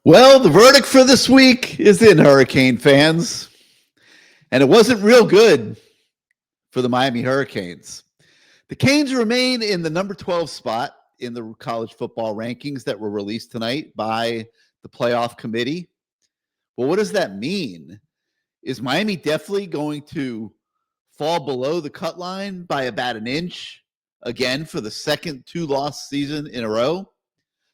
Well, the verdict for this week is in, Hurricane fans. And it wasn't real good for the Miami Hurricanes. The Canes remain in the number 12 spot in the college football rankings that were released tonight by the playoff committee. Well, what does that mean? Is Miami definitely going to fall below the cut line by about an inch again for the second two-loss season in a row?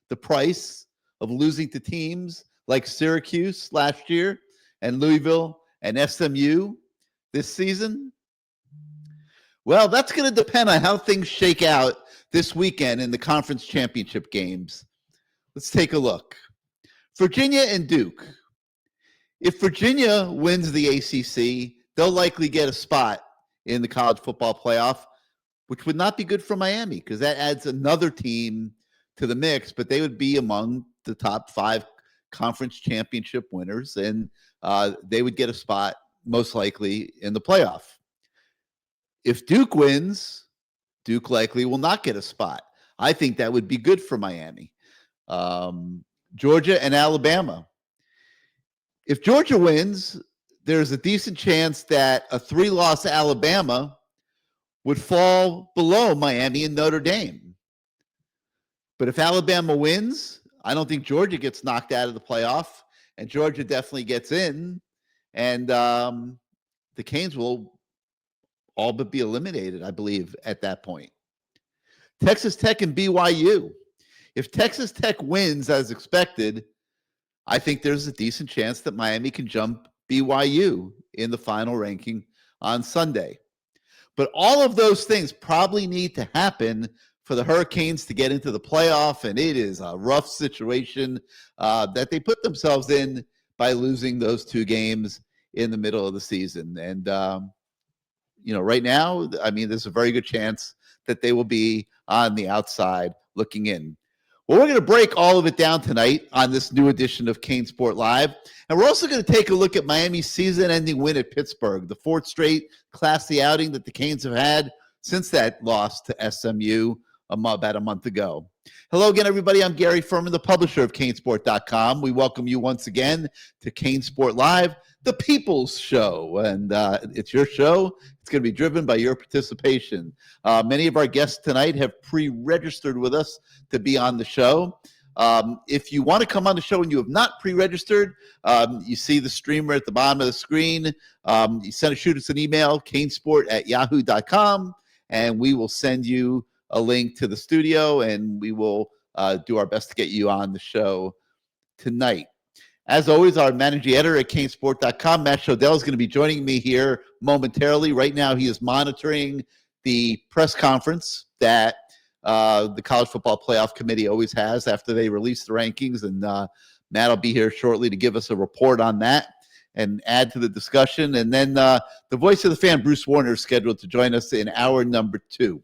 The price of losing to teams like Syracuse last year and Louisville and SMU this season? Well, that's going to depend on how things shake out this weekend in the conference championship games. Let's take a look. Virginia and Duke. If Virginia wins the ACC, they'll likely get a spot in the college football playoff, which would not be good for Miami because that adds another team to the mix, but they would be among the top 5 conference championship winners, and they would get a spot most likely in the playoff. If Duke wins, Duke likely will not get a spot. I think that would be good for Miami. Georgia and Alabama. If Georgia wins, there's a decent chance that a 3-loss Alabama would fall below Miami and Notre Dame. But if Alabama wins, I don't think Georgia gets knocked out of the playoff, and Georgia definitely gets in, and the Canes will all but be eliminated, I believe, at that point. Texas Tech and BYU. If Texas Tech wins as expected, I think there's a decent chance that Miami can jump BYU in the final ranking on Sunday. But all of those things probably need to happen for the Hurricanes to get into the playoff, and it is a rough situation that they put themselves in by losing those 2 games in the middle of the season. And, right now, I mean, there's a very good chance that they will be on the outside looking in. Well, we're going to break all of it down tonight on this new edition of CaneSport Live. And we're also going to take a look at Miami's season-ending win at Pittsburgh, the 4th straight classy outing that the Canes have had since that loss to SMU about a month ago. Hello again, everybody. I'm Gary Ferman, the publisher of CaneSport.com. We welcome you once again to CaneSport Live, the People's Show. And it's your show. It's going to be driven by your participation. Many of our guests tonight have pre-registered with us to be on the show. If you want to come on the show and you have not pre-registered, you see the streamer at the bottom of the screen. You shoot us an email, canesport@yahoo.com, and we will send you a link to the studio, and we will do our best to get you on the show tonight. As always, our managing editor at CaneSport.com, Matt Shodell, is going to be joining me here momentarily. Right now, he is monitoring the press conference that the College Football Playoff Committee always has after they release the rankings, and Matt will be here shortly to give us a report on that and add to the discussion. And then the voice of the fan, Bruce Warner, is scheduled to join us in hour number 2.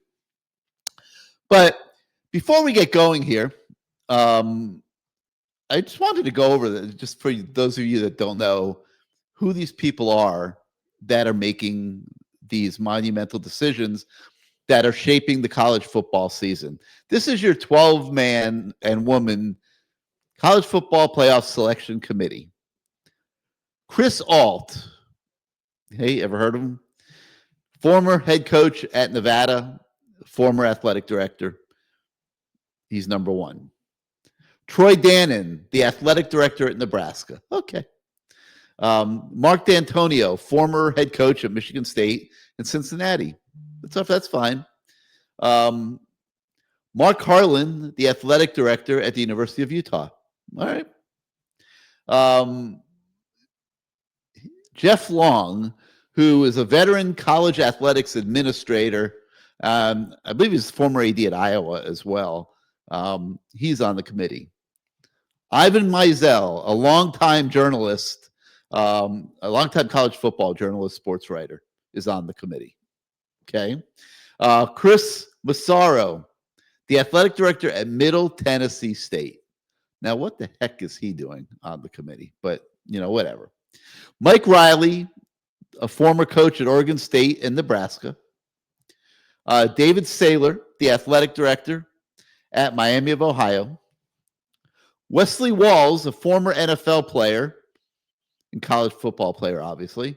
But before we get going here, I just wanted to go over just for those of you that don't know who these people are that are making these monumental decisions that are shaping the college football season. This is your 12-man and woman college football playoff selection committee. Chris Ault. Hey, ever heard of him? Former head coach at Nevada, former athletic director. He's number 1. Troy Dannon, the athletic director at Nebraska. Okay. Mark D'Antonio, former head coach at Michigan State and Cincinnati. That's fine. Mark Harlan, the athletic director at the University of Utah. All right. Jeff Long, who is a veteran college athletics administrator. I believe he's former AD at Iowa as well. He's on the committee. Ivan Mizell, a longtime journalist, a longtime college football journalist, sports writer, is on the committee. Okay. Chris Massaro, the athletic director at Middle Tennessee State. Now, what the heck is he doing on the committee? But, whatever. Mike Riley, a former coach at Oregon State and Nebraska. David Saylor, the athletic director at Miami of Ohio. Wesley Walls, a former NFL player and college football player, obviously.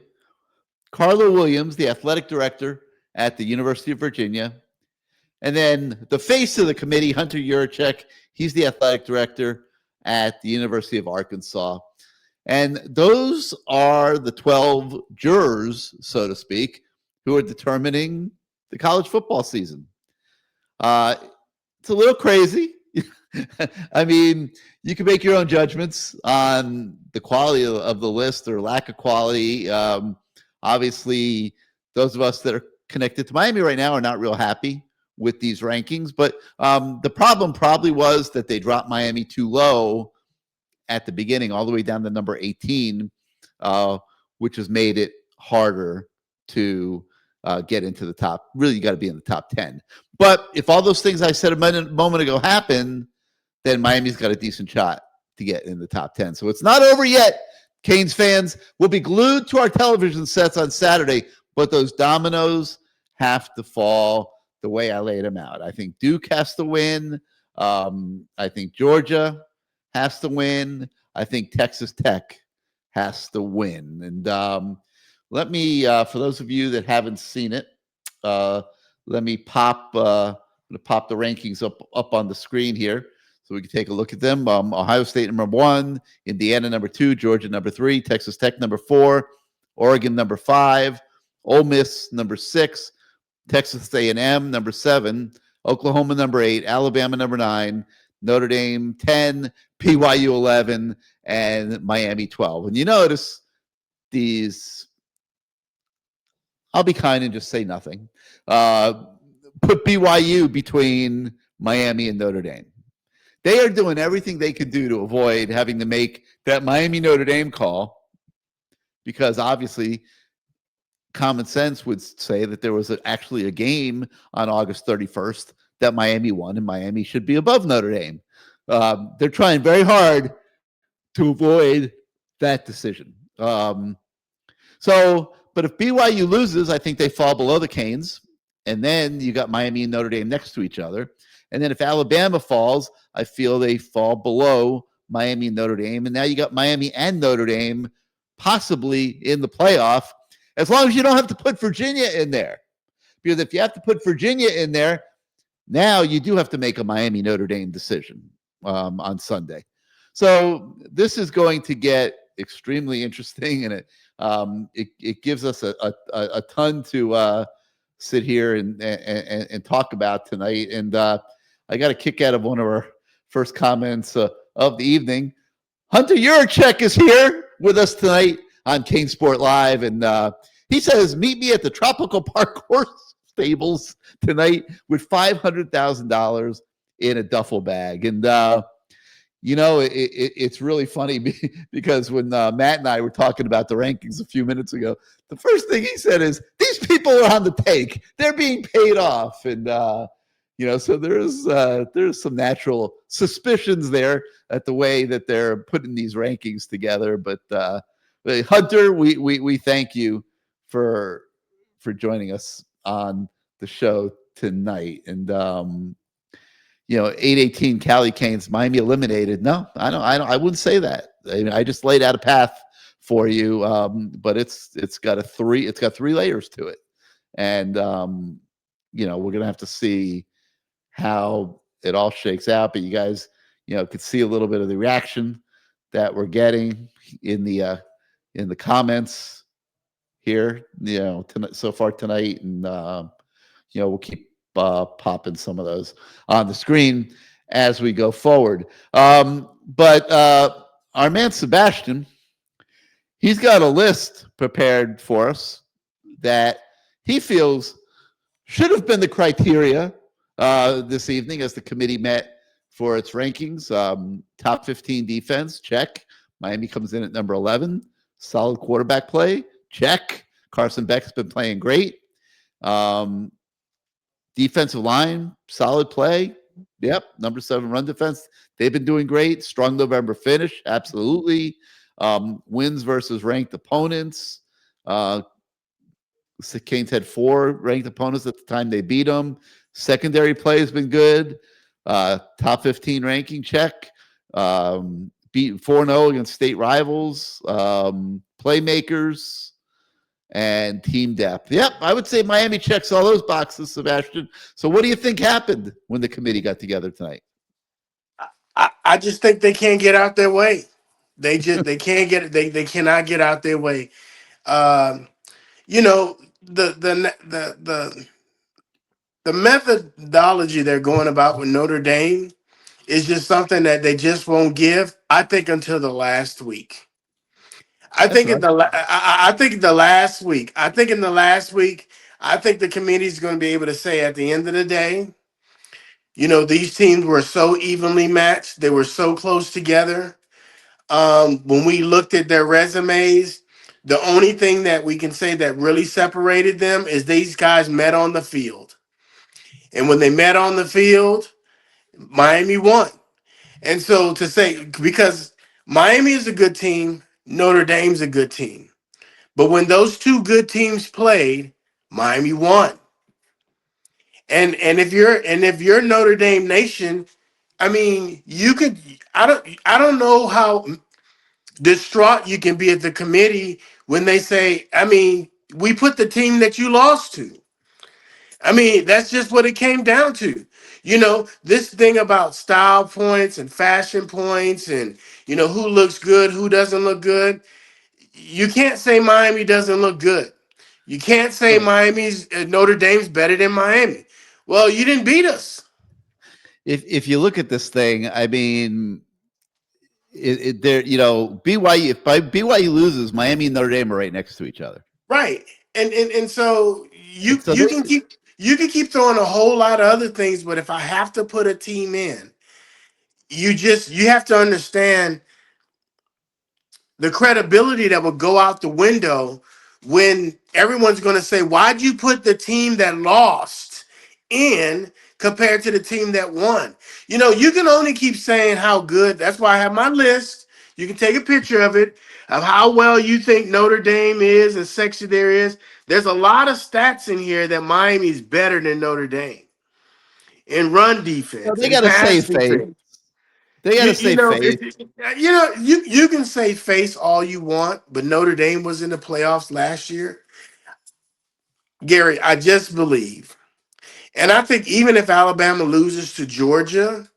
Carla Williams, the athletic director at the University of Virginia. And then the face of the committee, Hunter Yurachek, he's the athletic director at the University of Arkansas. And those are the 12 jurors, so to speak, who are determining the college football season. It's a little crazy. I mean, you can make your own judgments on the quality of the list or lack of quality. Obviously, those of us that are connected to Miami right now are not real happy with these rankings. But the problem probably was that they dropped Miami too low at the beginning, all the way down to number 18, which has made it harder to get into the top. Really, you got to be in the top 10. But if all those things I said a moment ago happen, then Miami's got a decent shot to get in the top 10. So it's not over yet. Canes fans will be glued to our television sets on Saturday, but those dominoes have to fall the way I laid them out. I think Duke has to win. I think Georgia has to win. I think Texas Tech has to win. And let me, for those of you that haven't seen it, let me pop the rankings up on the screen here so we can take a look at them. Ohio State number 1, Indiana number 2, Georgia number 3, Texas Tech number 4, Oregon number 5, Ole Miss number 6, Texas A&M number 7, Oklahoma number 8, Alabama number 9, Notre Dame 10, BYU 11, and Miami 12. And you notice these, I'll be kind and just say nothing. Put BYU between Miami and Notre Dame. They are doing everything they can do to avoid having to make that Miami-Notre Dame call, because obviously common sense would say that there was actually a game on August 31st that Miami won, and Miami should be above Notre Dame. They're trying very hard to avoid that decision. But if BYU loses, I think they fall below the Canes. And then you got Miami and Notre Dame next to each other. And then if Alabama falls, I feel they fall below Miami and Notre Dame. And now you got Miami and Notre Dame possibly in the playoff, as long as you don't have to put Virginia in there. Because if you have to put Virginia in there, now you do have to make a Miami-Notre Dame decision on Sunday. So this is going to get extremely interesting, and it gives us a ton to sit here and talk about tonight. And I got a kick out of one of our first comments of the evening. Hunter Yurachek is here with us tonight on CaneSport Live, and he says, meet me at the Tropical Park Horse Stables tonight with $500,000 in a duffel bag. And it's really funny because when Matt and I were talking about the rankings a few minutes ago, the first thing he said is, these people are on the take. They're being paid off. And, so there's some natural suspicions there at the way that they're putting these rankings together. But Hunter, we thank you for joining us on the show tonight. And 818 Cali Canes, Miami eliminated. No, I wouldn't say that. I just laid out a path for you, but it's got three layers to it, and we're gonna have to see how it all shakes out. But you guys, could see a little bit of the reaction that we're getting in the comments here, tonight, so far tonight, and we'll keep popping some of those on the screen as we go forward. But our man Sebastian, he's got a list prepared for us that he feels should have been the criteria this evening as the committee met for its rankings. Top 15 defense, check. Miami comes in at number 11. Solid quarterback play, check. Carson Beck's been playing great. Defensive line, solid play. Yep. Number 7 run defense. They've been doing great. Strong November finish. Absolutely. Wins versus ranked opponents. The Canes had 4 ranked opponents at the time they beat them. Secondary play has been good. Top 15 ranking, check. Beat 4-0 against state rivals, playmakers, and team depth. Yep, I would say Miami checks all those boxes, Sebastian. So what do you think happened when the committee got together tonight? I just think they can't get out their way. They can't get they cannot get out their way. Um, you know the methodology they're going about with Notre Dame is just something that they just won't give. I think until the last week. That's right. I think the last week. I think in the last week. I think the committee is going to be able to say at the end of the day, these teams were so evenly matched. They were so close together. When we looked at their resumes, the only thing that we can say that really separated them is these guys met on the field. And when they met on the field, Miami won. And so to say, because Miami is a good team, Notre Dame's a good team. But when those two good teams played, Miami won. And if you're Notre Dame Nation, I mean, you could I don't know how distraught you can be at the committee when they say, I mean, we put the team that you lost to. I mean, that's just what it came down to. This thing about style points and fashion points and, who looks good, who doesn't look good. You can't say Miami doesn't look good. You can't say So Miami's Notre Dame's better than Miami. Well, you didn't beat us. if you look at this thing, I mean, there, BYU, if BYU loses, Miami and Notre Dame are right next to each other. Right. And so And you so you they, can keep throwing a whole lot of other things, but if I have to put a team in, you have to understand the credibility that will go out the window when everyone's going to say, why'd you put the team that lost in compared to the team that won? You can only keep saying how good. That's why I have my list. You can take a picture of it, of how well you think Notre Dame is and sexy there is. There's a lot of stats in here that Miami's better than Notre Dame in run defense they and got to pass save face. defense. They got You, to you save know, face. if, you can say face all you want, but Notre Dame was in the playoffs last year. Gary, I just believe, and I think even if Alabama loses to Georgia,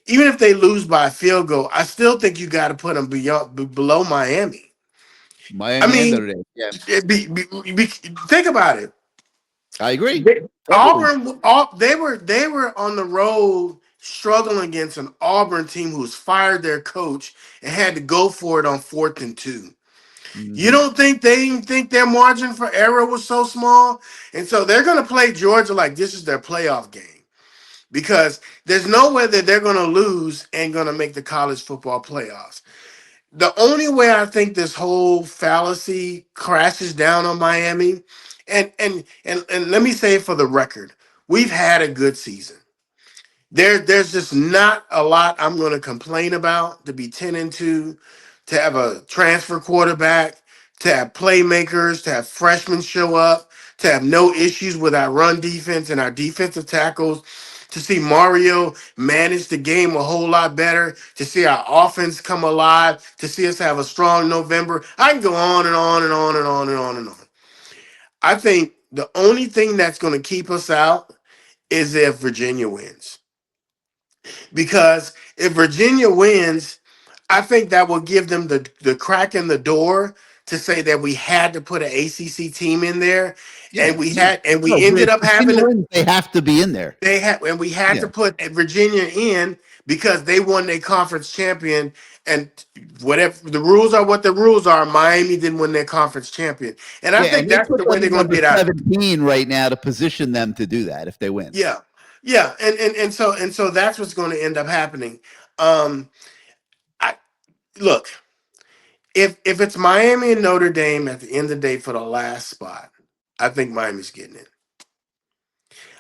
even if they lose by a field goal, I still think you got to put them below Miami. I Miami and mean, Notre Dame. Yeah, think about it. I agree. Totally. They were on the road struggling against an Auburn team who's fired their coach and had to go for it on 4th and 2. You Hmm. don't think they even think their margin for error was so small? And so they're going to play Georgia like this is their playoff game because there's no way that they're going to lose and going to make the college football playoffs. The only way I think this whole fallacy crashes down on Miami, and let me say it for the record, we've had a good season. There's just not a lot I'm going to complain about to be 10-2, to have a transfer quarterback, to have playmakers, to have freshmen show up, to have no issues with our run defense and our defensive tackles, to see Mario manage the game a whole lot better, to see our offense come alive, to see us have a strong November. I can go on and on and on and on and on and on. I think the only thing that's going to keep us out is if Virginia wins. Because if Virginia wins, I think that will give them the crack in the door to say that we had to put an ACC team in there, Yeah. and No, we but ended if up having Virginia to, wins, they have to be in there. we had Yeah. to put Virginia in because they won their conference champion, and whatever the rules are, what the rules are. Miami didn't win their conference champion, and I Yeah, think and they that's put the way them they're at going to number get out of it. 17 right now to position them to do that if they win. Yeah, yeah, and so that's what's going to end up happening. I look. If it's Miami and Notre Dame at the end of the day for the last spot, I think Miami's getting in.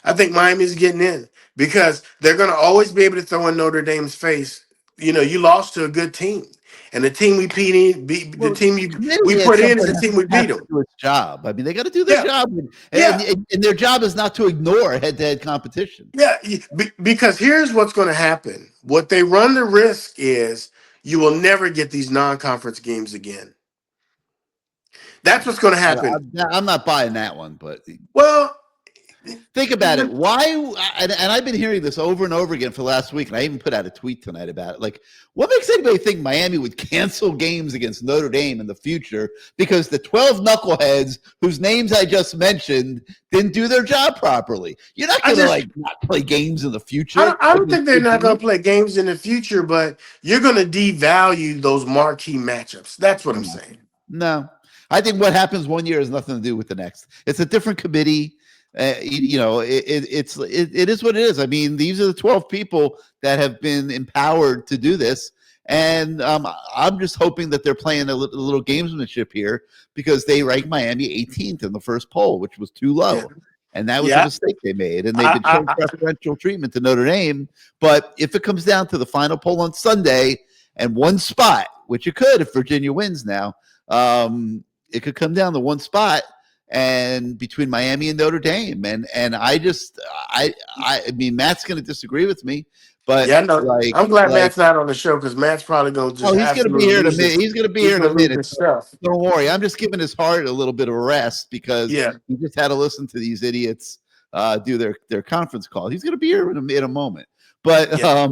I think Miami's getting in because they're going to always be able to throw in Notre Dame's face. you lost to a good team, and the team we the Well, team the we committee at put some in is point the team we has beat to them. do its job. I mean, they got to do their Yeah, job, yeah, and their job is not to ignore head-to-head competition. yeah. Because here's what's going to happen. What they run the risk is you will never get these non-conference games again. That's what's going to happen. I'm not buying that one, but Well, think about it. Why? And I've been hearing this over and over again for the last week, and I even put out a tweet tonight about it. Like, what makes anybody think Miami would cancel games against Notre Dame in the future because the 12 knuckleheads whose names I just mentioned didn't do their job properly? You're not I going to just like not play games in the I future don't, I don't against think they're good not going teams. to play games in the future, but you're going to devalue those marquee matchups. That's what I'm saying. No, I think what happens one year has nothing to do with the next. It's a different committee. It is what it is. I mean, these are the 12 people that have been empowered to do this, and I'm just hoping that they're playing a little gamesmanship here because they ranked Miami 18th in the first poll, which was too Yeah, low. And that was a yeah. mistake they made, and they've I, been I, showing I, preferential treatment to Notre Dame. But if it comes down to the final poll on Sunday and one spot, which it could if Virginia wins now, it could come down to one spot and between Miami and Notre Dame. And I mean, Matt's going to disagree with me, but yeah, no. I'm glad like, Matt's not on the show because Matt's probably going to oh, just he's going to be absolutely here in a lose minute. his. He's going to be He's here in a going to lose minute. his stuff. Don't worry. I'm just giving his heart a little bit of rest because Yeah, he just had to listen to these idiots do their conference call. He's going to be here in a moment. But, yeah,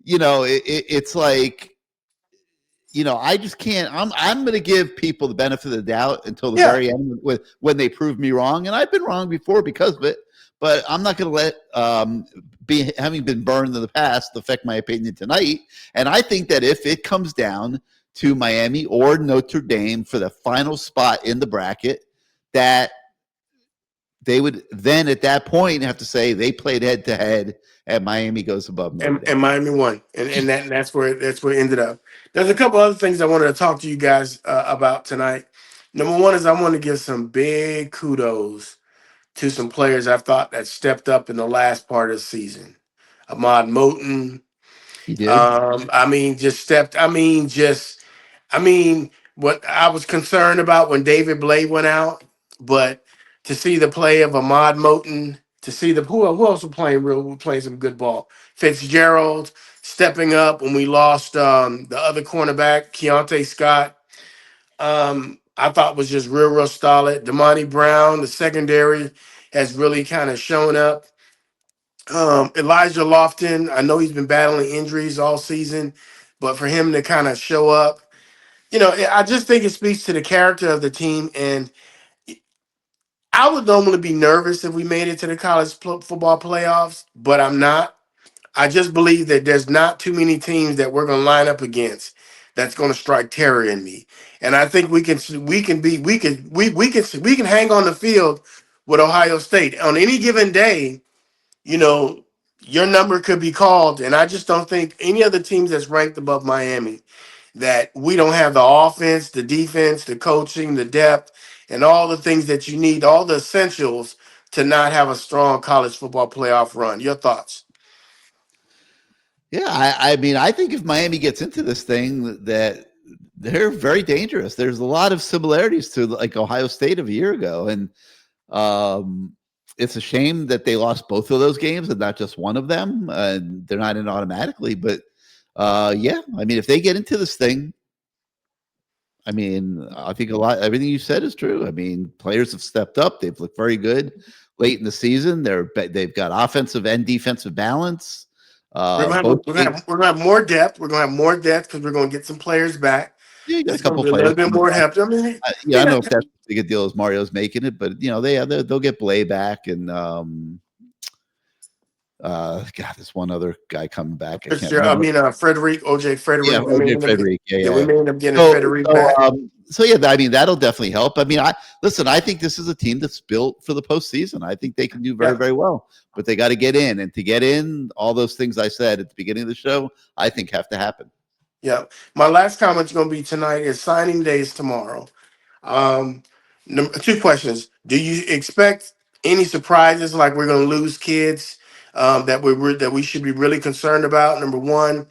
it's like, I just can't. I'm going to give people the benefit of the doubt until the yeah. very end when they prove me wrong, and I've been wrong before because of it. But I'm not going to let having been burned in the past affect my opinion tonight. And I think that if it comes down to Miami or Notre Dame for the final spot in the bracket, that they would then at that point have to say they played head to head, and Miami goes above Notre And Dame. Miami won, and that's where it ended up. There's a couple other things I wanted to talk to you guys about tonight. Number one is I want to give some big kudos to some players I thought that stepped up in the last part of the season. Ahmad Moten, He did. I mean, just stepped. I mean, what I was concerned about when David Blay went out, but to see the play of Ahmad Moten, to see who else was playing some good ball. Fitzgerald stepping up when we lost the other cornerback, Keontae Scott. I thought was just real solid. Damani Brown, the secondary has really kind of shown up. Elijah Lofton, I know he's been battling injuries all season, but for him to kind of show up, I just think it speaks to the character of the team. And I would normally be nervous if we made it to the college football playoffs, but I'm not. I just believe that there's not too many teams that we're going to line up against that's going to strike terror in me. And I think we can hang on the field with Ohio State on any given day. You know, your number could be called, and I just don't think any other teams that's ranked above Miami that we don't have the offense, the defense, the coaching, the depth, and all the things that you need, all the essentials to not have a strong college football playoff run. Your thoughts? Yeah, I mean, I think if Miami gets into this thing, that they're very dangerous. There's a lot of similarities to like Ohio State of a year ago, and it's a shame that they lost both of those games and not just one of them. And they're not in automatically, but yeah, I mean, if they get into this thing, I mean, I think everything you said is true. I mean, players have stepped up; they've looked very good late in the season. They've got offensive and defensive balance. Both games, We're gonna have more depth. We're gonna have more depth because we're gonna get some players back. yeah, you got a It's gonna couple be a players little bit coming more back. depth. I mean, Yeah, I don't know if that's as big a deal as Mario's making it, but they'll get Blay back and God, there's one other guy coming back. I can't remember. Frederick, OJ Yeah, Frederick. OJ Frederick. Yeah, Yeah, we yeah. may end up getting So, Frederick so, back. so yeah, I mean, that'll definitely help. I mean, listen. I think this is a team that's built for the postseason. I think they can do very, Yeah, very well, but they got to get in, and to get in, all those things I said at the beginning of the show, I think have to happen. yeah. My last comment's gonna be tonight is signing days tomorrow. Um, two questions. Do you expect any surprises like we're going to lose kids that we should be really concerned about? Number one.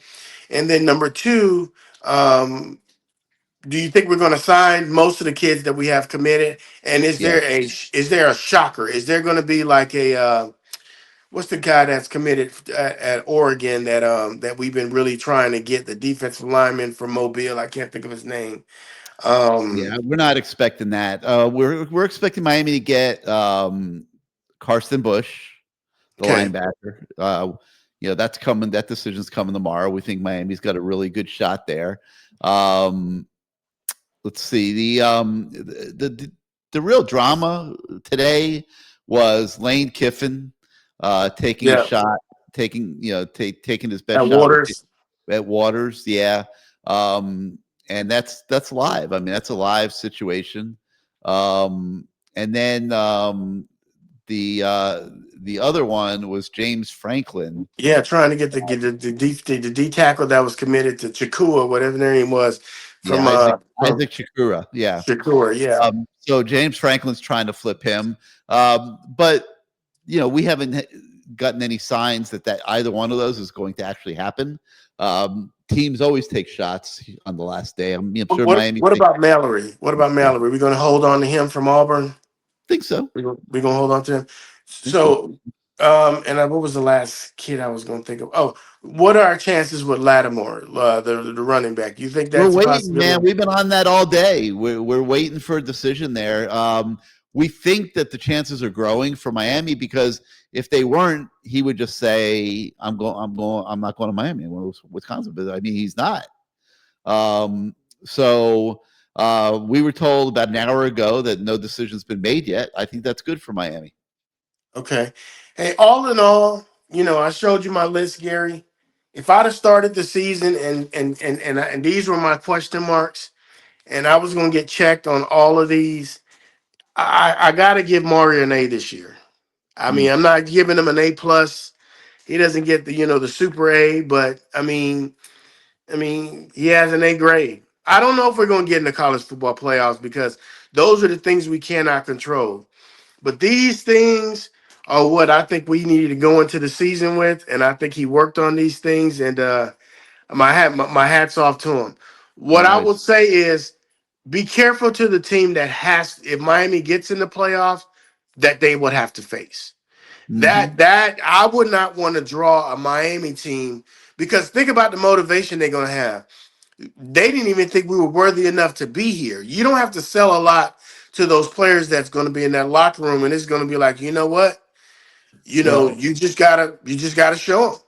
And then number two, do you think we're going to sign most of the kids that we have committed? And Yeah. is there a shocker? Is there going to be like a what's the guy that's committed at Oregon that we've been really trying to get, the defensive lineman from Mobile? I can't think of his name. Yeah, we're not expecting that. We're expecting Miami to get Karsten Bush, the Okay. linebacker. That's coming. That decision's coming tomorrow. We think Miami's got a really good shot there. Let's see. The real drama today was Lane Kiffin taking a Yeah. shot, taking his best At shot Waters. at Waters. Yeah. And that's live. I mean, that's a live situation. And then the other one was James Franklin. Yeah, trying to get the D tackle that was committed to Chakua, whatever their name was, Yeah, from Isaac Chikura. Yeah. Shakur. Yeah. So James Franklin's trying to flip him. But we haven't gotten any signs that either one of those is going to actually happen. Teams always take shots on the last day. I'm sure Miami What about Mallory? What about Mallory? We're going to hold on to him from Auburn. think so. We're gonna hold on to him. Think so. So, what was the last kid I was gonna think of? Oh, what are our chances with Lattimore, the running back? You think We're that's a waiting, man. possibility? We've been on that all day. We're waiting for a decision there. We think that the chances are growing for Miami because if they weren't, he would just say, I'm not going to Miami. Wisconsin, but I mean, he's not. So we were told about an hour ago that no decision's been made yet. I think that's good for Miami. Okay. Hey, all in all, I showed you my list, Gary. If I'd have started the season and these were my question marks, and I was gonna get checked on all of these, I gotta give Mario an A this year. I mean, Mm. I'm not giving him an A plus. He doesn't get the super A, but I mean, he has an A grade. I don't know if we're going to get in the college football playoffs because those are the things we cannot control. But these things are what I think we needed to go into the season with, and I think he worked on these things. And my hats off to him. What I would Nice. say is be careful to the team that if Miami gets in the playoffs, that they would have to face. Mm-hmm. That I would not want to draw a Miami team because think about the motivation they're going to have. They didn't even think we were worthy enough to be here. You don't have to sell a lot to those players that's going to be in that locker room, and it's going to be like, you know what? Well, You just gotta show them.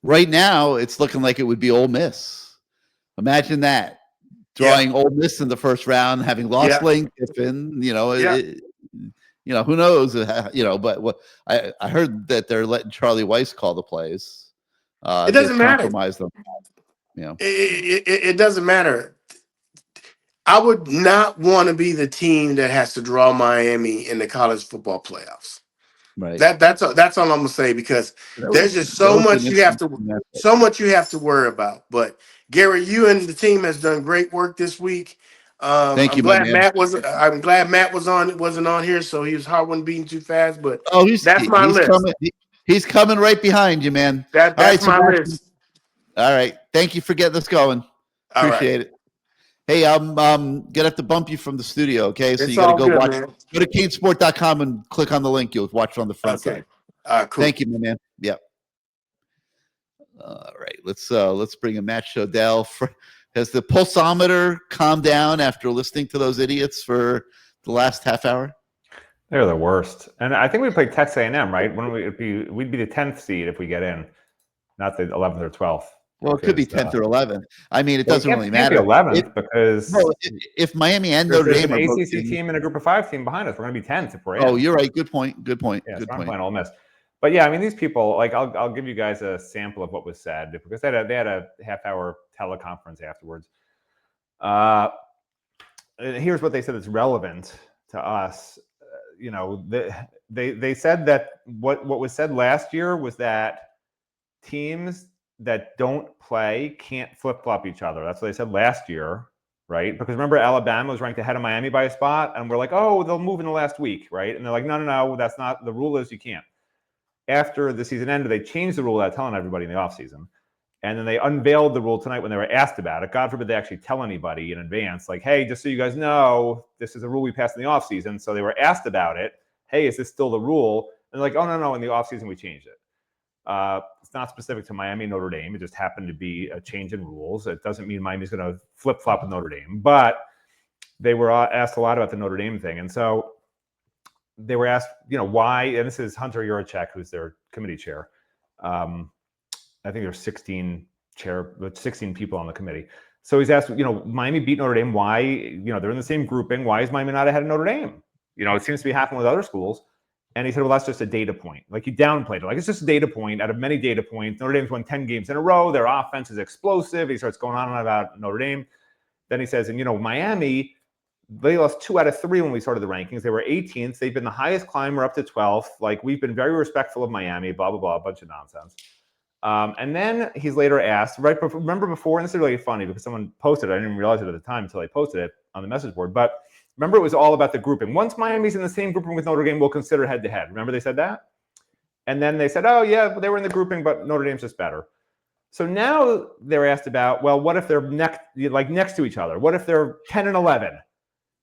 right now it's looking like it would be Ole Miss. Imagine that. Yeah, Drawing Ole Miss in the first round, having lost yeah, Lane Kiffin, yeah. who knows? But what I heard that they're letting Charlie Weiss call the plays. It They've doesn't matter. compromised them. You know, It doesn't matter. I would not want to be the team that has to draw Miami in the college football playoffs. right? That's all I'm gonna say because there's just That so would be an much interesting matchup. worry about. But Gary, you and the team has done great work this week. Thank you, my man. I'm glad Matt wasn't on here, so his heart wasn't beating too fast. But Oh, that's my he's list. coming. He's coming right behind you, man. All right, That's my Sebastian. list. All right, thank you for getting us going. All right, Appreciate it. Hey, I'm gonna have to bump you from the studio. Okay, so it's you got to all go good, watch. man. Go to CaneSport.com and click on the link. You'll watch it on the front Okay, side. all right, cool. Thank you, my man. Yep. All right, let's bring in Matt Shodell. Has the pulsometer calmed down after listening to those idiots for the last half hour? They're the worst. And I think we play Texas A&M, right? We'd be the 10th seed if we get in, not the 11th or 12th. Well, it could be 10th or 11th. I mean, it doesn't really matter. It can't be 11th because if Miami and Notre there's Dame an are both ACC team and a Group of 5 team behind us. We're going to be 10th if we're in. Oh, you're right. Good point. Good point. Yeah, Good so I'm point. playing Ole Miss. But yeah, I mean, these people, like, I'll give you guys a sample of what was said because they had a half-hour teleconference afterwards. Here's what they said that's relevant to us. They said that what was said last year was that teams that don't play can't flip-flop each other. That's what they said last year, right? Because remember, Alabama was ranked ahead of Miami by a spot, and we're like, oh, they'll move in the last week, right? And they're like, no, that's not, the rule is you can't. After the season ended, they changed the rule without telling everybody in the offseason. And then they unveiled the rule tonight when they were asked about it. God forbid they actually tell anybody in advance, like, hey, just so you guys know, this is a rule we passed in the offseason. So they were asked about it. Hey, is this still the rule? And they're like, oh, no, in the offseason we changed it. It's not specific to Miami, Notre Dame. It just happened to be a change in rules. It doesn't mean Miami's going to flip-flop with Notre Dame. But they were asked a lot about the Notre Dame thing. And so they were asked, why, and this is Hunter Yurachek, who's their committee chair. I think there's 16 people on the committee. So he's asked, Miami beat Notre Dame. Why, they're in the same grouping. Why is Miami not ahead of Notre Dame? It seems to be happening with other schools. And he said, well, that's just a data point. Like, he downplayed it. Like, it's just a data point out of many data points. Notre Dame's won 10 games in a row. Their offense is explosive. He starts going on about Notre Dame. Then he says, and Miami, they lost 2 out of 3 when we started the rankings. They were 18th. They've been the highest climber up to 12th. Like, we've been very respectful of Miami, blah, blah, blah, a bunch of nonsense. And then he's later asked, remember before, and this is really funny because someone posted it. I didn't even realize it at the time until I posted it on the message board. But remember, it was all about the grouping. Once Miami's in the same grouping with Notre Dame, we'll consider head-to-head. Remember they said that? And then they said, oh, yeah, they were in the grouping, but Notre Dame's just better. So now they're asked about, well, what if they're next to each other? What if they're 10 and 11?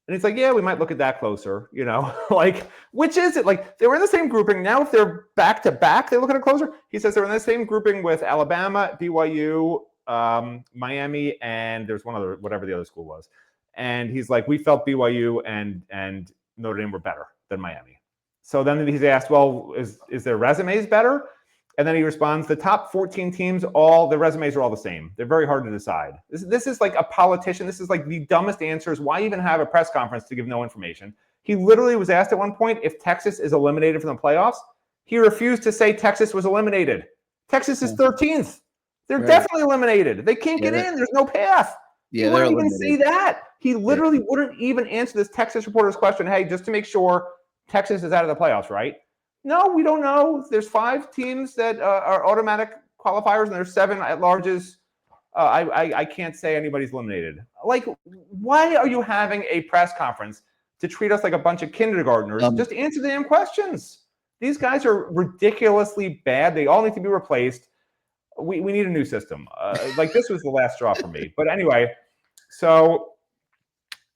And he's like, yeah, we might look at that closer, like, which is it? Like, they were in the same grouping. Now, if they're back to back, they look at it closer. He says they're in the same grouping with Alabama, BYU, Miami, and there's one other, whatever the other school was. And he's like, we felt BYU and Notre Dame were better than Miami. So then he's asked, well, is their resumes better? And then he responds, the top 14 teams, all the resumes are all the same. They're very hard to decide. This is like a politician. This is like the dumbest answers. Why even have a press conference to give no information? He literally was asked at one point if Texas is eliminated from the playoffs. He refused to say Texas was eliminated. Texas is 13th. They're definitely eliminated. They can't get in. There's no path. He wouldn't even say that. He literally wouldn't even answer this Texas reporter's question. Hey, just to make sure, Texas is out of the playoffs, right? No, we don't know. There's 5 teams that are automatic qualifiers, and there's 7 at larges. I can't say anybody's eliminated. Like, why are you having a press conference to treat us like a bunch of kindergartners? Just answer the damn questions. These guys are ridiculously bad. They all need to be replaced. We need a new system. Like, this was the last straw for me. But anyway, so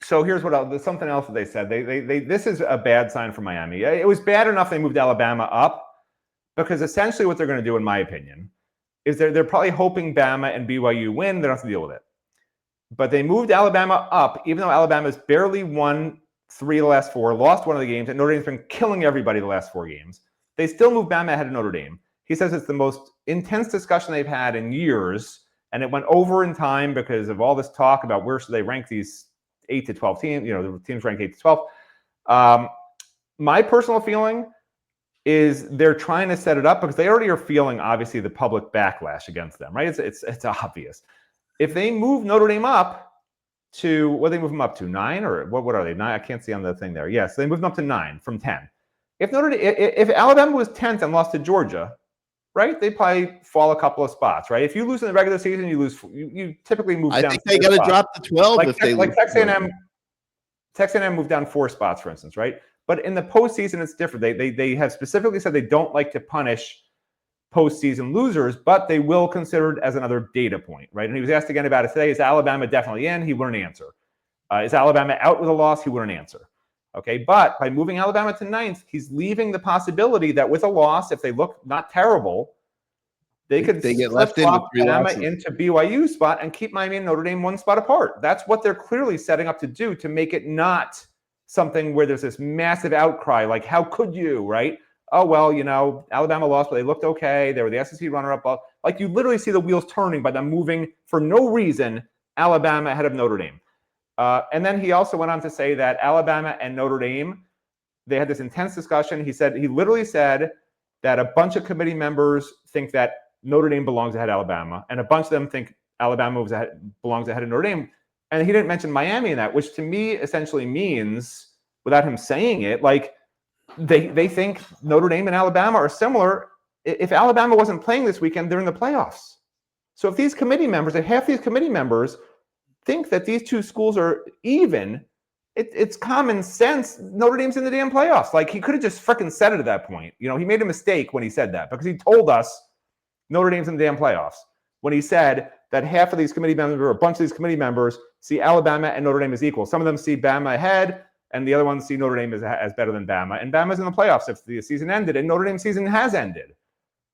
here's something else that they said. This is a bad sign for Miami. It was bad enough they moved Alabama up, because essentially what they're going to do, in my opinion, is they're probably hoping Bama and BYU win. They don't have to deal with it. But they moved Alabama up, even though Alabama's barely won 3 of the last 4, lost 1 of the games, and Notre Dame's been killing everybody the last 4 games. They still moved Bama ahead of Notre Dame. He says it's the most intense discussion they've had in years, and it went over in time because of all this talk about where should they rank these 8 to 12 teams, the teams ranked 8 to 12. My personal feeling is they're trying to set it up because they already are feeling, obviously, the public backlash against them, right? It's obvious. If they move Notre Dame up to, what do they move them up to, 9 or what are they? 9? I can't see on the thing there. Yes, they moved them up to 9 from 10. If Alabama was 10th and lost to Georgia, right, they probably fall a couple of spots, right? If you lose in the regular season, you typically move down. I think they got to drop to 12 if they lose. Texas A&M moved down 4 spots, for instance, right? But in the postseason, it's different. They have specifically said they don't like to punish postseason losers, but they will consider it as another data point, right? And he was asked again about it today. Is Alabama definitely in? He wouldn't answer. Is Alabama out with a loss? He wouldn't answer. Okay, but by moving Alabama to 9th, he's leaving the possibility that with a loss, if they look not terrible, they get left in with 3 losses into BYU spot and keep Miami and Notre Dame 1 spot apart. That's what they're clearly setting up to do, to make it not something where there's this massive outcry, like, how could you, right? Oh, well, Alabama lost, but they looked okay. They were the SEC runner-up. Like, you literally see the wheels turning by them moving, for no reason, Alabama ahead of Notre Dame. And then he also went on to say that Alabama and Notre Dame, they had this intense discussion. He literally said that a bunch of committee members think that Notre Dame belongs ahead of Alabama, and a bunch of them think Alabama belongs ahead of Notre Dame. And he didn't mention Miami in that, which to me essentially means, without him saying it, like, they think Notre Dame and Alabama are similar. If Alabama wasn't playing this weekend, they're in the playoffs. So if these committee members, if half these committee members think that these 2 schools are even, it's common sense. Notre Dame's in the damn playoffs. Like, he could have just freaking said it at that point. He made a mistake when he said that, because he told us Notre Dame's in the damn playoffs. when he said that half of these committee members or a bunch of these committee members see Alabama and Notre Dame as equal. Some of them see Bama ahead, and the other ones see Notre Dame as better than Bama. And Bama's in the playoffs if the season ended, and Notre Dame's season has ended.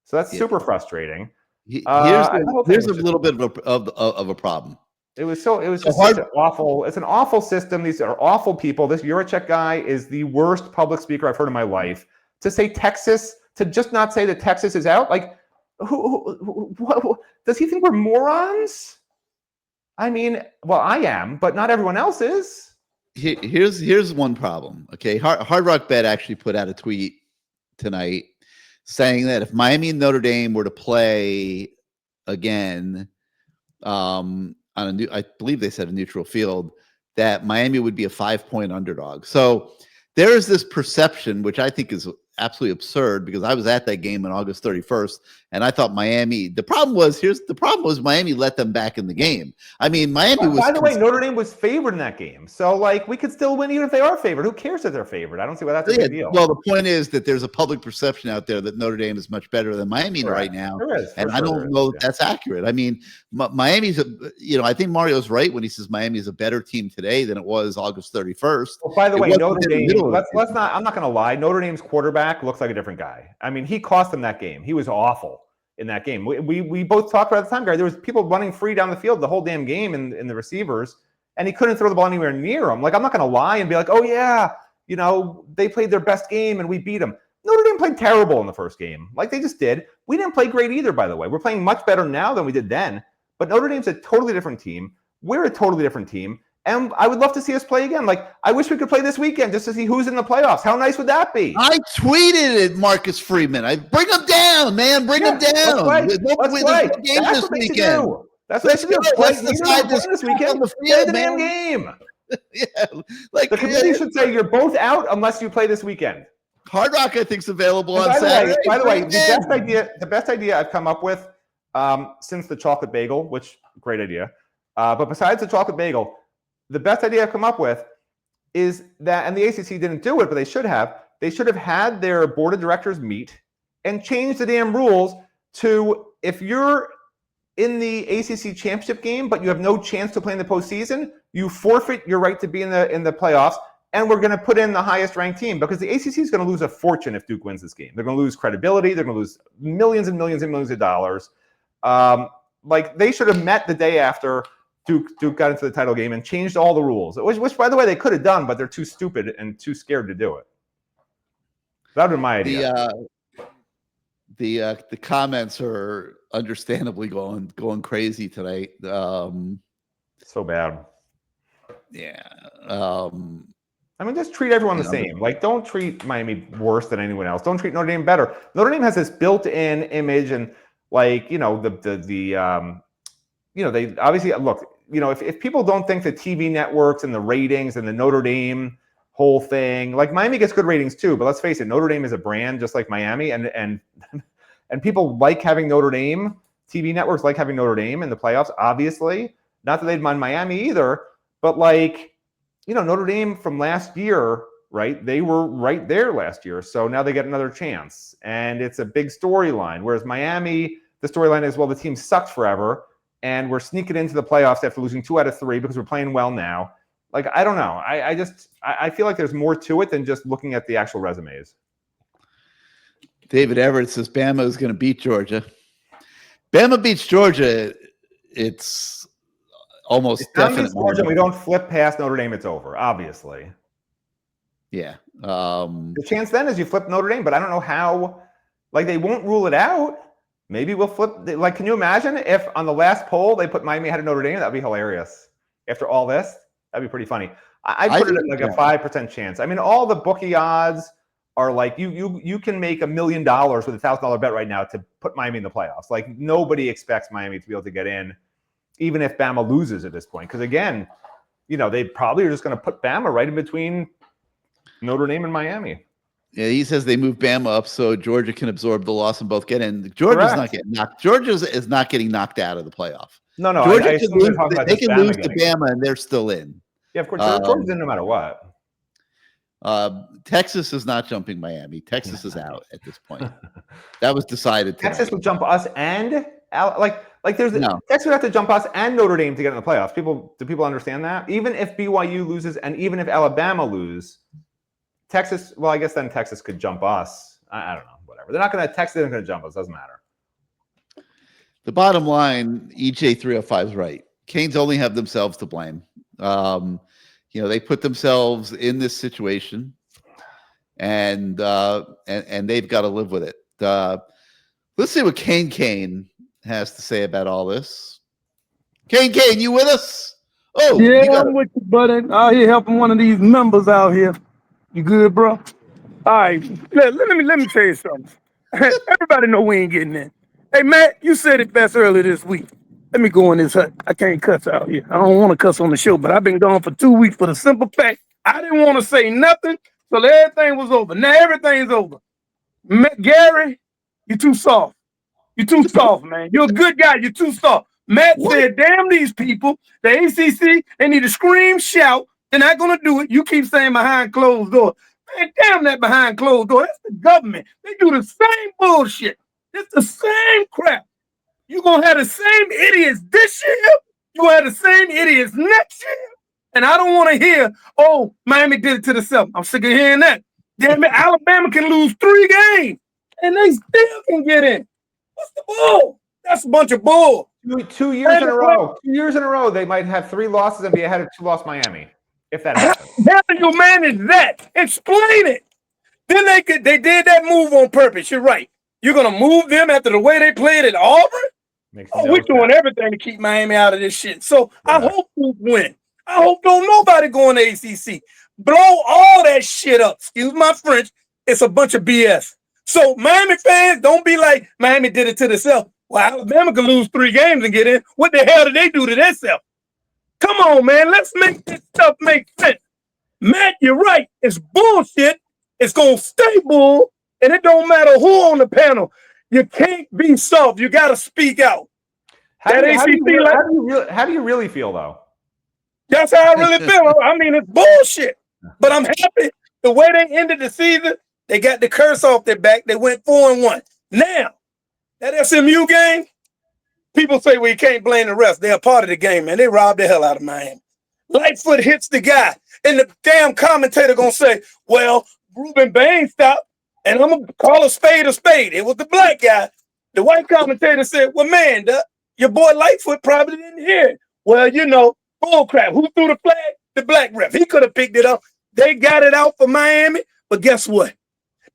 So that's super frustrating. Here's a little bit of a problem. It was just such an awful. It's an awful system. These are awful people. This Juracek guy is the worst public speaker I've heard in my life. To say Texas, to just not say that Texas is out, like who does he think we're morons? I mean, well, I am, but not everyone else is. Here's one problem. Okay, Hard Rock Bet actually put out a tweet tonight saying that if Miami and Notre Dame were to play again on I believe they said a neutral field, that Miami would be a 5-point underdog. So there is this perception, which I think is absolutely absurd, because I was at that game on August 31st, and I thought Miami. The problem was Miami let them back in the game. I mean, Miami was. By the way, Notre Dame was favored in that game, so like we could still win even if they are favored. Who cares if they're favored? I don't see why that's a big deal. Well, the point is that there's a public perception out there that Notre Dame is much better than Miami right now, and I don't know if that's accurate. I mean, Miami's I think Mario's right when he says Miami is a better team today than it was August 31st. Well, by the way, Notre Dame. Let's not. I'm not going to lie. Notre Dame's quarterback looks like a different guy. I mean, he cost them that game. He was awful in that game. We both talked about it at the time, guys. There was people running free down the field the whole damn game in the receivers, and he couldn't throw the ball anywhere near him. Like, I'm not going to lie and be like, oh yeah, they played their best game and we beat them. Notre Dame played terrible in the first game. Like they just did. We didn't play great either, by the way. We're playing much better now than we did then. But Notre Dame's a totally different team. We're a totally different team. And I would love to see us play again. Like, I wish we could play this weekend just to see who's in the playoffs. How nice would that be? I tweeted it, Marcus Freeman. I bring them down, man. Bring them down. Let's play. That's what they should do. That's what they should do. Let's decide this weekend. Play the damn game. Yeah, like the committee should say you're both out unless you play this weekend. Hard Rock, I think, is available on Saturday. By the way, the best idea I've come up with since the chocolate bagel, which great idea. But besides the chocolate bagel, the best idea I've come up with is that, and the ACC didn't do it, but they should have had their board of directors meet and change the damn rules to, if you're in the ACC championship game, but you have no chance to play in the postseason, you forfeit your right to be in the playoffs, and we're going to put in the highest ranked team, because the ACC is going to lose a fortune if Duke wins this game. They're going to lose credibility. They're going to lose millions and millions and millions of dollars. Like, they should have met the day after Duke got into the title game and changed all the rules, which, by the way, they could have done, but they're too stupid and too scared to do it. That would have been my idea. The comments are understandably going crazy tonight. So bad. Yeah. I mean, just treat everyone the same. Like, don't treat Miami worse than anyone else. Don't treat Notre Dame better. Notre Dame has this built-in image, and like, they obviously look. If people don't think the TV networks and the ratings and the Notre Dame whole thing, like, Miami gets good ratings too, but let's face it, Notre Dame is a brand just like Miami, and people like having Notre Dame. TV networks like having Notre Dame in the playoffs, obviously. Not that they'd mind Miami either, but like, Notre Dame from last year, right? They were right there last year, so now they get another chance, and it's a big storyline. Whereas Miami, the storyline is, well, the team sucked forever, and we're sneaking into the playoffs after losing 2 out of 3 because we're playing well now. Like, I don't know. I feel like there's more to it than just looking at the actual resumes. David Everett says Bama is going to beat Georgia. Bama beats Georgia. It's almost definitely. Georgia, we don't flip past Notre Dame. It's over, obviously. Yeah. The chance then is you flip Notre Dame, but I don't know how. Like, they won't rule it out. Maybe we'll flip. Like, can you imagine if on the last poll they put Miami ahead of Notre Dame? That'd be hilarious. After all this, that'd be pretty funny. I put it at like a 5% chance. I mean, all the bookie odds are like, you can make $1 million with a $1,000 bet right now to put Miami in the playoffs. Like, nobody expects Miami to be able to get in, even if Bama loses at this point. Because again, they probably are just going to put Bama right in between Notre Dame and Miami. Yeah, he says they move Bama up so Georgia can absorb the loss and both get in. Georgia's not getting knocked. Georgia is not getting knocked out of the playoff. No. Georgia they can lose to Bama and they're still in. Yeah, of course. Georgia's in no matter what. Texas is not jumping Miami. Texas is out at this point. That was decided tonight. Texas would jump us and like Like No. Texas would have to jump us and Notre Dame to get in the playoffs. Do people understand that? Even if BYU loses and even if Alabama lose, Texas. Well, I guess then Texas could jump us. I don't know. Whatever. They're not going to. Texas isn't going to jump us. Doesn't matter. The bottom line, EJ 305 is right. Canes only have themselves to blame. They put themselves in this situation, and they've got to live with it. Let's see what Kane has to say about all this. Kane, you with us? Oh, yeah, I'm with you, buddy. Out here helping one of these members out here. You good, bro? All right, let me tell you something. Everybody know we ain't getting in. Hey, Matt, you said it best earlier this week. Let me go in this hut. I can't cuss out here. I don't want to cuss on the show, but I've been gone for 2 weeks for the simple fact I didn't want to say nothing till everything was over. Now everything's over. Gary, you're too soft. You're too soft, man. You're a good guy. You're too soft. Matt said, damn these people, the ACC, they need to scream, shout. They're not going to do it. You keep saying behind closed doors. Man, damn that behind closed door. That's the government. They do the same bullshit. It's the same crap. You're going to have the same idiots this year. You're going to have the same idiots next year. And I don't want to hear, oh, Miami did it to themselves. I'm sick of hearing that. Damn it, Alabama can lose 3 games, and they still can get in. What's the bull? That's a bunch of bull. 2 years in a row. 2 years in a row, they might have 3 losses and be ahead of 2-loss Miami. If that happens. How do you manage that? Explain it. Then they did that move on purpose. You're right. You're gonna move them after the way they played at Auburn. We're doing everything to keep Miami out of this shit. So yeah. I hope we win. I hope don't nobody go in the ACC. Blow all that shit up. Excuse my French. It's a bunch of BS. So Miami fans, don't be like Miami did it to themselves. Well, Alabama can lose 3 games and get in. What the hell did they do to themselves? Come on, man. Let's make this stuff make sense. Matt, you're right. It's bullshit. It's going to stay bull. And it don't matter who on the panel. You can't be soft. You got to speak out. How do you really feel, though? That's how I really feel. I mean, it's bullshit. But I'm happy. The way they ended the season, they got the curse off their back. They went 4-1. Now, that SMU game, people say, well, you can't blame the refs. They're a part of the game, man. They robbed the hell out of Miami. Lightfoot hits the guy, and the damn commentator going to say, well, Ruben Bain stopped, and I'm going to call a spade a spade. It was the black guy. The white commentator said, well, man, your boy Lightfoot probably didn't hear it. Well, bull crap. Who threw the flag? The black ref. He could have picked it up. They got it out for Miami, but guess what?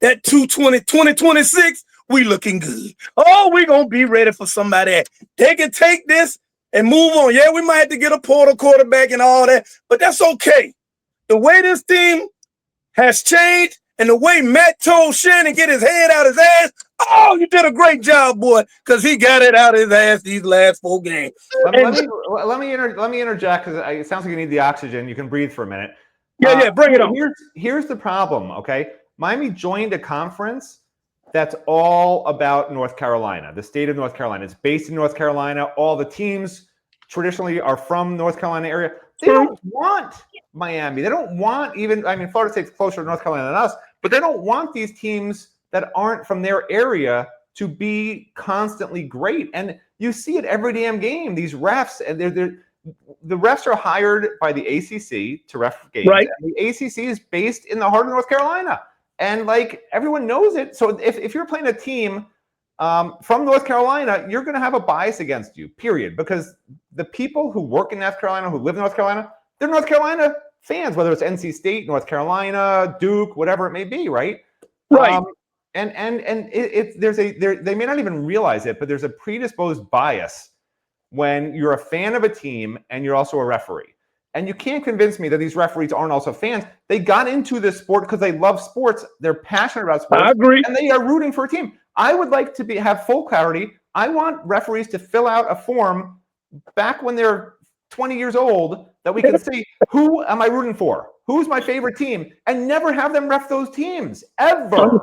That 2026, we looking good. Oh, we going to be ready for somebody else. They can take this and move on. Yeah, we might have to get a portal quarterback and all that, but that's okay. The way this team has changed and the way Matt told Shannon get his head out his ass, oh, you did a great job, boy, because he got it out of his ass these last 4 games. Let me interject because it sounds like you need the oxygen. You can breathe for a minute. Yeah, bring it on. Here's the problem, okay? Miami joined a conference that's all about North Carolina, the state of North Carolina. It's based in North Carolina. All the teams traditionally are from North Carolina area. They don't want Miami. They don't want Florida State's closer to North Carolina than us, but they don't want these teams that aren't from their area to be constantly great. And you see it every damn game. These refs, and the refs are hired by the ACC to ref games. Right. And the ACC is based in the heart of North Carolina. And everyone knows it. So if you're playing a team from North Carolina, you're going to have a bias against you, period. Because the people who work in North Carolina, who live in North Carolina, they're North Carolina fans, whether it's NC State, North Carolina, Duke, whatever it may be, right? Right. They may not even realize it, but there's a predisposed bias when you're a fan of a team and you're also a referee. And you can't convince me that these referees aren't also fans. They got into this sport because they love sports. They're passionate about sports. I agree. And they are rooting for a team. I would like to have full clarity. I want referees to fill out a form back when they're 20 years old that we can say, who am I rooting for? Who's my favorite team? And never have them ref those teams, ever.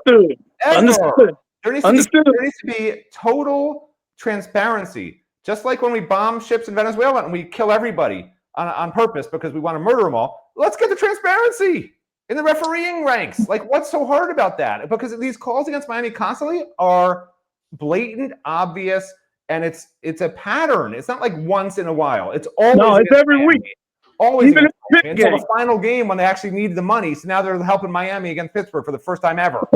Understood. There needs to be total transparency. Just like when we bomb ships in Venezuela and we kill everybody on purpose because we want to murder them all. Let's get the transparency in the refereeing ranks. What's so hard about that? Because these calls against Miami constantly are blatant, obvious, and it's a pattern. It's not like once in a while. It's always No, it's against every Miami. week. Always Even against in the Miami. pit Until game. the final game when they actually needed the money. So now they're helping Miami against Pittsburgh for the first time ever.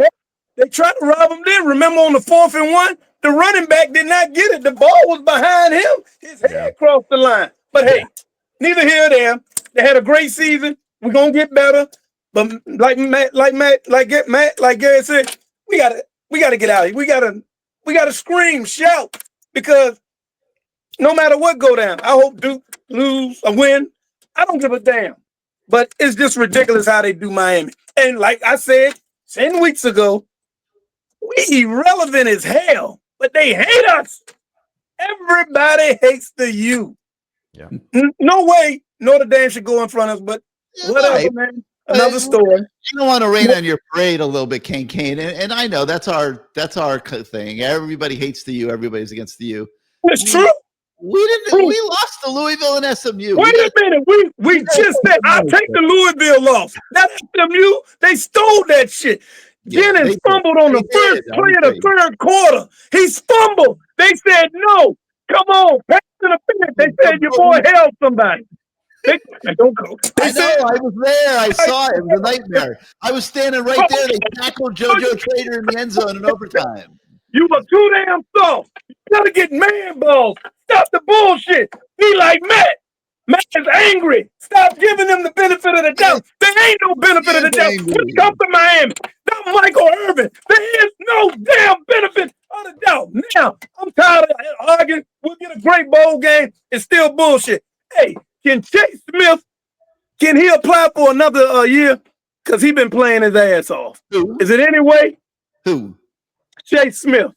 They tried to rob him then. Remember on the 4th and 1, the running back did not get it. The ball was behind him. His head crossed the line. But hey, neither here nor there. They had a great season. We're gonna get better. But like Gary said, we gotta get out of here. We gotta scream, shout, because no matter what go down, I hope Duke lose or win. I don't give a damn. But it's just ridiculous how they do Miami. And like I said 10 weeks ago, we irrelevant as hell, but they hate us. Everybody hates the U. Yeah. No way Notre Dame should go in front of us, but whatever, right. man. Another story. You don't want to rain on your parade a little bit, Kane. And I know that's our thing. Everybody hates the U. Everybody's against the U. It's true. We didn't. We lost to Louisville and SMU. Wait a minute. We just said I'll take the Louisville loss. That SMU, they stole that shit. Jennings fumbled on the first play of the third quarter. He fumbled. They said no. Come on, pass to the finish. They said your boy held somebody. Don't go. I know. I was there. I saw it. It was a nightmare. I was standing right there. They tackled JoJo Trader in the end zone in overtime. You were too damn soft. You gotta get man balls. Stop the bullshit. Be like Matt. Matt is angry. Stop giving them the benefit of the doubt. There ain't no benefit of the doubt. When it comes to Miami, not Michael Irvin. There is no damn benefit of the doubt. Now, I'm tired of arguing. We'll get a great bowl game. It's still bullshit. Hey, can Chase Smith, can he apply for another year? Because he been playing his ass off. Who? Is it any way? Who? Chase Smith.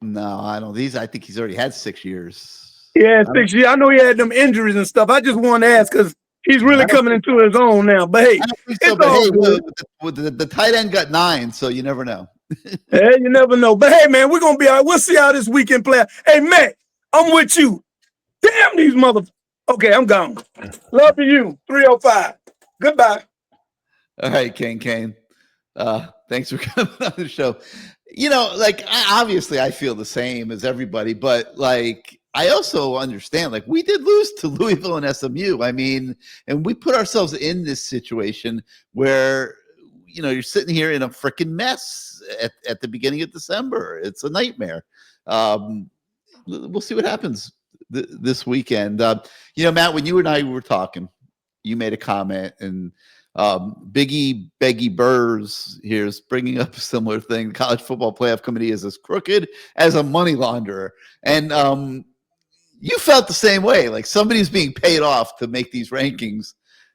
No, I don't. I think he's already had 6 years. Yeah, 6 years. I know he had them injuries and stuff. I just wanted to ask because he's really coming into his own now. But hey, I don't think so. But hey, the tight end got 9, so you never know. Hey, you never know. But hey, man, we're gonna be all right. We'll see how this weekend play out. Hey, Matt, I'm with you. Damn these mother. Okay, I'm gone. Love to you. 305. Goodbye. All right, Kane. Thanks for coming on the show. You know, like obviously I feel the same as everybody, but like I also understand, like we did lose to Louisville and SMU. I mean, and we put ourselves in this situation where, you know, you're sitting here in a freaking mess at the beginning of December. It's a nightmare. We'll see what happens this weekend. You know, Matt, when you and I were talking, you made a comment, and Beggy Burrs here is bringing up a similar thing. The College Football Playoff Committee is as crooked as a money launderer. And you felt the same way. Like somebody's being paid off to make these rankings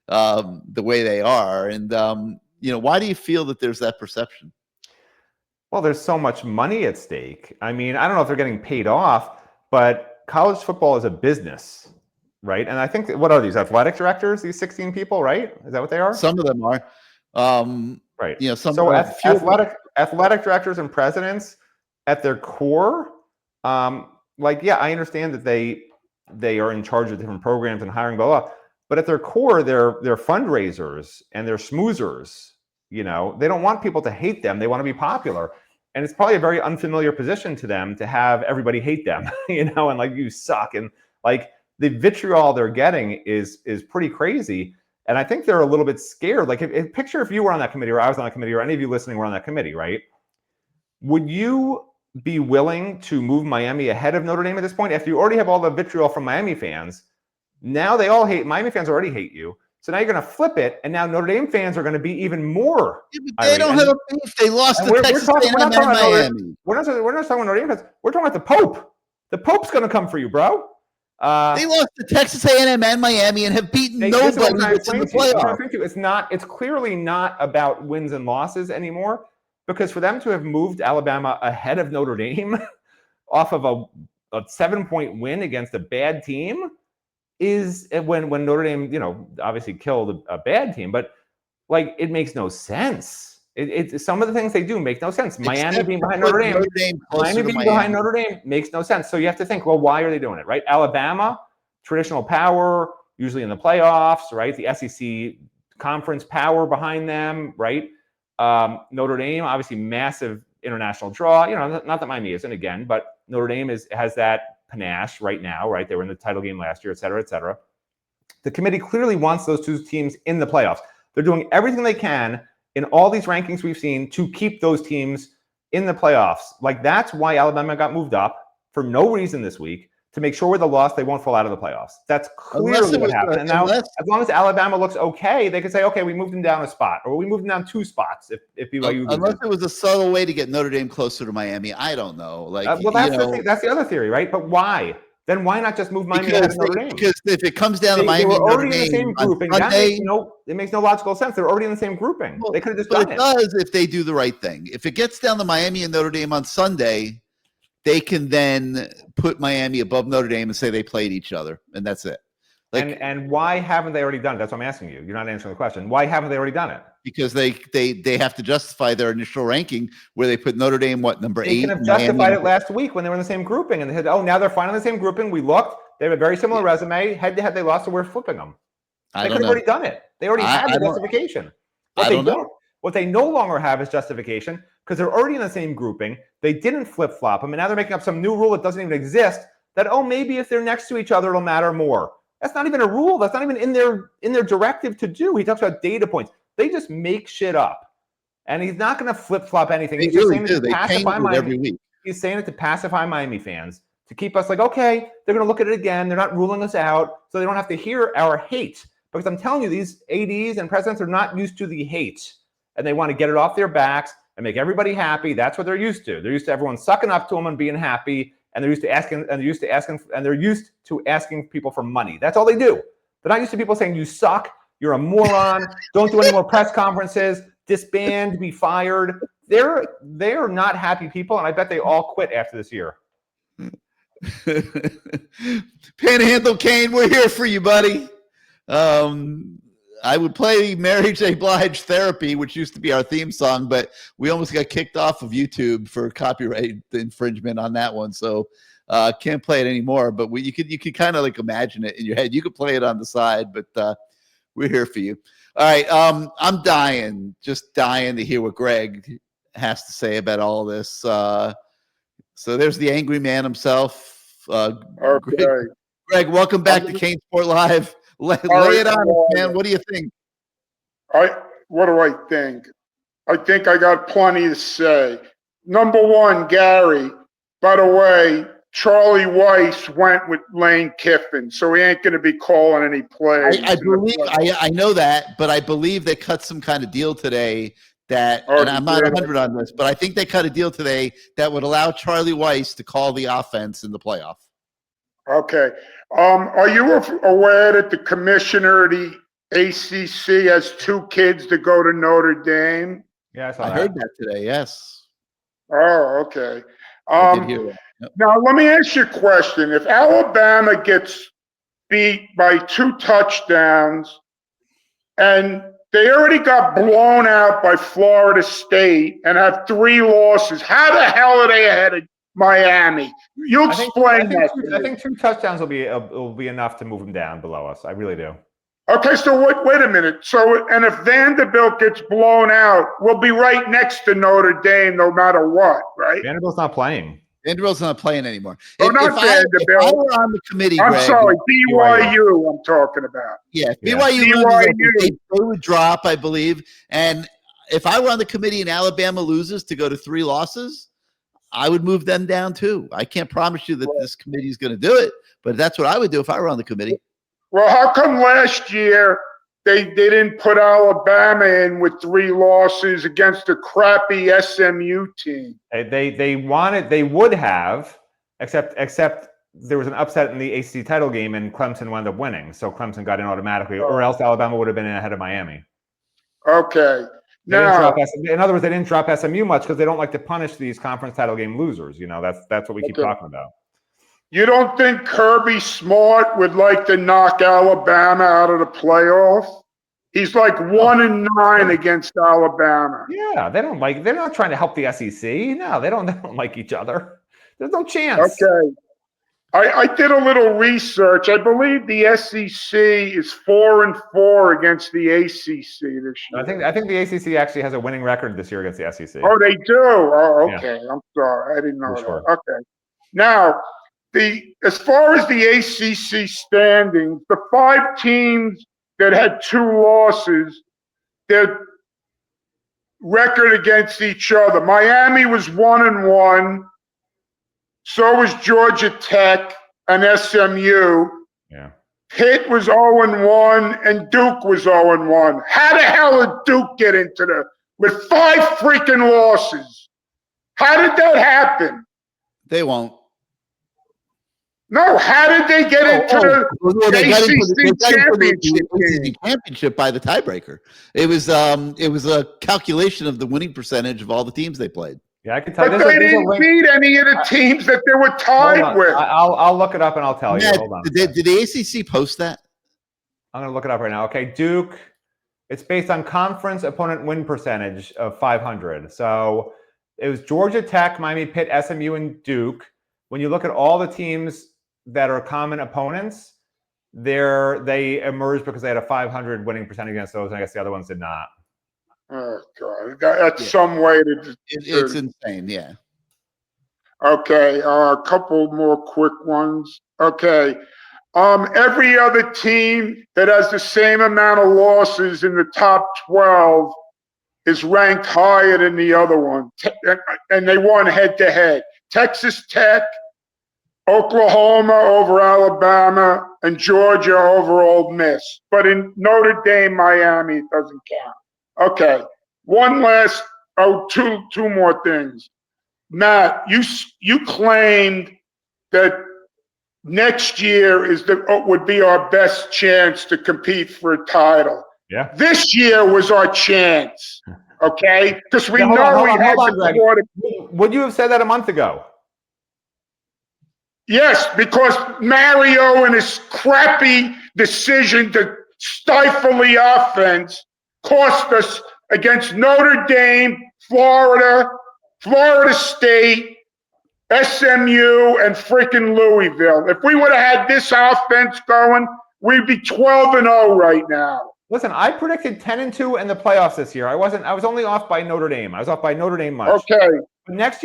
the way they are. And, you know, why do you feel that there's that perception? Well, there's so much money at stake. I mean, I don't know if they're getting paid off, but college football is a business. Right. And I think, what are these athletic directors, these 16 people, right? Is that what they are? Some of them are. Right. You know, so athletic directors and presidents at their core, like, yeah, I understand that they are in charge of different programs and hiring, blah, blah. But at their core, they're fundraisers and they're schmoozers. You know, they don't want people to hate them. They want to be popular. And it's probably a very unfamiliar position to them to have everybody hate them, you know, and like, you suck. And like, the vitriol they're getting is pretty crazy. And I think they're a little bit scared. Like, picture if you were on that committee, or I was on that committee, or any of you listening were on that committee, right? Would you be willing to move Miami ahead of Notre Dame at this point? After you already have all the vitriol from Miami fans, now they all hate, Miami fans already hate you. So now you're going to flip it, and now Notre Dame fans are going to be even more. Yeah, they don't have a beef. They lost to Texas A&M and Miami. We're not talking about Notre Dame fans. We're talking about the Pope. The Pope's going to come for you, bro. They lost to Texas A&M and Miami and have beaten nobody that's in the playoff. It's clearly not about wins and losses anymore, because for them to have moved Alabama ahead of Notre Dame off of a 7-point win against a bad team is when Notre Dame, you know, obviously killed a bad team, but like, it makes no sense. It's some of the things they do make no sense. Miami being behind Notre Dame, behind Notre Dame makes no sense. So you have to think, well, why are they doing it, right? Alabama, traditional power, usually in the playoffs, right? The SEC conference power behind them, right? Notre Dame, obviously massive international draw. You know, not that Miami isn't, again, but Notre Dame has that panache right now, right? They were in the title game last year, et cetera, et cetera. The committee clearly wants those two teams in the playoffs. They're doing everything they can in all these rankings we've seen to keep those teams in the playoffs. Like, that's why Alabama got moved up for no reason this week, to make sure with the loss they won't fall out of the playoffs. That's clearly what happened. And now, as long as Alabama looks okay, they can say, okay, we moved them down a spot, or we moved them down 2 spots if BYU loses. Unless it was a subtle way to get Notre Dame closer to Miami. I don't know. Like, well, that's the other theory, right? But why? Then why not just move Miami ahead of Notre Dame? Because if it comes down to they Miami, were Notre already Dame in the same grouping. Sunday, It makes no logical sense. They're already in the same grouping. They could have just done it. It does if they do the right thing. If it gets down to Miami and Notre Dame on Sunday, they can then put Miami above Notre Dame and say they played each other, and that's it. Like, and why haven't they already done it? That's what I'm asking you. You're not answering the question. Why haven't they already done it? Because they have to justify their initial ranking where they put Notre Dame, number 8? They could have justified it last week when they were in the same grouping, and they said, oh, now they're finally in the same grouping. We looked. They have a very similar resume. Head-to-head, they lost, so we're flipping them. They could have already done it. They already had the justification. What they no longer have is justification, because they're already in the same grouping. They didn't flip-flop them, and now they're making up some new rule that doesn't even exist, that, oh, maybe if they're next to each other, it'll matter more. That's not even a rule. That's not even in their directive to do. He talks about data points. They just make shit up. And he's not going to flip-flop anything. He's just saying it to pacify Miami. Every week. He's saying it to pacify Miami fans, to keep us like, okay, they're going to look at it again. They're not ruling us out, so they don't have to hear our hate. Because I'm telling you, these ADs and presidents are not used to the hate. And they want to get it off their backs and make everybody happy. That's what they're used to. They're used to everyone sucking up to them and being happy. And they're used to asking people for money. That's all they do. They're not used to people saying, you suck, you're a moron, don't do any more press conferences, disband, be fired. They're not happy people, and I bet they all quit after this year. Panhandle Kane, we're here for you, buddy. I would play Mary J. Blige Therapy, which used to be our theme song, but we almost got kicked off of YouTube for copyright infringement on that one. So can't play it anymore, but you could kind of like imagine it in your head. You could play it on the side, but we're here for you. All right. I'm just dying to hear what Greg has to say about all this. So there's the angry man himself. Greg, welcome back to CaneSport Live. Lay it on us, man. What do you think? What do I think? I think I got plenty to say. Number one, Gary, by the way, Charlie Weiss went with Lane Kiffin, so he ain't going to be calling any plays. I know that, but I believe they cut some kind of deal today and I'm not 100 on this, but I think they cut a deal today that would allow Charlie Weiss to call the offense in the playoff. Okay. Are you aware that the commissioner of the ACC has 2 kids to go to Notre Dame? Yeah, I heard that today. Yes. Oh, okay. I did hear that. Yep. Now, let me ask you a question. If Alabama gets beat by 2 touchdowns and they already got blown out by Florida State and have 3 losses, how the hell are they ahead of Miami? You explain that. I think 2 touchdowns will be enough to move them down below us. I really do. Okay, so wait a minute. So, and if Vanderbilt gets blown out, we'll be right next to Notre Dame no matter what, right? Vanderbilt's not playing. Vanderbilt's not playing anymore. Not Vanderbilt. If I were on the committee, I'm Greg, sorry, BYU I'm talking about. Yeah, BYU loses, they would drop, I believe. And if I were on the committee and Alabama loses to go to 3 losses, I would move them down too. I can't promise you that this committee is going to do it, but that's what I would do if I were on the committee. Well, how come last year they didn't put Alabama in with 3 losses against a crappy SMU team? They would have, except there was an upset in the ACC title game and Clemson wound up winning. So Clemson got in automatically, or else Alabama would have been ahead of Miami. Okay. Now, in other words, they didn't drop SMU much because they don't like to punish these conference title game losers. You know, that's what we keep talking about. You don't think Kirby Smart would like to knock Alabama out of the playoff? He's like 1-9 against Alabama. Yeah, they're not trying to help the SEC. No, they don't like each other. There's no chance. Okay. I did a little research. I believe the SEC is 4-4 against the ACC this year. I think the ACC actually has a winning record this year against the SEC. Oh, they do? Oh, okay. Yeah. I'm sorry. I didn't know that. Sure. Okay. Now, as far as the ACC standings, the 5 teams that had 2 losses, their record against each other. Miami was 1-1. So was Georgia Tech and SMU. Yeah. Pitt was 0-1 and Duke was 0-1. How the hell did Duke get into with 5 freaking losses? How did that happen? They won't. No, how did they get into the Well, they got into the championship ACC game? championship by the tiebreaker. It was a calculation of the winning percentage of all the teams they played. Yeah, I can tell you. But they didn't beat any of the teams that they were tied with. I'll look it up and I'll tell you. Matt, Hold on. did the ACC post that? I'm going to look it up right now. Okay, Duke. It's based on conference opponent win percentage of 500. So it was Georgia Tech, Miami, Pitt, SMU, and Duke. When you look at all the teams that are common opponents, they emerged because they had a 500 winning percentage against those, and I guess the other ones did not. Oh God, that's some way to. It's insane. Yeah. Okay, a couple more quick ones. Okay, every other team that has the same amount of losses in the top 12 is ranked higher than the other one, and they won head-to-head. Texas Tech, Oklahoma over Alabama, and Georgia over Ole Miss. But in Notre Dame, Miami, it doesn't count. Okay, two more things. Matt, you claimed that next year would be our best chance to compete for a title. Yeah. This year was our chance, okay? Because we know we had the quarterback. Would you have said that a month ago? Yes, because Mario and his crappy decision to stifle the offense cost us against Notre Dame, Florida State, SMU, and freaking Louisville. If we would have had this offense going, we'd be 12-0 right now. Listen, I predicted 10-2 in the playoffs this year. I was only off by Notre Dame. I was off by Notre Dame much. Okay. But next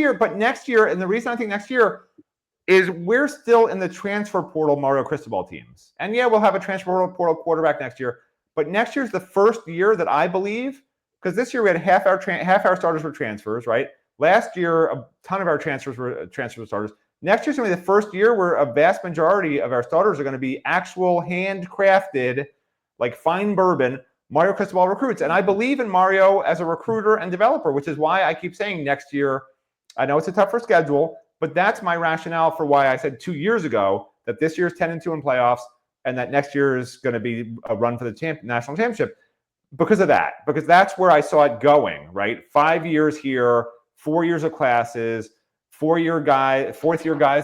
year, and the reason I think next year is we're still in the transfer portal Mario Cristobal teams. And yeah, we'll have a transfer portal quarterback next year. But next year's the first year that I believe, because this year we had half our starters were transfers, right? Last year, a ton of our transfers were transfer starters. Next year's going to be the first year where a vast majority of our starters are going to be actual handcrafted, like fine bourbon, Mario Cristobal recruits. And I believe in Mario as a recruiter and developer, which is why I keep saying next year. I know it's a tougher schedule, but that's my rationale for why I said 2 years ago that this year's 10-2 in playoffs and that next year is going to be a run for the national championship because of that. Because that's where I saw it going, right? 5 years here, 4 years of classes, fourth year guys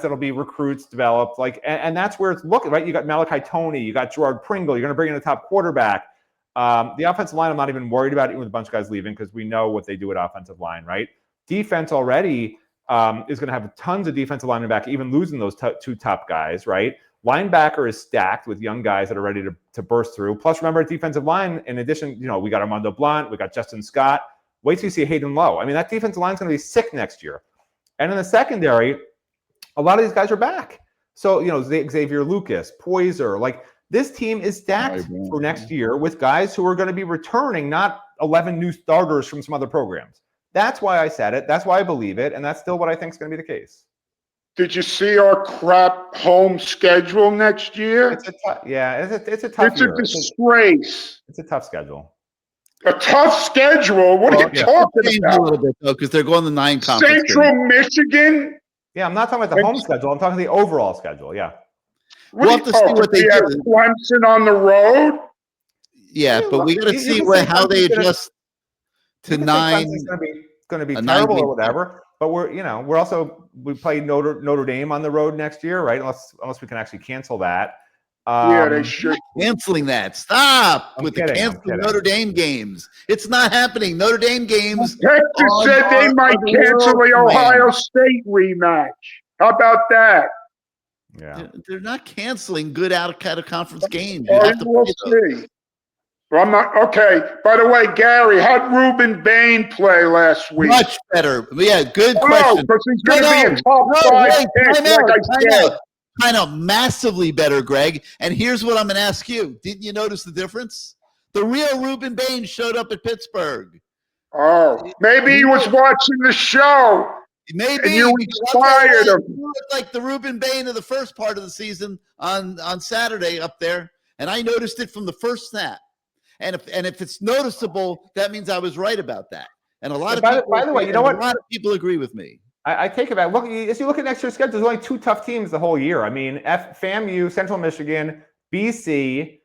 that'll be recruits developed, and that's where it's looking, right? You got Malachi Toney, you got Gerard Pringle, you're going to bring in a top quarterback. The offensive line, I'm not even worried about, even with a bunch of guys leaving, because we know what they do at offensive line, right? Defense already is going to have tons of defensive linemen back, even losing those 2 top guys, right? Linebacker is stacked with young guys that are ready to burst through. Plus, remember, defensive line, in addition, we got Armando Blunt, we got Justin Scott. Wait till you see Hayden Lowe. I mean, that defensive line is going to be sick next year. And in the secondary, a lot of these guys are back. So, Xavier Lucas, Poyser, this team is stacked for next year with guys who are going to be returning, not 11 new starters from some other programs. That's why I said it. That's why I believe it. And that's still what I think is going to be the case. Did you see our crap home schedule next year? It's a tough year. It's a disgrace. It's a tough schedule. A tough schedule? What are you talking about? A little bit, though, because they're going to 9 conference Central games. Michigan? Yeah, I'm not talking about the home schedule. I'm talking the overall schedule. Yeah. We'll have to see what they do. Clemson on the road? Yeah, but we got to see how they adjust to 9. It's going to be terrible or whatever. But we play Notre Dame on the road next year, right? Unless we can actually cancel that. Yeah, they should. Canceling that. Stop with the canceling Notre Dame games. It's not happening. Notre Dame games. Texas said they might cancel the Ohio State rematch. How about that? Yeah, they're not canceling good out of conference games. We'll see. Well, I'm not okay. By the way, Gary, how'd Ruben Bain play last week? Much better. Yeah, good Oh, question. because he's going to be a top No, 5 wait, pick, time like out, I time said. out. Kind of massively better, Greg. And here's what I'm going to ask you. Didn't you notice the difference? The real Ruben Bain showed up at Pittsburgh. Oh, maybe he was watching the show. Maybe. And you inspired him. You look like the Ruben Bain of the first part of the season on Saturday up there. And I noticed it from the first snap. And if it's noticeable, that means I was right about that. And a lot of people, by the way, you know what? A lot of people agree with me. I take it back. Look, as you look at next year's schedule, there's only 2 tough teams the whole year. I mean, FAMU, Central Michigan, BC,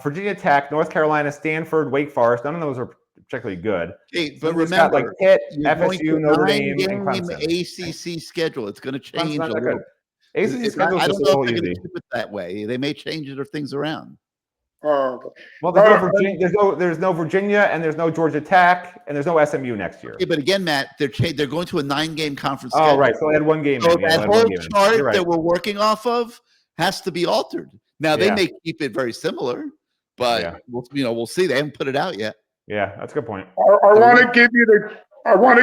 Virginia Tech, North Carolina, Stanford, Wake Forest. None of those are particularly good. Hey, but We've got, remember, like Pitt, you're going FSU, to Notre Dame, and nine-game Clemson. ACC schedule. It's going to change Clemson's a not that little. good. ACC schedule is I just don't a know little if they're going easy. to keep it that way. They may change it or things around. Oh, Well, there's no Virginia, there's no Virginia, and there's no Georgia Tech, and there's no SMU next year. Okay, but again, Matt, they're going to a 9-game conference Oh, schedule. right. So they had 1 game. So in. Yeah, that they had whole 1 game in. chart Right. that we're working off of has to be altered. Now they Yeah. may keep it very similar, but Yeah. we'll see. They haven't put it out yet. Yeah, that's a good point. I want to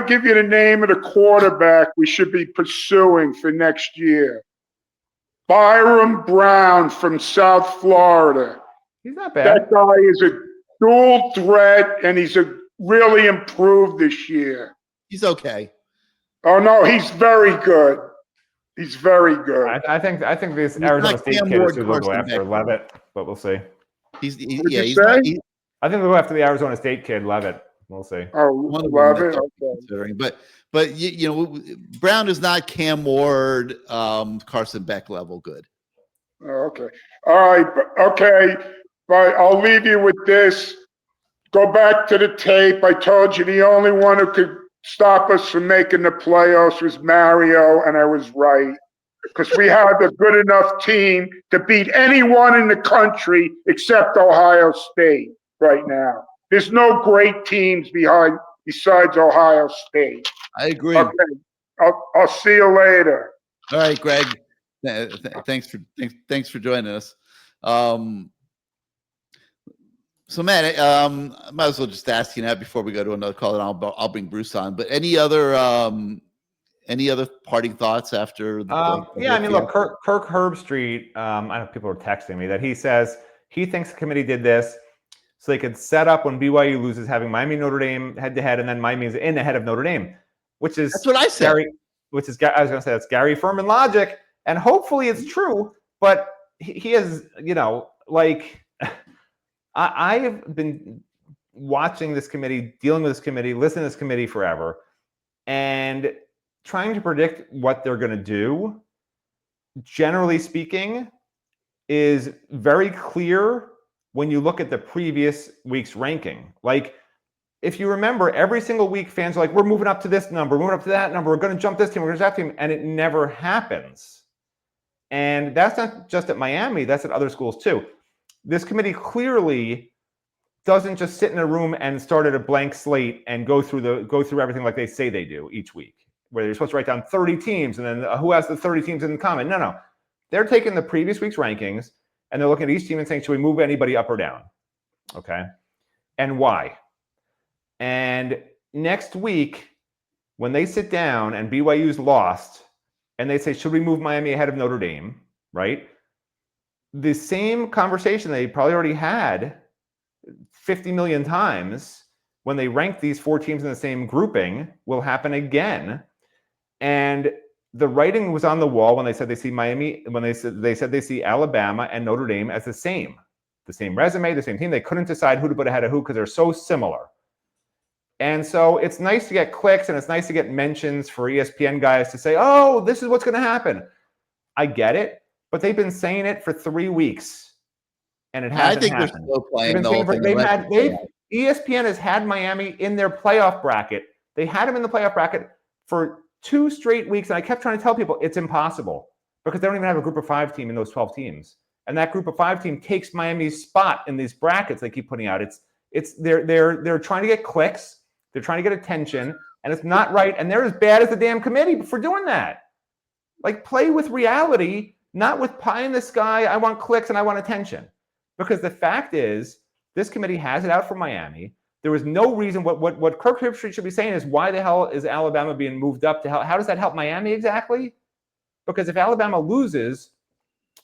give you the name of the quarterback we should be pursuing for next year. Byram Brown from South Florida. He's not bad. That guy is a dual threat, and he's really improved this year. He's okay. Oh no, he's very good. He's very good. I think this He's Arizona not State Cam kid Ward, is who they'll go Carson after. Beck. Levitt, but we'll see. He's you he's say? not. I think they'll go after the Arizona State kid, Levitt. We'll see. Oh, One of them love that it. they're Okay. considering. But you know, Brown is not Cam Ward, Carson Beck level good. Okay. All right. Okay. But I'll leave you with this. Go back to the tape. I told you the only one who could stop us from making the playoffs was Mario, and I was right. Because we have a good enough team to beat anyone in the country except Ohio State right now. There's no great teams besides Ohio State. I agree. Okay. I'll see you later. All right, Greg. Thanks for joining us. So Matt, I might as well just ask you now before we go to another call, and I'll bring Bruce on. But any other parting thoughts after? Yeah, I mean, look, Kirk Herbstreit. I know people are texting me that he says he thinks the committee did this so they could set up when BYU loses, having Miami Notre Dame head to head, and then Miami's in ahead of Notre Dame, which is that's what I said. I was going to say that's Gary Ferman logic, and hopefully it's true. But he is, like. I have been watching this committee, dealing with this committee, listening to this committee forever, and trying to predict what they're going to do, generally speaking, is very clear when you look at the previous week's ranking. Like, if you remember, every single week, fans are like, we're moving up to this number, moving up to that number, we're going to jump this team, we're going to jump that team, and it never happens. And that's not just at Miami, that's at other schools too. This committee clearly doesn't just sit in a room and start at a blank slate and go through everything like they say they do each week, where they're supposed to write down 30 teams and then who has the 30 teams in common. No. They're taking the previous week's rankings and they're looking at each team and saying, should we move anybody up or down? Okay. And why? And next week, when they sit down and BYU's lost and they say, should we move Miami ahead of Notre Dame? Right? The same conversation they probably already had 50 million times when they ranked these 4 teams in the same grouping will happen again. And the writing was on the wall when they said they see Miami, when they said they see Alabama and Notre Dame as the same resume, the same team. They couldn't decide who to put ahead of who because they're so similar. And so it's nice to get clicks and it's nice to get mentions for ESPN guys to say, oh, this is what's going to happen. I get it. But they've been saying it for 3 weeks, and it hasn't happened. They're still playing the whole thing. ESPN has had Miami in their playoff bracket. They had them in the playoff bracket for 2 straight weeks, and I kept trying to tell people it's impossible because they don't even have a group of 5 team in those 12 teams, and that group of 5 team takes Miami's spot in these brackets they keep putting out. They're trying to get clicks, they're trying to get attention, and it's not right. And they're as bad as the damn committee for doing that. Like, play with reality. Not with pie in the sky, I want clicks and I want attention. Because the fact is, This committee has it out for Miami. There was no reason. What Kirk Herbstreit should be saying is, why the hell is Alabama being moved up to hell? How does that help Miami exactly? Because if Alabama loses,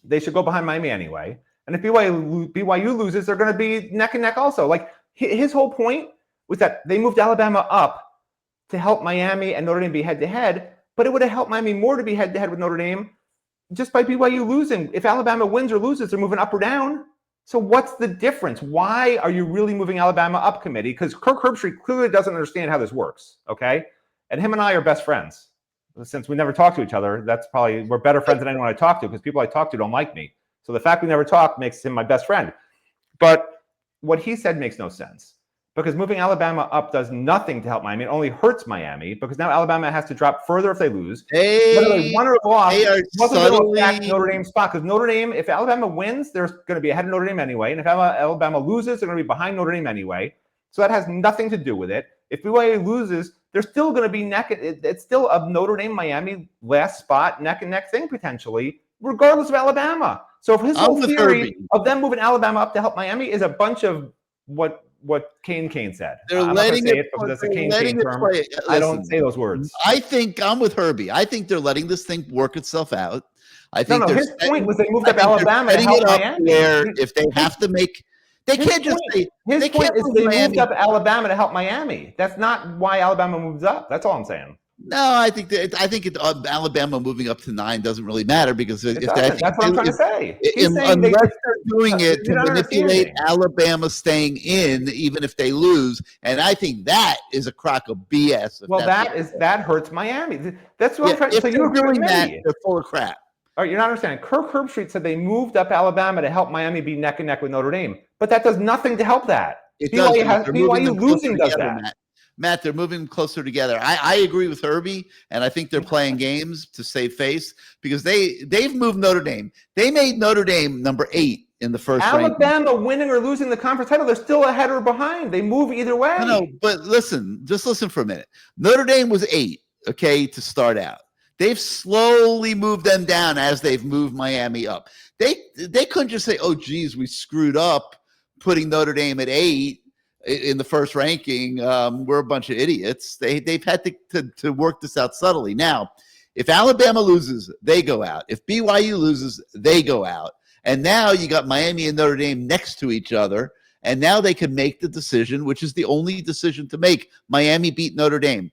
they should go behind Miami anyway. And if BYU loses, they're going to be neck and neck also. Like, his whole point was that they moved Alabama up to help Miami and Notre Dame be head-to-head, but it would have helped Miami more to be head-to-head with Notre Dame just by BYU losing. If Alabama wins or loses, they're moving up or down. So what's the difference? Why are you really moving Alabama up, committee? Because Kirk Herbstreit clearly doesn't understand how this works, okay? And him and I are best friends. Since we never talk to each other, we're better friends than anyone I talk to, because people I talk to don't like me. So the fact we never talk makes him my best friend. But what he said makes no sense, because moving Alabama up does nothing to help Miami. It only hurts Miami, because now Alabama has to drop further if they lose. Whether they won or lost, wasn't going to affect Notre Dame's spot, because Notre Dame, if Alabama wins, they're going to be ahead of Notre Dame anyway. And if Alabama loses, they're going to be behind Notre Dame anyway. So that has nothing to do with it. If BYU loses, they're still going to be it's still a Notre Dame Miami last spot neck and neck thing potentially, regardless of Alabama. So if his whole theory of them moving Alabama up to help Miami is a bunch of what Kane said. They're letting it because that's a Kane term. play. I don't say those words. I think I'm with Herbie. I think they're letting this thing work itself out. I think his point was they moved up Alabama to help Miami. Where if they have to make, they can't just say. His point is they moved up Alabama to help Miami. That's not why Alabama moves up. That's all I'm saying. No, I think Alabama moving up to 9 doesn't really matter, because that's what I'm trying to say. Unless they're doing it to manipulate Alabama staying in, even if they lose, and I think that is a crock of BS. Well, that hurts Miami. That's what I'm trying to say. If they're doing that, they're full of crap. All right, you're not understanding. Kirk Herbstreit said they moved up Alabama to help Miami be neck and neck with Notre Dame, but that does nothing to help that. BYU losing does that. Matt, they're moving closer together. I agree with Herbie, and I think they're playing games to save face, because they've moved Notre Dame. They made Notre Dame number 8 in the first Alabama ranking. Winning or losing the conference title, they're still ahead or behind. They move either way. No, but just listen for a minute. Notre Dame was 8, okay, to start out. They've slowly moved them down as they've moved Miami up. They couldn't just say, "Oh, geez, we screwed up putting Notre Dame at 8 in the first ranking. We're a bunch of idiots." They've had to work this out subtly. Now, if Alabama loses, they go out. If BYU loses, they go out. And now you got Miami and Notre Dame next to each other, and now they can make the decision, which is the only decision to make. Miami beat Notre Dame.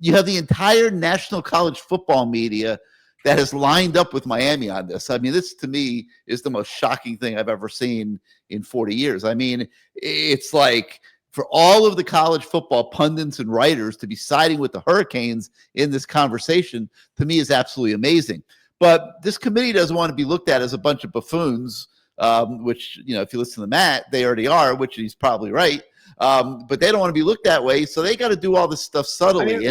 You have the entire national college football media that has lined up with Miami on this. I mean, this to me is the most shocking thing I've ever seen in 40 years. I mean, it's like for all of the college football pundits and writers to be siding with the Hurricanes in this conversation, to me, is absolutely amazing. But this committee doesn't want to be looked at as a bunch of buffoons, which, if you listen to Matt, they already are, which he's probably right. But they don't want to be looked that way, so they got to do all this stuff subtly.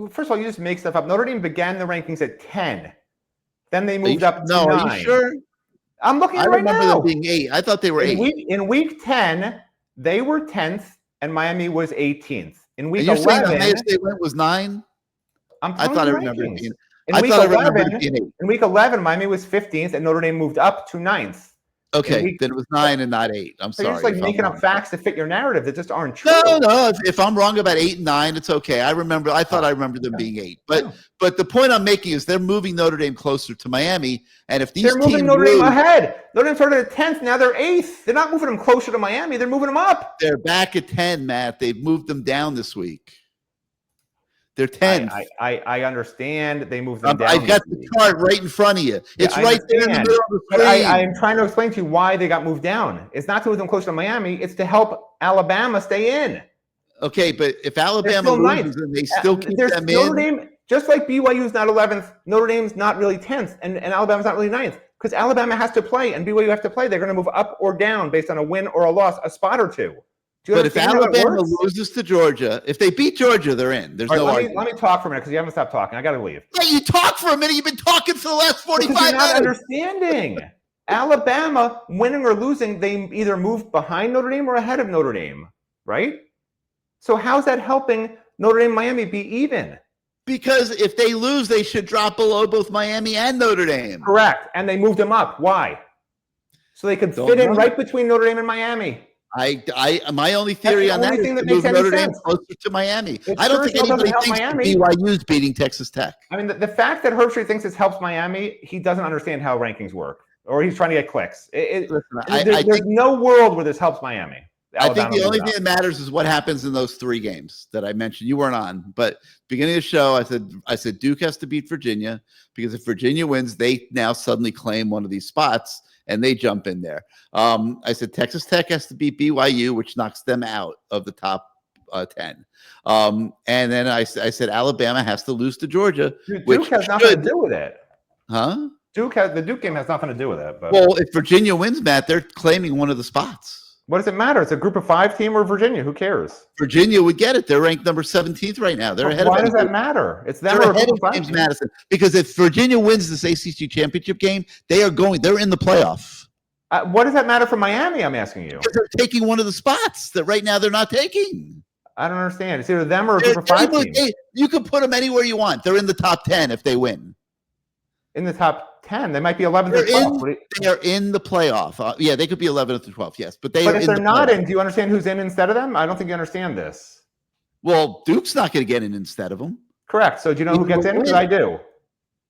First of all, you just make stuff up. Notre Dame began the rankings at 10. Then they moved up to 9. Are you sure? I'm looking at it right now. I remember them being 8. I thought they were 8. In week 10, they were 10th, and Miami was 18th. In week 11, saying Ohio State was 9? I thought I remembered it being 8. In week 11, Miami was 15th, and Notre Dame moved up to 9th. Okay, then it was 9 and not 8. I'm sorry. You're just like making up facts to fit your narrative that just aren't true. No. If I'm wrong about 8 and 9, it's okay. I thought I remember them being 8. But the point I'm making is they're moving Notre Dame closer to Miami, and if they're moving Notre Dame ahead. Notre Dame started at 10th. Now they're 8th. They're not moving them closer to Miami. They're moving them up. They're back at 10, Matt. They've moved them down this week. They're 10th. I understand they moved them down. I've got the chart right in front of you. It's right there in the middle of the screen. I am trying to explain to you why they got moved down. It's not to move them closer to Miami. It's to help Alabama stay in. Okay, but if Alabama loses, and they still keep them in. Notre Dame, just like BYU is not 11th, Notre Dame's not really 10th, and Alabama's not really 9th. Because Alabama has to play, and BYU have to play. They're going to move up or down based on a win or a loss, a spot or two. But if Alabama loses to Georgia, if they beat Georgia, they're in. There's no argument. Let me talk for a minute, because you haven't stopped talking. I got to leave. Hey, you talk for a minute. You've been talking for the last 45 minutes. You're not understanding. Alabama, winning or losing, they either move behind Notre Dame or ahead of Notre Dame, right? So how's that helping Notre Dame Miami be even? Because if they lose, they should drop below both Miami and Notre Dame. Correct. And they moved them up. Why? So they could fit in right between Notre Dame and Miami. My only theory the on that only is thing to that makes move any Notre Dame sense. closer to Miami. It I don't sure think as hell doesn't anybody help thinks that Miami. BYU's beating Texas Tech. I mean, the fact that Herbstreit thinks this helps Miami, he doesn't understand how rankings work, or he's trying to get clicks. Listen, There's no world where this helps Miami. I think the Alabama only moves thing up. that matters is what happens in those 3 games that I mentioned. You weren't on, but beginning of the show, I said Duke has to beat Virginia because if Virginia wins, they now suddenly claim one of these spots and they jump in there. I said Texas Tech has to beat BYU, which knocks them out of the top 10. And then I said Alabama has to lose to Georgia. Duke has nothing to do with it. Huh? The Duke game has nothing to do with it. But Well, if Virginia wins, Matt, they're claiming one of the spots. what does it matter? It's a group of 5 team or Virginia. Who cares? Virginia would get it. They're ranked number 17th right now. They're ahead of. Why does that matter? It's them They're or a ahead group of of 5 James team. Madison because if Virginia wins this ACC championship game, they're in the playoff. What does that matter for Miami? I'm asking you. Because they're taking one of the spots that right now they're not taking. I don't understand. It's either them or a group of 5 team. You can put them anywhere you want. They're in the top 10 if they win. In the top 10, they might be 11th or 12th. They are in the playoff. Yeah, they could be 11th or 12th. Yes, but if they're not in, do you understand who's in instead of them? I don't think you understand this. Well, Duke's not going to get in instead of them. Correct. So do you know who gets in? Because I do.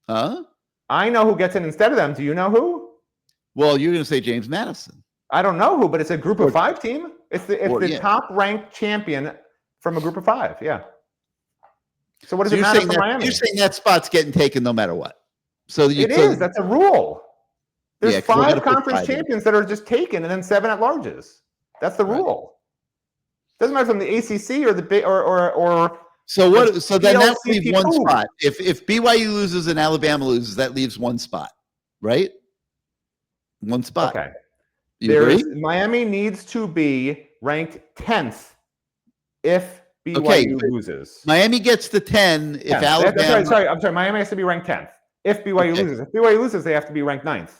Huh? I know who gets in instead of them. Do you know who? Well, you're going to say James Madison. I don't know who, but it's a group of 5 team. It's the yeah. top ranked champion from a group of 5. Yeah. So what does it matter for Miami? You're saying that spot's getting taken no matter what. So it is. That's a rule. There's 5 conference 5 champions that are just taken, and then 7 at larges. That's the rule. Doesn't matter from the ACC or the big or. So what? So then that BLCP leaves one spot. If BYU loses and Alabama loses, that leaves one spot, right? One spot. Okay. You agree? Miami needs to be ranked 10th if BYU loses. Miami gets the 10 if Alabama. I'm sorry. Miami has to be ranked 10th if BYU loses. If BYU loses, they have to be ranked 9th.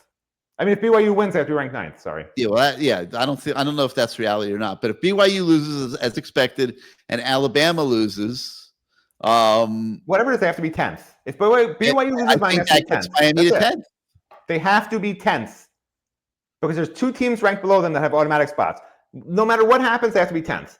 I mean, if BYU wins, they have to be ranked 9th. Sorry. Yeah, well, I don't know if that's reality or not. But if BYU loses as expected and Alabama loses, whatever it is, they have to be 10th. If BYU loses, Miami has to be 10th. Miami to 10th. They have to be 10th because there's 2 teams ranked below them that have automatic spots. No matter what happens, they have to be 10th.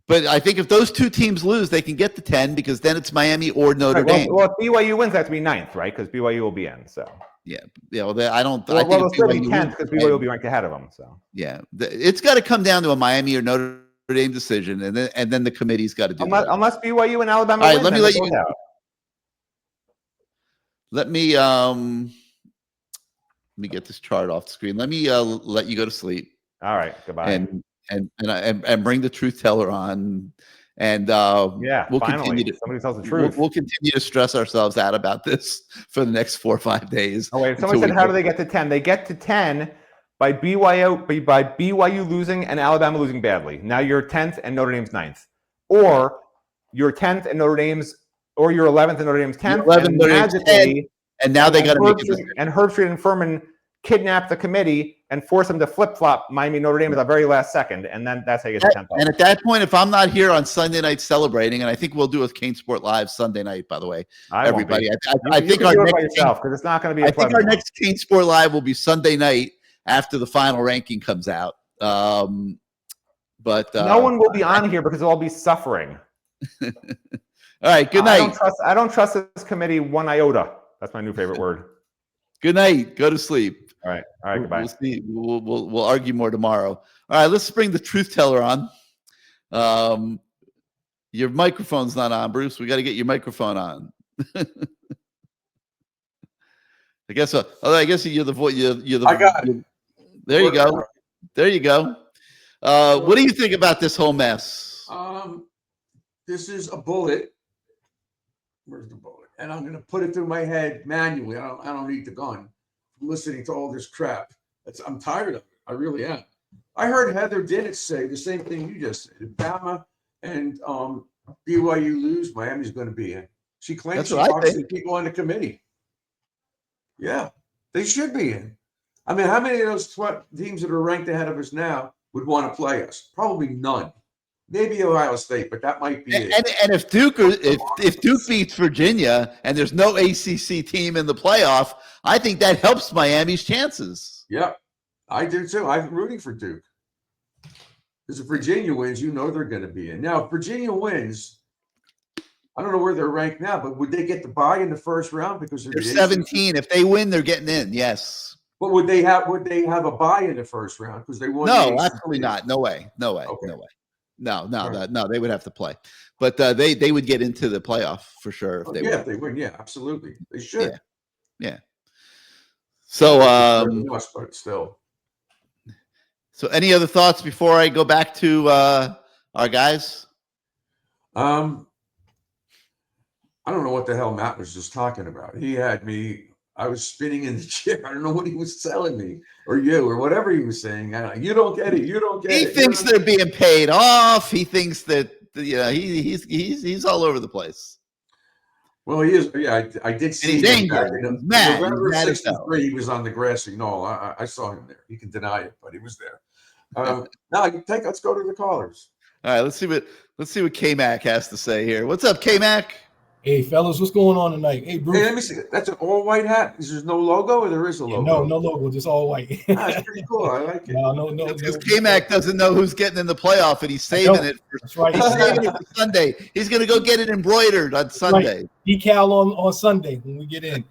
But I think if those 2 teams lose, they can get the 10 because then it's Miami or Notre Dame. Well, if BYU wins, they have to be 9th, right? Because BYU will be in. So yeah. Well, I don't. Well, they'll still be 10th because BYU will be ranked ahead of them. So yeah, it's got to come down to a Miami or Notre Dame decision, and then the committee's got to do that. Unless BYU and Alabama. All right, win, let me let you. out. Let me get this chart off the screen. Let me let you go to sleep. All right, goodbye. And bring the truth teller on, and we'll continue to somebody tells the truth. We'll continue to stress ourselves out about this for the next 4 or 5 days. Oh wait, someone said, how do they get to 10? They get to 10 by BYU losing and Alabama losing badly. Now you're 10th and Notre Dame's 9th, or you're 10th and Notre Dame's, or you're 11th and Notre Dame's 10th. 11th, Notre Dame's 10, and now they got to make a decision. And Herbstreit and Ferman kidnap the committee and force them to flip-flop Miami Notre Dame at the very last second, and then that's how you get the 10th. And at that point, if I'm not here on Sunday night celebrating, and I think we'll do a CaneSport Live Sunday night, by the way, everybody. I think our next because it's not going to be. I think our next CaneSport Live will be Sunday night after the final ranking comes out. But no one will be on here because they'll all be suffering. All right. Good night. I don't trust this committee one iota. That's my new favorite word. Good night. Go to sleep. All right. Goodbye. We'll see. We'll argue more tomorrow. All right. Let's bring the truth teller on. Your microphone's not on, Bruce. We got to get your microphone on. I guess. I guess you're the voice. You're the. I got it. There you go. There you go. What do you think about this whole mess? This is a bullet. Where's the bullet? And I'm going to put it through my head manually. I don't need the gun. I'm listening to all this crap. I'm tired of it. I really am. I heard Heather Dinich say the same thing you just said. If Bama and BYU lose, Miami's going to be in. She claims she talks to people on the committee. Yeah, they should be in. I mean, how many of those teams that are ranked ahead of us now would want to play us? Probably none. Maybe Ohio State, but that might be it. And if Duke beats Virginia and there's no ACC team in the playoff, I think that helps Miami's chances. Yeah, I do too. I'm rooting for Duke. Because if Virginia wins, you know they're going to be in. Now, if Virginia wins, I don't know where they're ranked now, but would they get the bye in the first round because They're 17. If they win, they're getting in. Yes. But would they have a bye in the first round because they won? No, the absolutely not. No way. No way. Okay. No way. No, Right. no, they would have to play, but they would get into the playoff for sure if they win. If they win, yeah, absolutely, they should. Yeah. So, but still. So any other thoughts before I go back to our guys? I don't know what the hell Matt was just talking about. He had me. I was spinning in the chair. I don't know what he was telling me, or you, or whatever he was saying. You don't get it. You don't get it. He thinks they're being paid off. He thinks that he's all over the place. Well, he is. Yeah, I did see. And he's angry. He's mad. November He's mad as '63, he was on the grassy knoll. I saw him there. He can deny it, but he was there. Now let's go to the callers. All right, let's see what K-Mac has to say here. What's up, K-Mac? Hey, fellas, what's going on tonight? Hey, Bruce. Hey, let me see. That's an all white hat. There's no logo, or there is a logo? No logo, just all white. That's pretty cool. I like it. No. Because K-Mac doesn't know who's getting in the playoff, and he's saving it. That's right. He's saving it for Sunday. He's going to go get it embroidered on Sunday. Right. Decal on Sunday when we get in.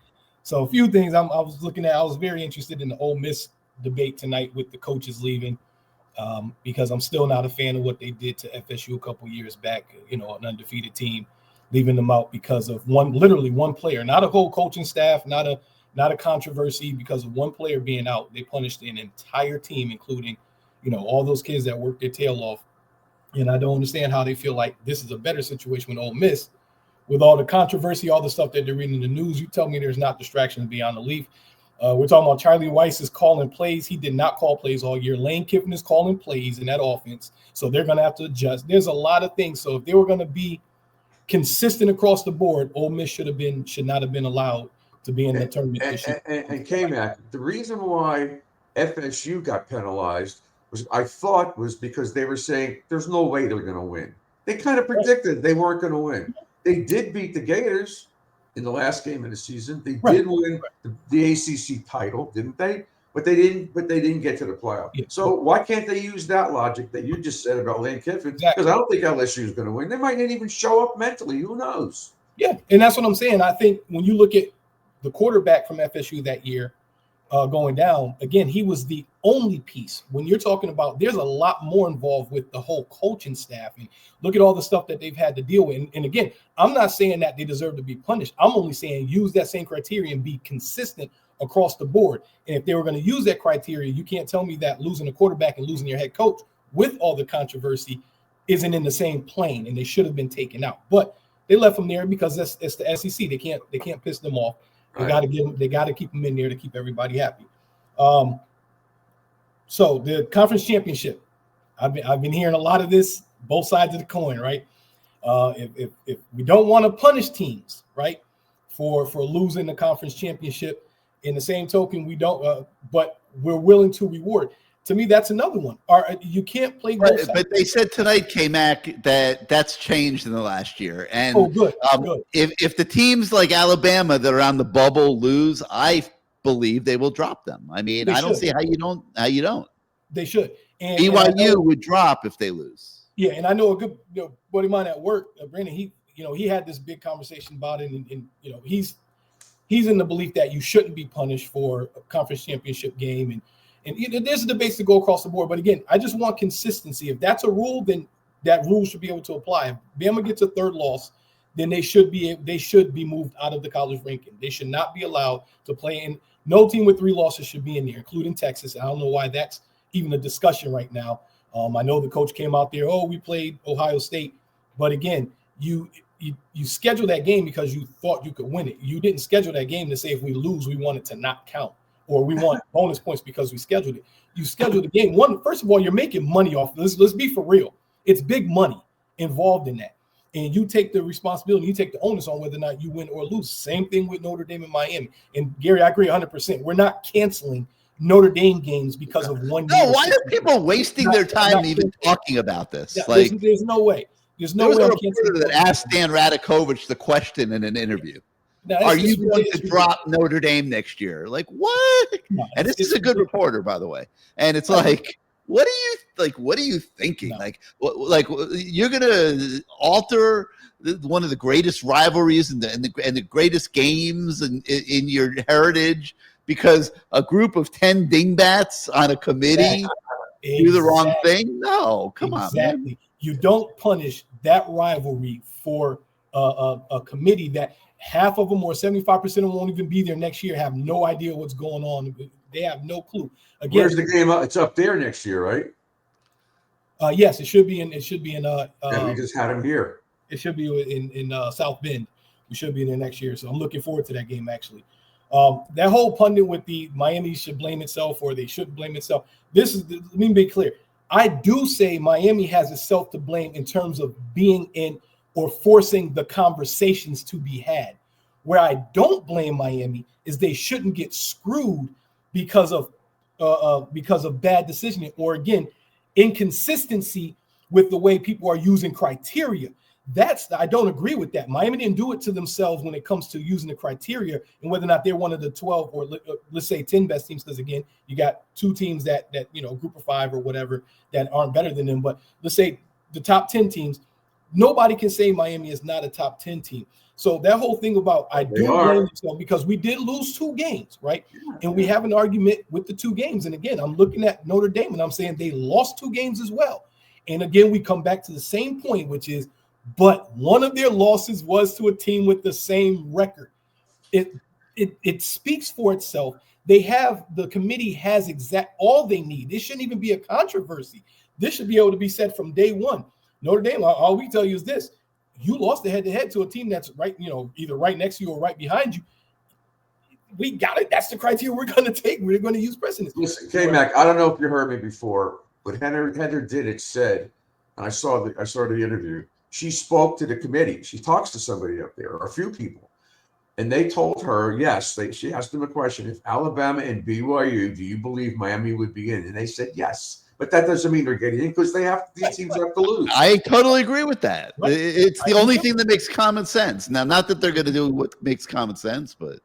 So a few things I was looking at. I was very interested in the Ole Miss debate tonight with the coaches leaving. Because I'm still not a fan of what they did to FSU a couple years back, an undefeated team, leaving them out because of literally one player, not a whole coaching staff, not a controversy, because of one player being out. They punished an entire team, including, all those kids that worked their tail off. And I don't understand how they feel like this is a better situation with Ole Miss with all the controversy, all the stuff that they're reading in the news. You tell me there's not distractions beyond the leaf. We're talking about Charlie Weiss is calling plays. He did not call plays all year. Lane Kiffin is calling plays in that offense. So they're going to have to adjust. There's a lot of things. So if they were going to be consistent across the board, Ole Miss should not have been allowed to be in the tournament this year. And K-Mac, the reason why FSU got penalized was because they were saying there's no way they're going to win. They kind of predicted they weren't going to win. They did beat the Gators in the last game of the season. They did win the ACC title, didn't they? But they didn't get to the playoff. Yeah. So why can't they use that logic that you just said about Lane Kiffin? Because I don't think LSU is going to win. They might not even show up mentally. Who knows? Yeah, and that's what I'm saying. I think when you look at the quarterback from FSU that year going down, again, he was the only piece. When you're talking about, there's a lot more involved with the whole coaching staff. And look at all the stuff that they've had to deal with. And again, I'm not saying that they deserve to be punished. I'm only saying use that same criteria and be consistent across the board. And if they were going to use that criteria, you can't tell me that losing a quarterback and losing your head coach with all the controversy isn't in the same plane, and they should have been taken out. But they left them there because it's the SEC. They can't piss them off. They got to keep them in there to keep everybody happy. So the conference championship, I've been hearing a lot of this, both sides of the coin, right? If we don't want to punish teams, right, for losing the conference championship, in the same token, we don't, but we're willing to reward. To me, that's another one. You can't play both sides. But they said tonight, K-Mac, that's changed in the last year. And good. If the teams like Alabama that are on the bubble lose, I believe they will drop them. I mean, I don't see how you don't. They should. And BYU would drop if they lose. Yeah, and I know a good buddy of mine at work, Brandon. He had this big conversation about it, and he's in the belief that you shouldn't be punished for a conference championship game, and there's a debate to go across the board. But again, I just want consistency. If that's a rule, then that rule should be able to apply. If Bama gets a third loss, then they should be moved out of the college ranking. They should not be allowed to play in. No team with 3 losses should be in there, including Texas. I don't know why that's even a discussion right now. I know the coach came out there, we played Ohio State. But again, you scheduled that game because you thought you could win it. You didn't schedule that game to say if we lose, we want it to not count, or we want bonus points because we scheduled it. You scheduled the game. First of all, you're making money off this. Let's be for real. It's big money involved in that. And you take the responsibility, you take the onus on whether or not you win or lose. Same thing with Notre Dame and Miami. And Gary, I agree 100%. We're not canceling Notre Dame games because of one year. No, why are people wasting their time even talking about this? Yeah, there's no way. There's no way. There was a reporter that asked Dan Radakovich the question in an interview. Are you going to drop Notre Dame next year? Like, what? No, and this is a good reporter, by the way. And it's like, What are you like? What are you thinking? No. Like you're gonna alter one of the greatest rivalries and the greatest games in your heritage because a group of 10 dingbats on a committee do the wrong thing? No, come on, man. You don't punish that rivalry for a committee that half of them or 75% of them won't even be there next year, have no idea what's going on. They have no clue. Again, Where's the game? It's up there next year, right? Yes, it should be in. We just had him here. It should be in South Bend. We should be in there next year. So I'm looking forward to that game, actually. That whole pundit with the Miami should blame itself or they shouldn't blame itself. Let me be clear. I do say Miami has itself to blame in terms of being in or forcing the conversations to be had. Where I don't blame Miami is they shouldn't get screwed because of bad decisioning or, again, inconsistency with the way people are using criteria. I don't agree with that. Miami didn't do it to themselves when it comes to using the criteria and whether or not they're one of the 12 or let's say 10 best teams. Because again, you got two teams that group of 5 or whatever that aren't better than them. But let's say the top 10 teams, nobody can say Miami is not a top 10 team. So that whole thing about I do blame myself because we did lose 2 games, right? And we have an argument with the 2 games. And again, I'm looking at Notre Dame and I'm saying they lost 2 games as well. And again, we come back to the same point, which is, but one of their losses was to a team with the same record. It speaks for itself. The committee has all they need. This shouldn't even be a controversy. This should be able to be said from day one. Notre Dame, all we tell you is this: you lost the head-to-head to a team that's right, either right next to you or right behind you. We got it. That's the criteria we're going to take. We're going to use precedence. Listen, K-Mac, I don't know if you heard me before, but Heather Diddich said, and I saw the interview. She spoke to the committee. She talks to somebody up there, or a few people, and they told her, yes. She asked them a question: if Alabama and BYU, do you believe Miami would be in? And they said yes. But that doesn't mean they're getting in because these teams have to lose. I totally agree with that. Right. It's the only thing that makes common sense. Now, not that they're going to do what makes common sense, but.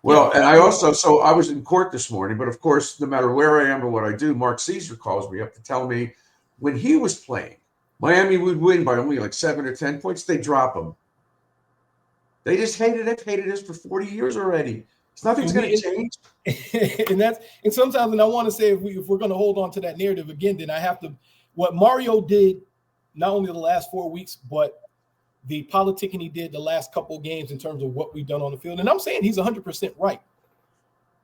Well, and I was in court this morning, but of course, no matter where I am or what I do, Mark Caesar calls me up to tell me when he was playing, Miami would win by only like 7 or 10 points. They drop them. They just hated us for 40 years already. Nothing's going to change. and sometimes, and I want to say if we're going to hold on to that narrative again, then I have to. What Mario did, not only the last 4 weeks, but the politicking he did the last couple of games in terms of what we've done on the field. And I'm saying he's 100% right.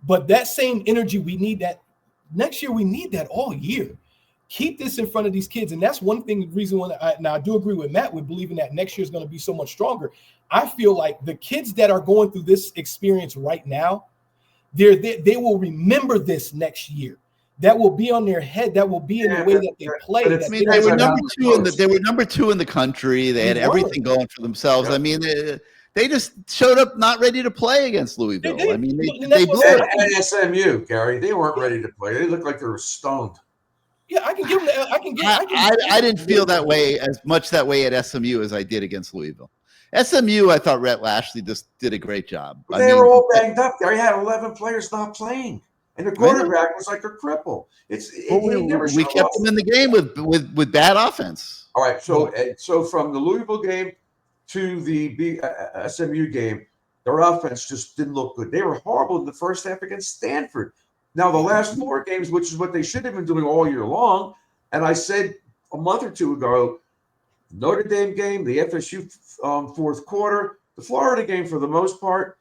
But that same energy, we need that next year. We need that all year. Keep this in front of these kids. And that's one thing, the reason why I do agree with Matt with believing that next year is going to be so much stronger. I feel like the kids that are going through this experience right now, they will remember this next year. That will be on their head. That will be in the way that they play. I mean, they were number 2 they were number 2 in the country. They had everything going for themselves. Yeah. I mean, they just showed up not ready to play against Louisville. They blew it. And SMU, Gary, they weren't ready to play. They looked like they were stoned. Yeah, I can give them that. I didn't feel that way as much that way at SMU as I did against Louisville. SMU, I thought Rhett Lashley just did a great job. They were all banged up. They had 11 players not playing, and the quarterback was like a cripple. We kept them in the game with bad offense. All right, so from the Louisville game to the SMU game, their offense just didn't look good. They were horrible in the first half against Stanford. Now, the last 4 games, which is what they should have been doing all year long, and I said a month or 2 ago, Notre Dame game, the FSU fourth quarter, the Florida game for the most part,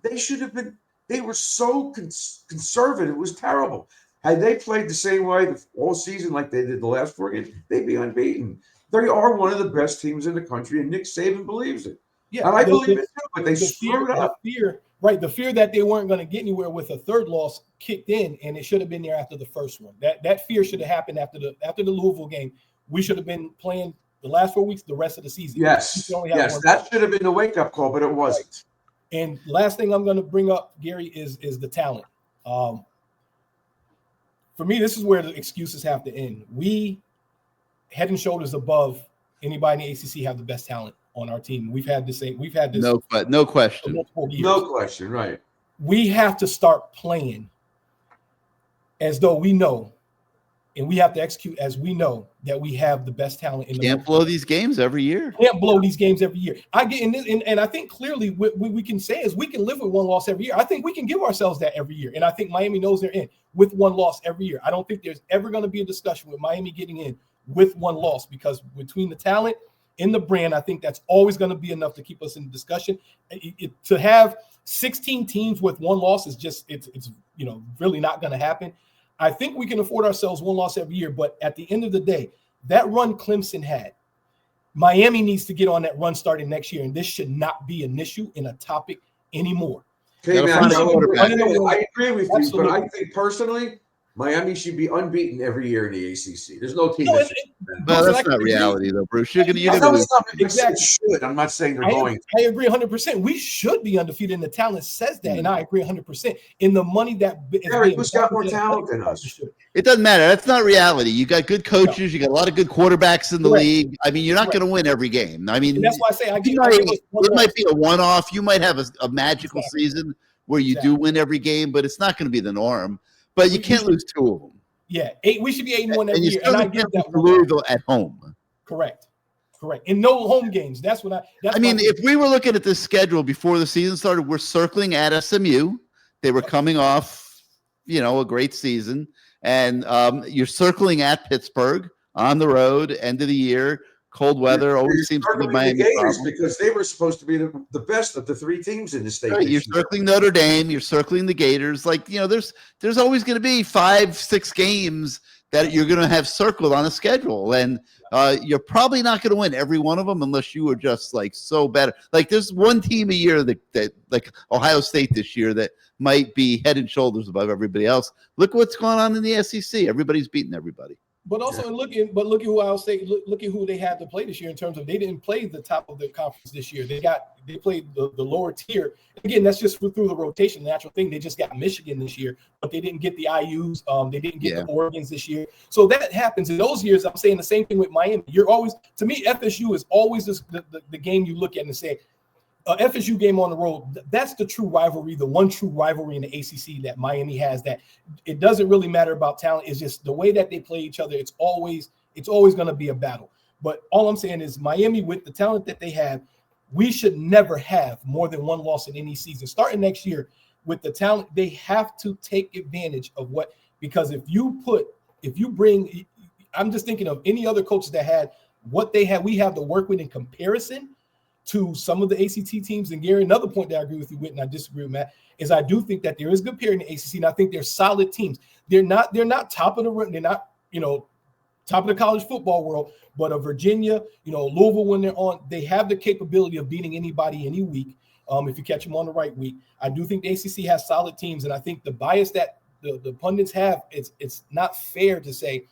they should have been – they were so conservative. It was terrible. Had they played the same way all season like they did the last 4 games, they'd be unbeaten. They are one of the best teams in the country, and Nick Saban believes it. Yeah, and I believe it too, but they screwed up. The fear that they weren't going to get anywhere with a third loss kicked in, and it should have been there after the first one. That fear should have happened after the Louisville game. We should have been playing the last 4 weeks, the rest of the season. Yes, that should have been the wake-up call, but it wasn't. Right. And last thing I'm going to bring up, Gary, is the talent. For me, this is where the excuses have to end. We, head and shoulders above anybody in the ACC, have the best talent on our team. We've had this. No question. No question, right. We have to start playing as though we know, and we have to execute as we know that we have the best talent in the Can't blow these games every year. Can't blow these games every year. I get in this, and I think clearly what we can say is we can live with one loss every year. I think we can give ourselves that every year, and I think Miami knows they're in with one loss every year. I don't think there's ever going to be a discussion with Miami getting in with one loss, because between the talent and the brand, I think that's always going to be enough to keep us in the discussion. To have 16 teams with one loss is just it's really not going to happen. I think we can afford ourselves one loss every year, but at the end of the day, that run Clemson had, Miami needs to get on that run starting next year, and this should not be an issue in a topic anymore. Okay, man, I agree with you, Absolutely. but I think personally, Miami should be unbeaten every year in the ACC. There's no team. No, Well, that's not reality, though, Bruce. You're gonna lose. Exactly. Should. I'm not saying they're going. I agree 100%. We should be undefeated, and the talent says that, and I agree 100%. In the money that Harry, who's got more talent than us? It doesn't matter. That's not reality. You got good coaches. You got a lot of good quarterbacks in the league. I mean, you're not going to win every game. I mean, and that's why I say it might be a one-off. You might have a magical season where you do win every game, but it's not going to be the norm. But you can't lose 2 of them. Yeah, we should be 8-1 every year, and I give that Louisville at home. Correct. And no home games. That's what I mean, if we were looking at this schedule before the season started, we're circling at SMU. They were coming off, a great season, and you're circling at Pittsburgh on the road, end of the year. Cold weather always seems to be Miami because they were supposed to be the best of the 3 teams in the state. Right, you're circling Notre Dame. You're circling the Gators. Like, there's always going to be 5-6 games that you're going to have circled on a schedule, and you're probably not going to win every one of them unless you are just like so bad. Like, there's one team a year that like Ohio State this year that might be head and shoulders above everybody else. Look what's going on in the SEC. Everybody's beating everybody. But also, look at who I'll say. Look at who they had to play this year in terms of they didn't play the top of the conference this year. They played the lower tier. Again, that's just through the rotation, natural thing. They just got Michigan this year, but they didn't get the IUs. They didn't get the Oregons this year. So that happens in those years. I'm saying the same thing with Miami. You're always, to me, FSU is always the game you look at and say, FSU game on the road, that's the true rivalry, the one true rivalry in the ACC that Miami has, that it doesn't really matter about talent. It's just the way that they play each other. It's always going to be a battle. But all I'm saying is Miami, with the talent that they have, we should never have more than one loss in any season. Starting next year, with the talent, they have to take advantage of because if you bring, I'm just thinking of any other coaches that had what they had, we have to work with in comparison to some of the ACT teams. And Gary, another point that I agree with you with, and I disagree with Matt, is I do think that there is good parity in the ACC, and I think they're solid teams. They're not top of the run, they're not top of the college football world, but Virginia, Louisville, when they're on, they have the capability of beating anybody any week. If you catch them on the right week, I do think the ACC has solid teams, and I think the bias that the pundits have, it's not fair to say,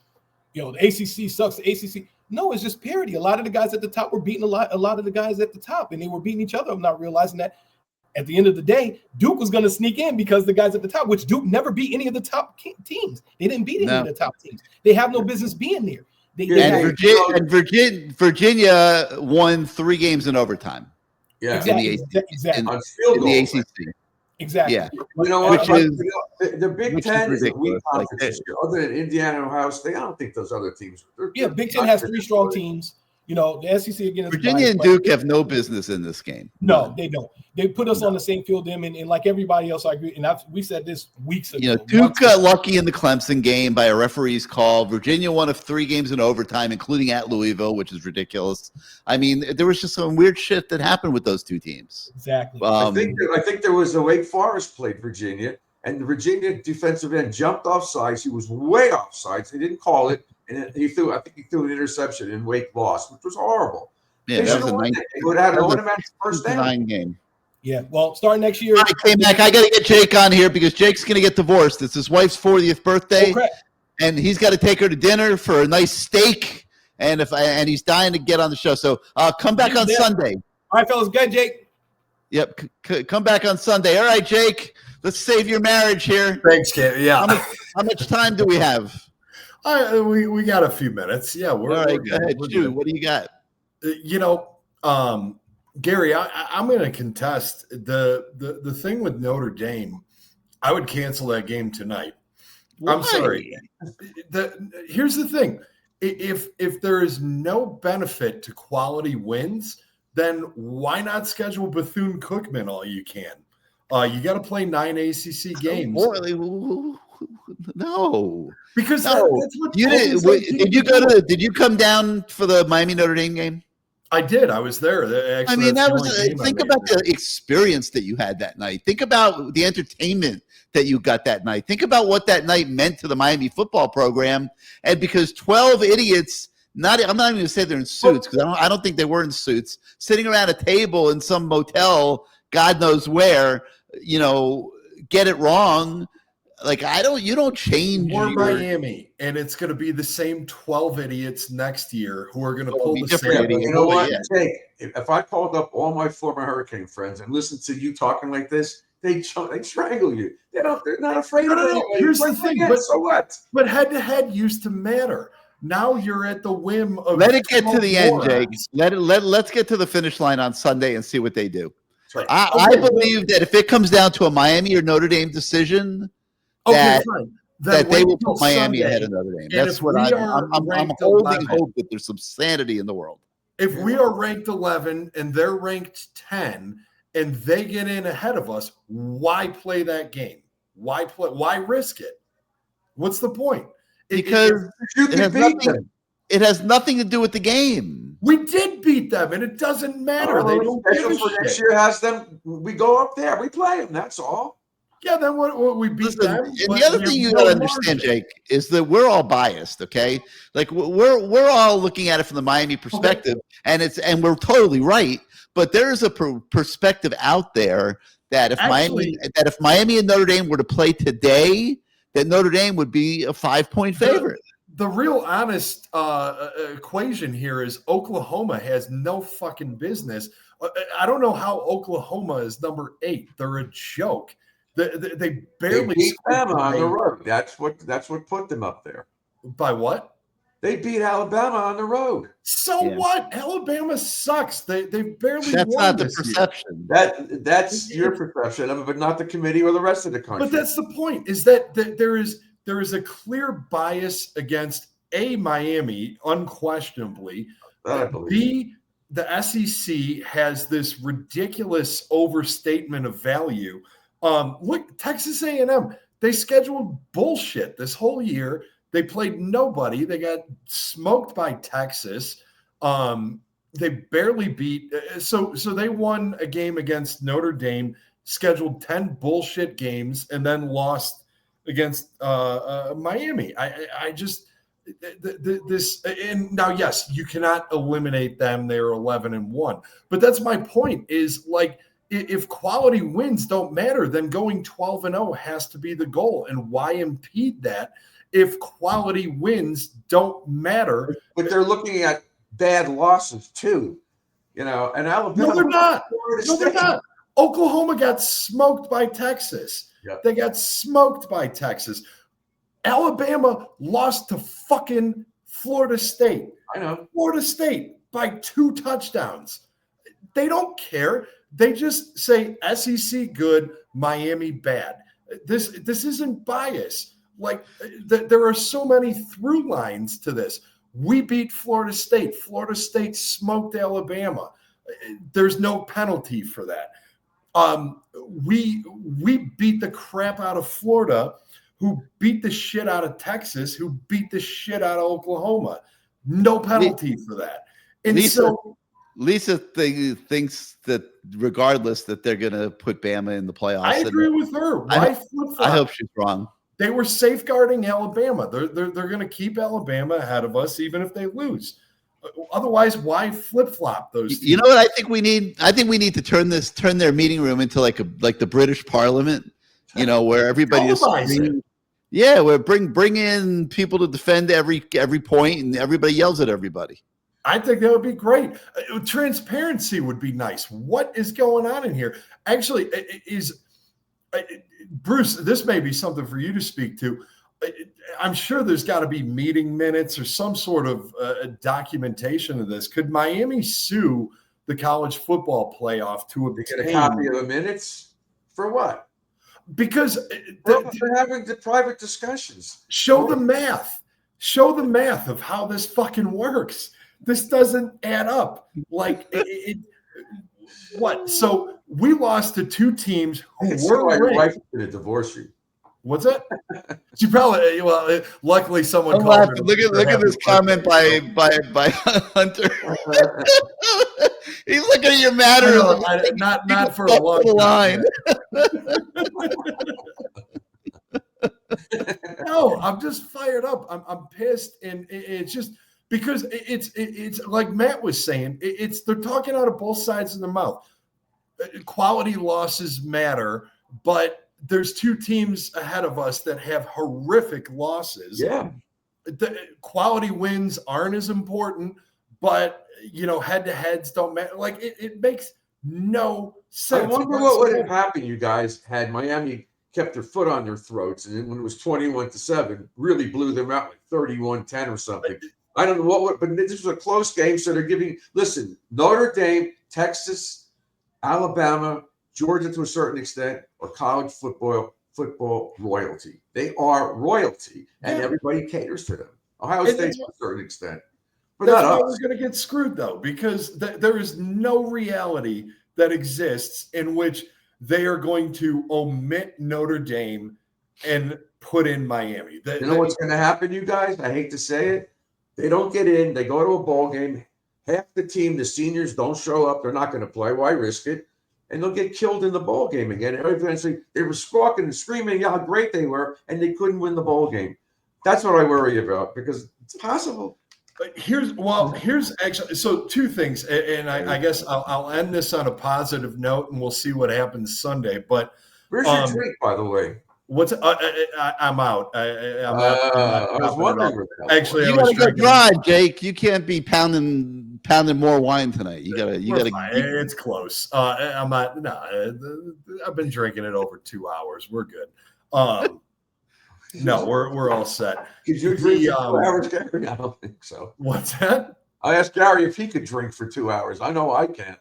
the ACC sucks. The ACC. No, it's just parity. A lot of the guys at the top were beating a lot of the guys at the top, and they were beating each other. I'm not realizing that at the end of the day, Duke was going to sneak in because the guys at the top, which Duke never beat any of the top teams. They didn't beat any of the top teams. They have no business being there. Virginia won 3 games in overtime. Yeah, exactly. In the ACC. Exactly. Yeah. The Big Ten is a weak conference this year. Other than Indiana and Ohio State, I don't think those other teams. Big Ten has 3 strong teams. The SEC again is Virginia and Duke have no business in this game. No, they don't. They put us on the same field, and like everybody else, I agree. And we said this weeks ago. Duke got lucky in the Clemson game by a referee's call. Virginia won 3 games in overtime, including at Louisville, which is ridiculous. I mean, there was just some weird shit that happened with those 2 teams. Exactly. I think there was a Wake Forest played Virginia, and the Virginia defensive end jumped off sides. He was way off sides. They didn't call it. And he threw an interception, and Wake lost, which was horrible. Yeah, that was an automatic first down game. Yeah, well, starting next year. All right, K-Mac, I got to get Jake on here because Jake's going to get divorced. It's his wife's 40th birthday, and he's got to take her to dinner for a nice steak, and he's dying to get on the show. So come back on Sunday. All right, fellas, good, Jake. Yep, come back on Sunday. All right, Jake, let's save your marriage here. Thanks, Kate. Yeah. How much time do we have? We got a few minutes. Yeah. All right, go ahead. Shoot, what do you got? Gary, I'm going to contest the thing with Notre Dame. I would cancel that game tonight I'm sorry. Here's the thing. If there is no benefit to quality wins, then why not schedule Bethune-Cookman all you can? You got to play 9 ACC games. No, Because no. that's what You did. Did you go to? Did you come down for the Miami Notre Dame game? I did. I was there. Actually, I mean, that's that the was. only game I Think made about there. the experience that you had that night. Think about the entertainment that you got that night. Think about what that night meant to the Miami football program. And because 12 idiots, I'm not even going to say they're in suits because I don't think they were in suits, sitting around a table in some motel, God knows where, get it wrong. Like you don't change. We're Miami, and it's going to be the same 12 idiots next year who are going to pull the different same. idiots. You know what? Yeah. Jake, if I called up all my former Hurricane friends and listened to you talking like this, they strangle you. They're not afraid of anybody. Here's the thing, so what? But head-to-head used to matter. Now you're at the whim of. Let it get to the end, morons. Jake. Let's get to the finish line on Sunday and see what they do. Right. I believe that if it comes down to a Miami or Notre Dame decision, Okay, fine. that they will put Miami ahead of Notre Dame. That's what I'm holding hope that there's some sanity in the world. If we are ranked 11 and they're ranked 10 and they get in ahead of us, why play that game? Why risk it? What's the point? Because it has nothing to do with the game. We did beat them, and it doesn't matter. They don't give a shit. Next year has them. We go up there. We play them. That's all. Yeah, then what we beat them. And the other thing you gotta understand, Jake, is that we're all biased. Okay, like we're all looking at it from the Miami perspective, and we're totally right. But there is a perspective out there that if Miami and Notre Dame were to play today, that Notre Dame would be a 5-point favorite. The real honest equation here is Oklahoma has no fucking business. I don't know how Oklahoma is number 8. They're a joke. They barely beat Alabama on the road. That's what put them up there. By what? They beat Alabama on the road. So what? Alabama sucks. They barely. That's won not the this perception. That's your perception of it, but not the committee or the rest of the country. But that's the point. Is that there is a clear bias against Miami, unquestionably. B, the SEC has this ridiculous overstatement of value. Look, Texas A&M, they scheduled bullshit this whole year. They played nobody. They got smoked by Texas. They barely beat. So they won a game against Notre Dame, scheduled 10 bullshit games, and then lost against Miami. I just this and now, yes, you cannot eliminate them. They're 11-1, but that's my point. Is like, if quality wins don't matter, then going 12-0 has to be the goal. And why impede that if quality wins don't matter? But they're looking at bad losses too, and Alabama. No, they're not. No, they're not. Oklahoma got smoked by Texas. Yep. They got smoked by Texas. Alabama lost to fucking Florida State. I know. Florida State by 2 touchdowns. They don't care. They just say SEC good, Miami bad. This isn't bias. Like there are so many through lines to this. We beat Florida State. Florida State smoked Alabama. There's no penalty for that. We beat the crap out of Florida, who beat the shit out of Texas, who beat the shit out of Oklahoma. No penalty for that. And Lisa thinks that regardless that they're going to put Bama in the playoffs. I agree with her. Why flip-flop? I hope she's wrong. They were safeguarding Alabama. They're going to keep Alabama ahead of us even if they lose. Otherwise, why flip-flop those teams? You know what I think we need? I think we need to turn their meeting room into like the British Parliament, where everybody is screaming. Yeah, where bring in people to defend every point and everybody yells at everybody. I think that would be great. Transparency would be nice. What is going on in here? Actually, Bruce, this may be something for you to speak to. I'm sure there's got to be meeting minutes or some sort of documentation of this. Could Miami sue the college football playoff to obtain a copy of the minutes? For what? because They're having the private discussions. show the math. Show the math of how this fucking works. This doesn't add up. Like what? So we lost to two teams who were Your wife ranked. is going to divorce you. What's that? She probably. Well, luckily someone I'm called her. laughing. Look at this comment by Hunter. He's looking at your matter. Not for a long time. No, I'm just fired up. I'm pissed, and it's just because it's like Matt was saying. They're talking out of both sides of their mouth. Quality losses matter, but there's two teams ahead of us that have horrific losses. Yeah, the quality wins aren't as important, but head-to-heads don't matter. Like it makes no sense. I wonder what would have happened. You guys had Miami kept their foot on their throats, and then when it was 21-7, really blew them out like 31-10 or something. I don't know what, but this was a close game, so they're giving. Listen, Notre Dame, Texas, Alabama, Georgia to a certain extent, or college football royalty. They are royalty, and everybody caters to them. Ohio State to a certain extent. But that's not why us. we're going to get screwed, though, because there is no reality that exists in which they are going to omit Notre Dame and put in Miami. You know what's going to happen, you guys? I hate to say it. They don't get in. They go to a bowl game. Half the team, the seniors, don't show up. They're not going to play. Why risk it? And they'll get killed in the bowl game again. And eventually, they were squawking and screaming how great they were, and they couldn't win the bowl game. That's what I worry about, because it's possible. Here's actually, so two things, and I guess I'll end this on a positive note, and we'll see what happens Sunday. But where's your drink, by the way? What's I'm out. I was wondering. Actually, you gotta go drive, Jake. You can't be pounding more wine tonight. You gotta. It's close. I'm not. No, I've been drinking it over 2 hours. We're good. No, we're all set. Could you drink for 2 hours, Gary? I don't think so. What's that? I asked Gary if he could drink for 2 hours. I know I can't.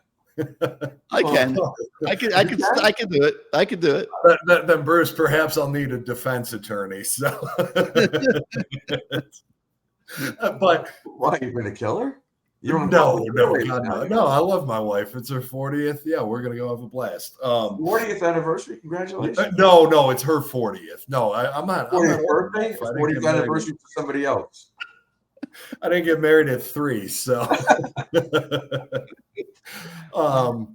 I can do it. I can do it. Then Bruce, perhaps I'll need a defense attorney. So, but why, you gonna kill her? You don't no. I love my wife. It's her 40th. Yeah, we're gonna go have a blast. 40th anniversary. Congratulations. No, it's her 40th. No, I'm not. 40th birthday. 40th anniversary for somebody else. I didn't get married at 3, so. All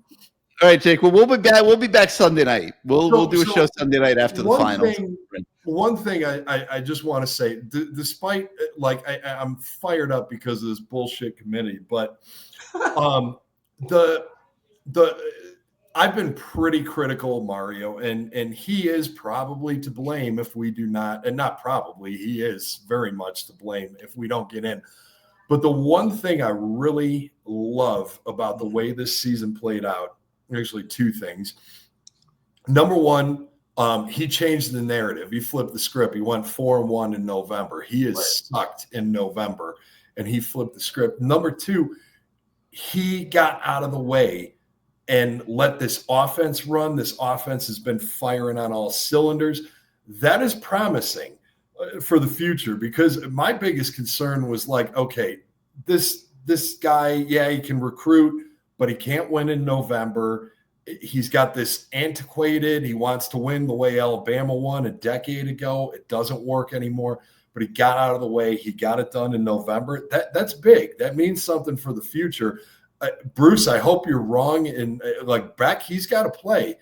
right, Jake. Well, we'll be back. We'll be back Sunday night. We'll do a show Sunday night after the finals. One thing I just want to say, despite I'm fired up because of this bullshit committee, but I've been pretty critical of Mario, and he is probably to blame if we do not, and not probably, he is very much to blame if we don't get in. But the one thing I really love about the way this season played out, actually two things. Number one, he changed the narrative. He flipped the script. He went 4-1 in November. He is sucked in November, and he flipped the script. Number two, he got out of the way and let this offense run. This offense has been firing on all cylinders. That is promising for the future, because my biggest concern was like, okay, this guy, yeah, he can recruit, but he can't win in November. He's got this antiquated, he wants to win the way Alabama won a decade ago. It doesn't work anymore, but he got out of the way. He got it done in November. That's big. That means something for the future. Bruce, I hope you're wrong. And Beck, he's got to play.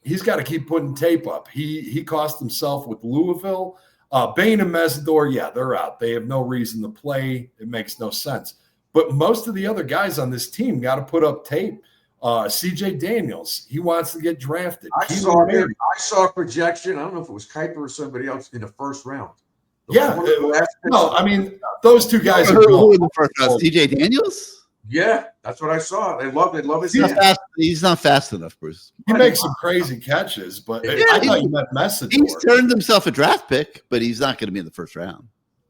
He's got to keep putting tape up. He cost himself with Louisville. Bain and Mesidor, yeah, they're out. They have no reason to play. It makes no sense. But most of the other guys on this team got to put up tape. CJ Daniels, he wants to get drafted. I saw a projection. I don't know if it was Kuiper or somebody else in the first round. No, I mean, those two guys are who in the first round. CJ Daniels? Yeah, that's what I saw. They love his He's not fast enough, Bruce. He makes some crazy catches, but I thought you meant Mesidor. He's turned himself a draft pick, but he's not going to be in the first round.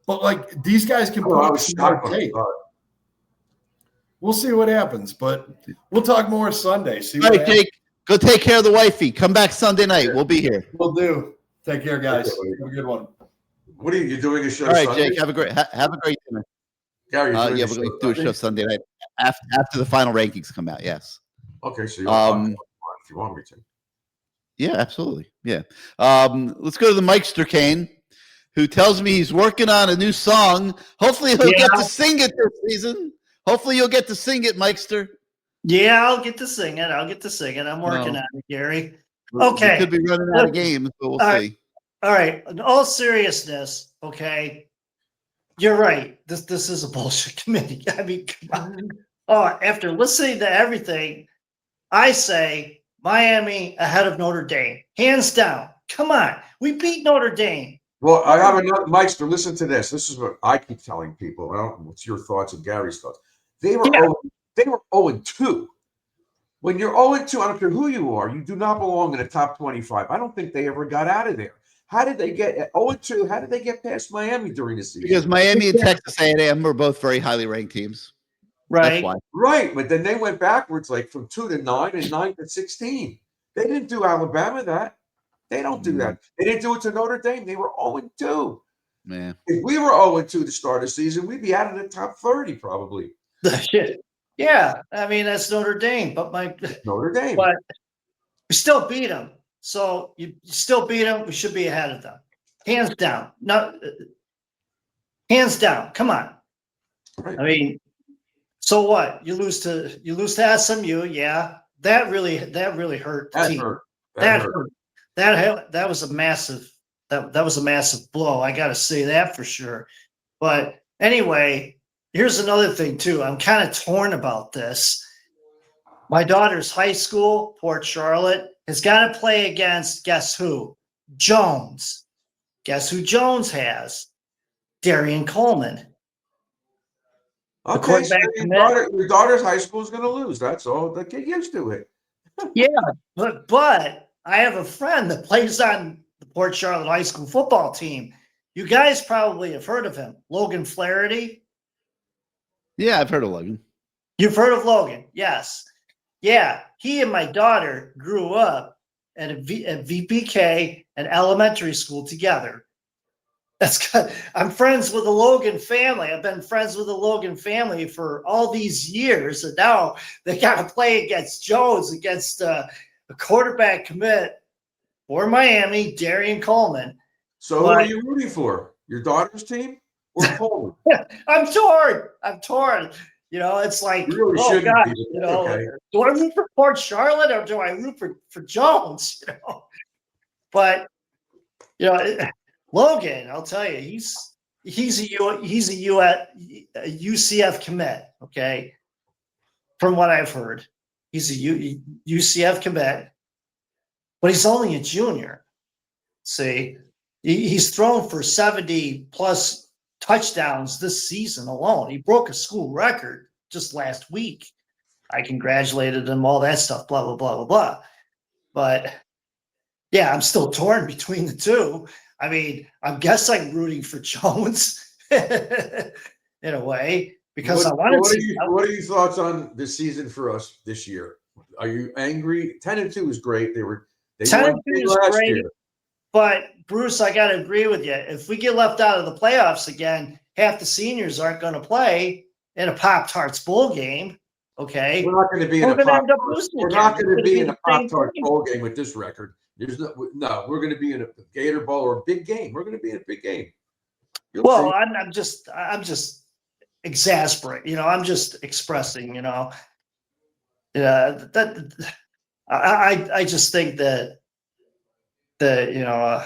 But these guys can put up smart tape. We'll see what happens, but we'll talk more Sunday. See what Jake. Go take care of the wifey. Come back Sunday night. We'll be here. Will do. Take care, guys. Have a good one. What are you doing a show? All right, Sunday? Jake. Have a great dinner. Gary, you're doing Yeah, a we're show going to do a Sunday? show Sunday night after the final rankings come out. Yes. Okay, so you if you want me to. Yeah, absolutely. Yeah. Let's go to the Mikester Kane, who tells me he's working on a new song. Hopefully he'll get to sing it this season. Hopefully you'll get to sing it, Mikester. Yeah, I'll get to sing it. I'm working on it, Gary. We Okay. could be running out of games, but we'll see. All right. In all seriousness, okay, you're right. This is a bullshit committee. I mean, come on. After listening to everything, I say Miami ahead of Notre Dame, hands down. Come on, we beat Notre Dame. Well, I have another, Meister, listen to this. This is what I keep telling people. I don't know what's your thoughts and Gary's thoughts. They were 0-2. When you're 0-2, I don't care who you are, you do not belong in the top 25. I don't think they ever got out of there. How did they get 0-2? How did they get past Miami during the season? Because Miami and Texas A&M are both very highly ranked teams. Right. That's why. Right, but then they went backwards, like from 2 to 9 and 9 to 16. They didn't do Alabama that. They don't do that. They didn't do it to Notre Dame. They were 0-2. Man. If we were 0-2 to start the season, we'd be out of the top 30 probably. Yeah, I mean that's Notre Dame, but Notre Dame. But we still beat them. So you still beat them. We should be ahead of them, hands down. No, hands down. Come on. Right. I mean, so what? You lose to SMU. Yeah, that really hurt. That team. hurt. That hurt. That was a massive that was a massive blow. I got to say that for sure. But anyway, here's another thing too. I'm kind of torn about this. My daughter's high school, Port Charlotte, has got to play against guess who? Jones. Guess who Jones has? Darian Coleman. Okay, so your daughter's high school is going to lose. That's all. Get used to it. Yeah, but I have a friend that plays on the Port Charlotte high school football team. You guys probably have heard of him, Logan Flaherty. Yeah, I've heard of Logan. You've heard of Logan, yes. Yeah, he and my daughter grew up at VPK and elementary school together. That's good. I'm friends with the Logan family. I've been friends with the Logan family for all these years, and now they got to play against Jones, against a quarterback commit for Miami, Darian Coleman. So who are you rooting for? Your daughter's team or Coleman? I'm torn. You know, it's like, really oh God, be. you know, Okay. do I root for Port Charlotte or do I root for Jones? You know, but you know, Logan, I'll tell you, he's a UCF commit. Okay, from what I've heard, he's a UCF commit, but he's only a junior. See, he's thrown for 70 plus touchdowns this season alone. He broke a school record just last week. I congratulated him, all that stuff, blah, blah, blah, blah, blah. But yeah, I'm still torn between the two. I mean, I guess I'm rooting for Jones in a way because I want to see. What are your thoughts on the season for us this year? Are you angry? 10-2 is great. They 10-2 is last great. year. But Bruce, I got to agree with you. If we get left out of the playoffs again, half the seniors aren't going to play in a Pop-Tarts bowl game. Okay, we're not going to be in a Pop-Tarts. We're not going to be in a Pop-Tarts bowl game with this record. There's no. We're going to be in a Gator Bowl or a big game. We're going to be in a big game. Well, I'm just exasperated. You know, I'm just expressing. You know, I just think that you know,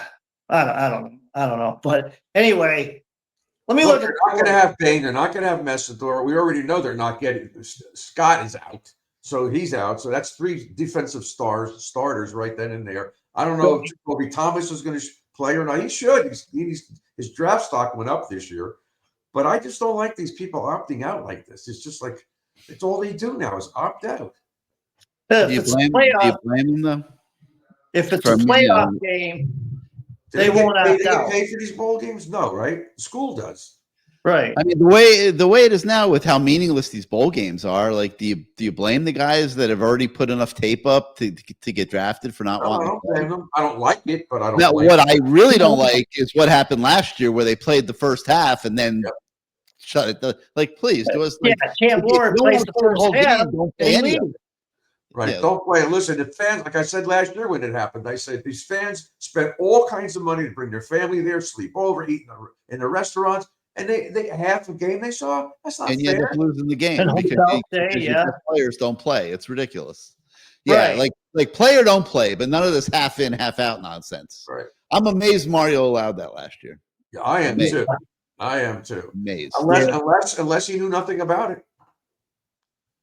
I don't know. But anyway, let me look at. They're not going to have Bain. They're not going to have Messador. We already know they're not getting. Scott is out, so he's out. So that's 3 defensive starters right then and there. I don't know if Jacoby Thomas is going to play or not. He should. His draft stock went up this year, but I just don't like these people opting out like this. It's just like it's all they do now is opt out. Do you blame them though? If it's a playoff game, they won't opt out. Pay for these bowl games? No, right? The school does. Right. I mean, the way it is now with how meaningless these bowl games are, like, do you blame the guys that have already put enough tape up to get drafted for not No, I wanting to don't play? blame them. I don't like it, but I don't Now, blame what them. I really don't like is what happened last year, where they played the first half and then Yep. shut it. Like, please do us Yeah, like Cam if you Ward don't plays want the to play the first whole half, game, don't play they any of leave. it. Right. Yeah. Don't play. Listen, the fans, like I said last year when it happened, I said these fans spent all kinds of money to bring their family there, sleep over, eat in the restaurants, and they half the game they saw. That's not And you end fair. up losing the game And because, hotel stay, your yeah. best players don't play. It's ridiculous. Yeah, Right. like play or don't play, but none of this half in, half out nonsense. Right. I'm amazed Mario allowed that last year. Yeah, I am Amazed. too. I am too. Amazed. Unless he knew nothing about it.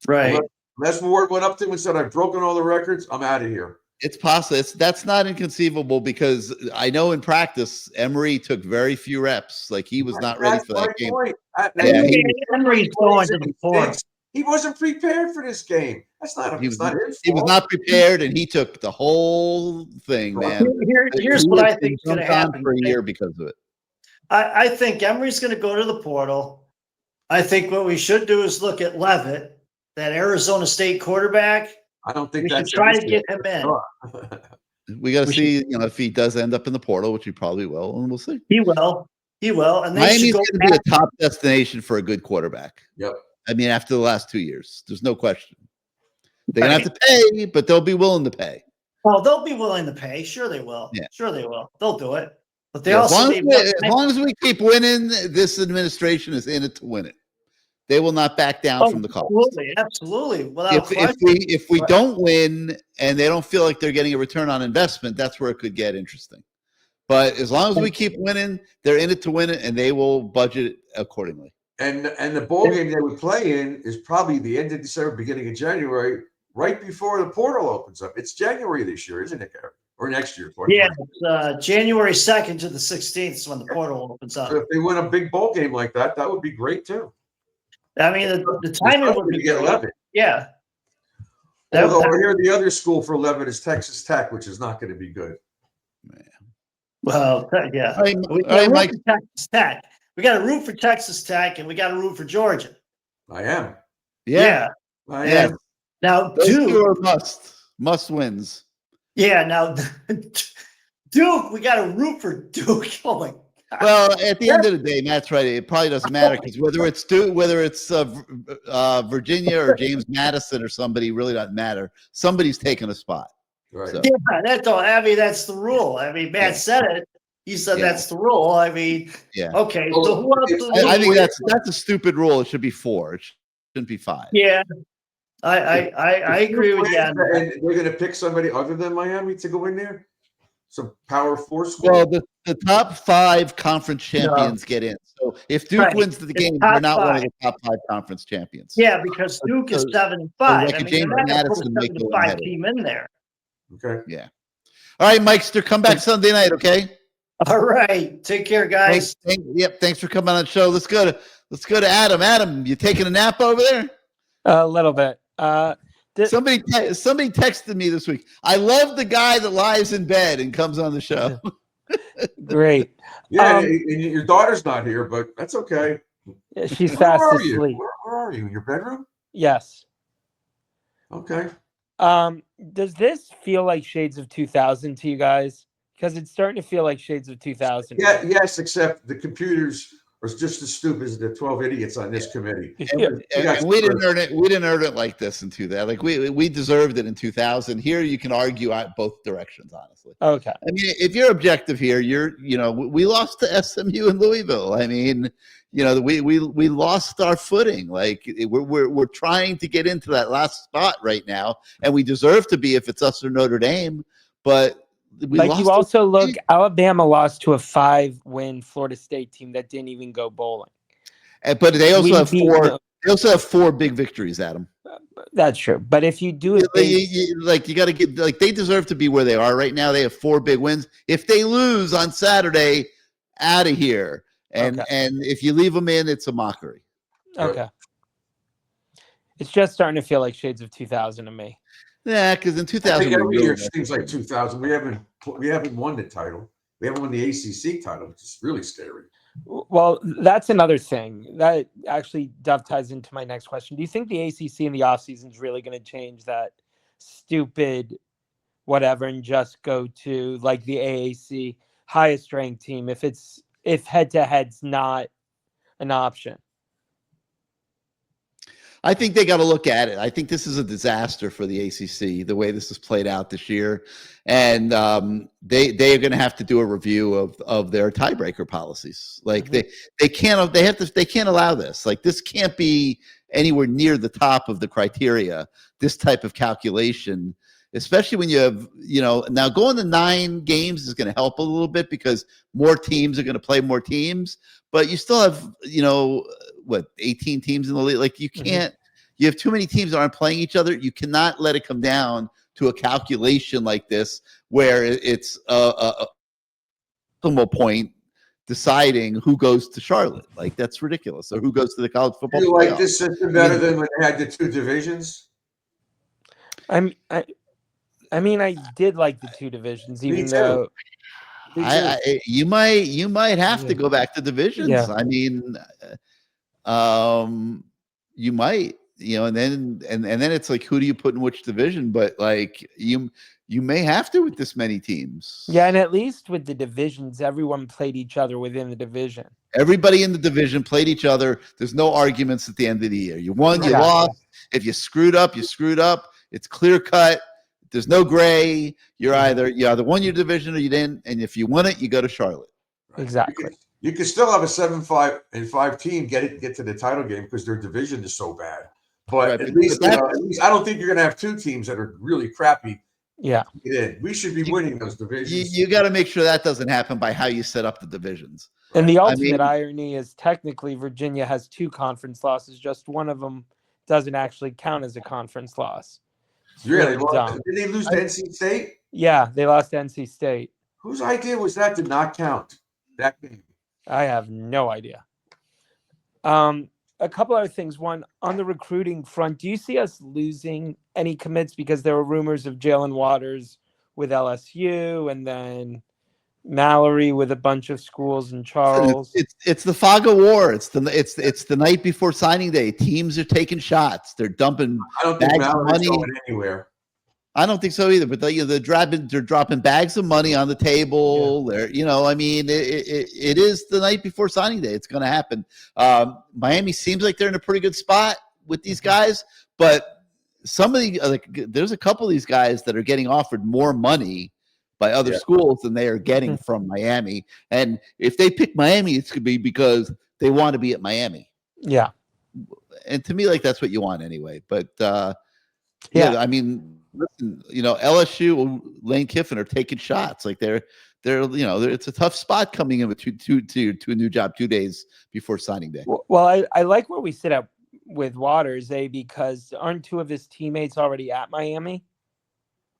Right. Unless Ward went up to him and said, "I've broken all the records. I'm out of here." It's possible. That's not inconceivable because I know in practice Emery took very few reps. Like he was not ready That's for that my game. point. Yeah, Emery's going to the fourth. He wasn't prepared for this game. That's not. He was Not his he was fault. not prepared, and he took the whole thing, man. Here's He what has I think is been going to jumped on happen. for a year because of it. I think Emery's going to go to the portal. I think what we should do is look at Levitt, that Arizona State quarterback. I don't think We should that's try an to issue. get him in. We got to We see, if he does end up in the portal, which he probably will, and we'll see. He will. He will. And they Miami's should go going to be back. a top destination for a good quarterback. Yep. I mean, after the last 2 years, there's no question. They're going to have to pay, but they'll be willing to pay. Well, they'll be willing to pay. Sure they will. Yeah. Sure they will. They'll do it. But they Yeah, also as long as we keep winning, this administration is in it to win it. They will not back down from the call. Absolutely. Without question. If we don't win and they don't feel like they're getting a return on investment, that's where it could get interesting. But as long as we keep winning, they're in it to win it, and they will budget accordingly. And the bowl game they would play in is probably the end of December, beginning of January, right before the portal opens up. It's January this year, isn't it, Gary? Or next year? Yeah, it's, January 2nd to the 16th is when the portal opens up. So if they win a big bowl game like that, that would be great too. I mean, the timing would be get good. Levitt. Yeah. Although I hear the other school for Levitt is Texas Tech, which is not going to be good. Well, yeah. All right, We got to root for Texas Tech. We got to root for Texas Tech, and we got to root for Georgia. I am. Yeah. I Yeah. am. Now, Those two Duke. are must wins. Yeah. Now, Duke, we got to root for Duke. Oh my God. Well, at the end of the day, Matt's right. It probably doesn't matter because whether it's Virginia or James Madison or somebody, really doesn't matter. Somebody's taking a spot. Right. So, Yeah, that's the rule. I mean, Matt said it. He said that's the rule. I mean, okay. So who else? I think that's a stupid rule. It should be 4. It shouldn't be 5. Yeah, I agree with you. And they're going to pick somebody other than Miami to go in there. Some Power 4 school. Well, the top 5 conference champions get in. So if Duke wins the game, they're not one of the top 5 conference champions. Yeah, because Duke is 7-5. I mean, James they're not going to put a Madison make it 7-5 team in there. Okay. Yeah. All right, Mikester, come back Sunday night, okay? All right. Take care, guys. Thanks for coming on the show. Let's go to Adam. Adam, you taking a nap over there? A little bit. Somebody texted me this week. I love the guy that lies in bed and comes on the show. Great. Yeah, and your daughter's not here, but that's okay. She's fast asleep. Where are you? In your bedroom? Yes. Okay. Does this feel like Shades of 2000 to you guys? Because it's starting to feel like Shades of 2000. Yeah, yes, except the computers are just as stupid as the 12 idiots on this committee. And we didn't earn it. We didn't earn it like this in 2000. Like we deserved it in 2000. Here you can argue out both directions, honestly. Okay. I mean, if you're objective here, we lost to SMU and Louisville. I mean, we lost our footing. Like we're trying to get into that last spot right now, and we deserve to be if it's us or Notre Dame. But you also look, Alabama lost to a 5-win Florida State team that didn't even go bowling. But they also have 4. They also have 4 big victories, Adam. That's true. But if you do it, you got to get they deserve to be where they are right now. They have 4 big wins. If they lose on Saturday, out of here. And if you leave them in, it's a mockery. Okay. It's just starting to feel like Shades of 2000 to me. Yeah, because in 2000, every year it seems like 2000. We haven't won the title. We haven't won the ACC title, which is really scary. Well, that's another thing that actually dovetails into my next question. Do you think the ACC in the offseason is really going to change that stupid whatever and just go to like the AAC highest ranked team if head to head's not an option? I think they got to look at it. I think this is a disaster for the ACC, the way this has played out this year, and they are going to have to do a review of their tiebreaker policies. Like they can't allow this. Like this can't be anywhere near the top of the criteria. This type of calculation, especially when you have now going to 9 games is going to help a little bit because more teams are going to play more teams, but you still have 18 teams in the league. Like you can't, you have too many teams that aren't playing each other. You cannot let it come down to a calculation like this where it's a point deciding who goes to Charlotte. Like that's ridiculous. Or who goes to the college football You playoff. like this system better than when they had the 2 divisions? I mean, I did like the 2 divisions, even too. though you might have to go back to divisions. Yeah. I mean, you might, and then it's like, who do you put in which division? But like you may have to with this many teams. Yeah, and at least with the divisions, everyone played each other within the division. Everybody in the division played each other. There's no arguments at the end of the year. You won, you lost. If you screwed up, you screwed up. It's clear cut. There's no gray. You either won your division or you didn't. And if you won it, you go to Charlotte. Exactly. You could still have a 7-5 team get to the title game because their division is so bad. But at least I don't think you're going to have 2 teams that are really crappy. Yeah. We should be winning those divisions. You got to make sure that doesn't happen by how you set up the divisions. And the ultimate irony is technically Virginia has 2 conference losses. Just one of them doesn't actually count as a conference loss. Really? Did they lose to NC State? Yeah, they lost to NC State. Whose idea was that to not count that game? I have no idea. A couple other things. One, on the recruiting front, do you see us losing any commits? Because there were rumors of Jalen Waters with LSU and then Mallory with a bunch of schools in Charles. It's the fog of war. It's the night before signing day. Teams are taking shots. They're dumping bags of money anywhere. I don't think so either. But they're dropping bags of money on the table. Yeah. It is the night before signing day. It's going to happen. Miami seems like they're in a pretty good spot with these guys, but some of the there's a couple of these guys that are getting offered more money by other schools than they are getting from Miami. And if they pick Miami, it's going to be because they want to be at Miami. Yeah. And to me, that's what you want anyway. But I mean, listen, LSU, Lane Kiffin are taking shots. Like they're it's a tough spot coming in with to a new job 2 days before signing day. Well, I like where we sit up with Waters, because aren't 2 of his teammates already at Miami?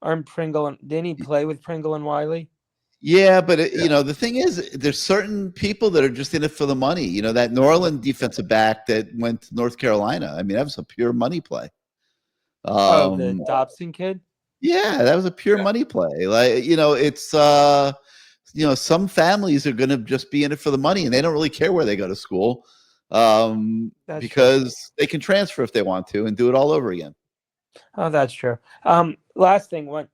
Aren't Pringle didn't he play with Pringle and Wiley? Yeah, but the thing is, there's certain people that are just in it for the money. That Norland defensive back that went to North Carolina. I mean, that was a pure money play. The Dobson kid? Yeah, that was a pure money play. It's some families are going to just be in it for the money, and they don't really care where they go to school, because they can transfer if they want to and do it all over again. Oh, that's true. Last thing,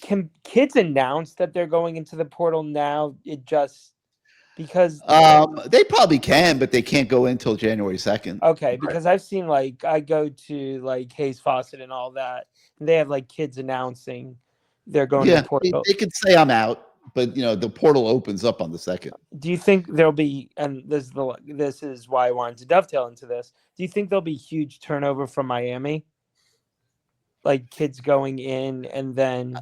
can kids announce that they're going into the portal now? Because they probably can, but they can't go in until January 2nd. Okay, because I've seen I go to Hayes Fawcett and all that, and they have kids announcing they're going to the portal. They could say I'm out, but the portal opens up on the 2nd. Do you think there'll be, and this is why I wanted to dovetail into this, do you think there'll be huge turnover from Miami? Kids going in and then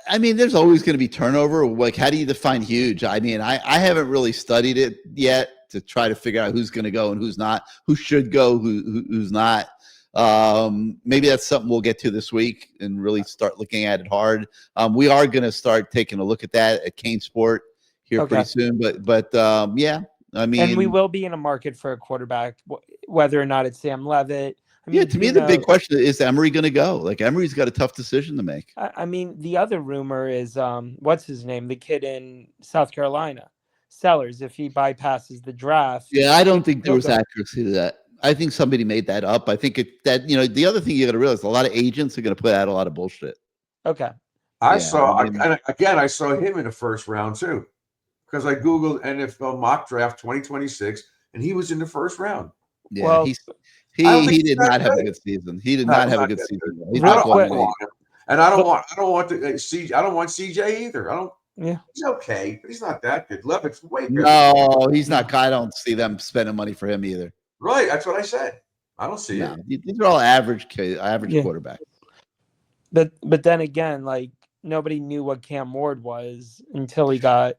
I mean, there's always going to be turnover. How do you define huge? I mean, I haven't really studied it yet to try to figure out who's going to go and who's not, who should go, who's not. Maybe that's something we'll get to this week and really start looking at it hard. We are going to start taking a look at that at CaneSport here pretty soon. But yeah, I mean, and we will be in a market for a quarterback, whether or not it's Sam Levitt. I mean, to me, the big question is Emory going to go? Emory's got a tough decision to make. I mean, the other rumor is what's his name? The kid in South Carolina. sellers if he bypasses the draft. Yeah, I don't think there he'll was go. accuracy to that. I think somebody made that up. I think the other thing you got to realize, a lot of agents are going to put out a lot of bullshit. Okay. I Yeah, saw I mean- and again. I saw him in the first round too, because I googled NFL mock draft 2026, and he was in the first round. Yeah, Well, he I don't think he he's did that not have a good. good season. He did No, not he's have a not good that season. good. He's Real not I going don't to want him, and I don't But- want I don't want CJ either. I don't. Yeah. He's okay, but he's not that good. Levitt's way good. No, he's not. I don't see them spending money for him either. Right, that's what I said. I don't see No, it. these are all average Yeah. quarterbacks. But then again, like nobody knew what Cam Ward was until he got.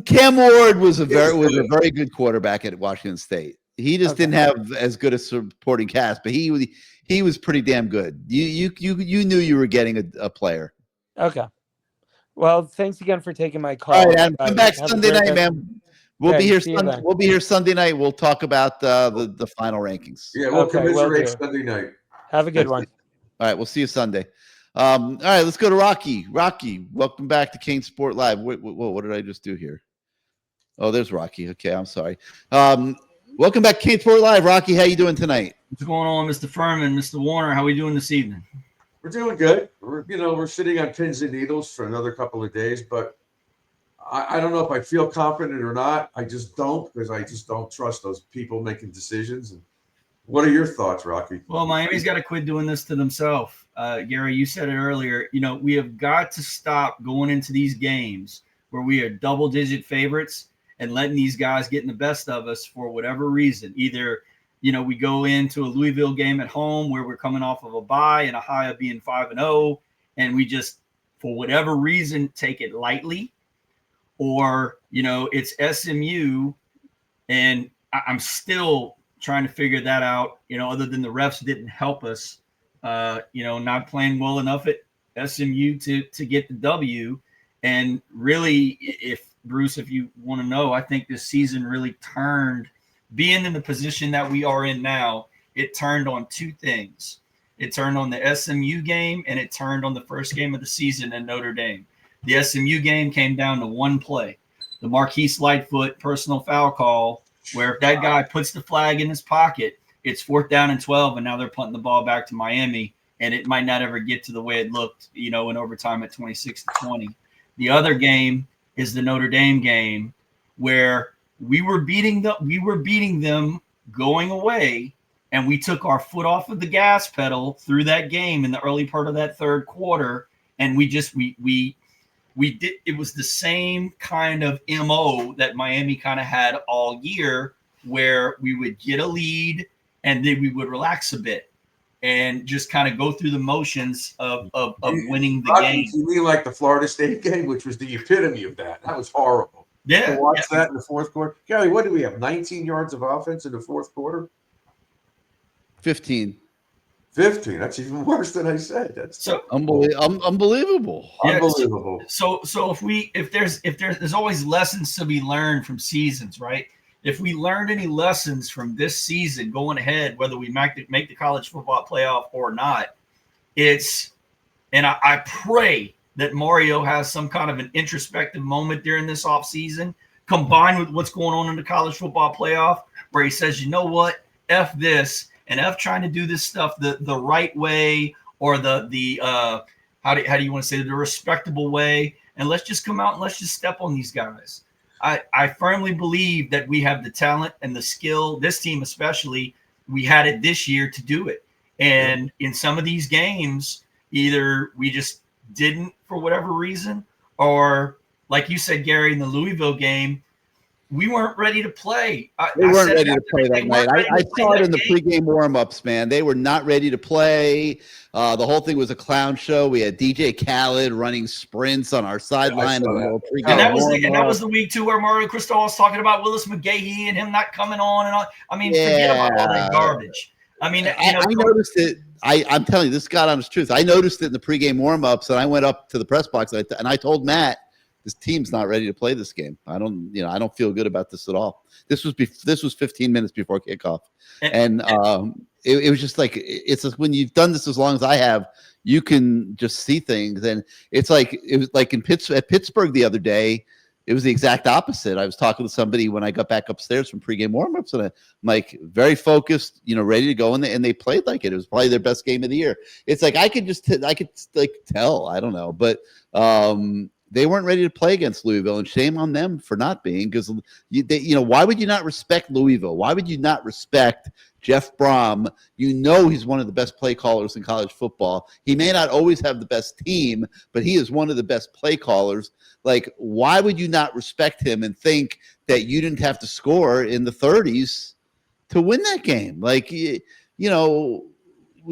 Cam Ward was a very good quarterback at Washington State. He just Okay. didn't have as good a supporting cast, but he was pretty damn good. You knew you were getting a player. Okay. Well, thanks again for taking my call. All right, Adam, come back Have a Sunday great night, rest- man. We'll Okay, be here. see you then. We'll be here Sunday night. We'll talk about the final rankings. Yeah, we'll Okay, will commiserate do. Sunday night. Have a good one. All right, we'll see you Sunday. All right, let's go to Rocky. Rocky, welcome back to CaneSport Live. What did I just do here? Oh, there's Rocky. Okay, I'm sorry. Welcome back to CaneSport Live. Rocky, how you doing tonight? What's going on, Mr. Ferman, Mr. Warner? How are we doing this evening? We're doing good. We're sitting on pins and needles for another couple of days, but I don't know if I feel confident or not. I just don't, because I just don't trust those people making decisions. And what are your thoughts, Rocky? Well, Miami's got to quit doing this to themselves. Gary, you said it earlier. We have got to stop going into these games where we are double-digit favorites and letting these guys get in the best of us for whatever reason. Either, we go into a Louisville game at home where we're coming off of a bye and a high of being 5-0, and we just, for whatever reason, take it lightly. Or, it's SMU, and I'm still trying to figure that out, other than the refs didn't help us, not playing well enough at SMU to get the W. And really, Bruce, if you want to know, I think this season really turned, being in the position that we are in now, it turned on two things. It turned on the SMU game, and it turned on the first game of the season in Notre Dame. The SMU game came down to one play, the Marquise Lightfoot personal foul call, where if that guy puts the flag in his pocket, it's 4th down and 12, and now they're punting the ball back to Miami, and it might not ever get to the way it looked, in overtime at 26-20. The other game is the Notre Dame game, where we were beating them going away, and we took our foot off of the gas pedal through that game in the early part of that third quarter, and we did. It was the same kind of MO that Miami kind of had all year, where we would get a lead and then we would relax a bit and just kind of go through the motions of winning the Rocky, game. You mean like the Florida State game, which was the epitome of that? That was horrible. Yeah. To watch that in the fourth quarter. Gary, what did we have? 19 yards of offense in the fourth quarter? 15. 15. That's even worse than I said. That's So Unbelievable. Yeah, unbelievable. So if there's always lessons to be learned from seasons, right? If we learned any lessons from this season going ahead, whether we make the college football playoff or not, and I pray that Mario has some kind of an introspective moment during this offseason, combined with what's going on in the college football playoff, where he says, you know what, F this, and F trying to do this stuff the right way, or the how do you want to say it, the respectable way, and let's just come out and let's just step on these guys. I firmly believe that we have the talent and the skill, this team especially, we had it this year to do it. And in some of these games, either we just didn't for whatever reason, or like you said, Gary, in the Louisville game, we weren't ready to play. They weren't ready to play that night. I saw it in the pregame warm-ups, man. They were not ready to play. The whole thing was a clown show. We had DJ Khaled running sprints on our sideline. And that was the week too where Mario Cristal was talking about Willis McGahee and him not coming on and all. I mean, forget about all that garbage. I mean, I noticed it. I'm telling you, this got on his truth. I noticed it in the pregame warm-ups, and I went up to the press box and I told Matt, this team's not ready to play this game. I don't feel good about this at all. This was 15 minutes before kickoff, and it was just like it's just, when you've done this as long as I have, you can just see things. And it was like at Pittsburgh the other day. It was the exact opposite. I was talking to somebody when I got back upstairs from pregame warmups, and I'm like very focused, ready to go, and they played like it. It was probably their best game of the year. It's like I could tell. I don't know, but they weren't ready to play against Louisville, and shame on them for not being. Because why would you not respect Louisville? Why would you not respect Jeff Brom? He's one of the best play callers in college football. He may not always have the best team, but he is one of the best play callers. Like, why would you not respect him and think that you didn't have to score in the 30s to win that game? Like, we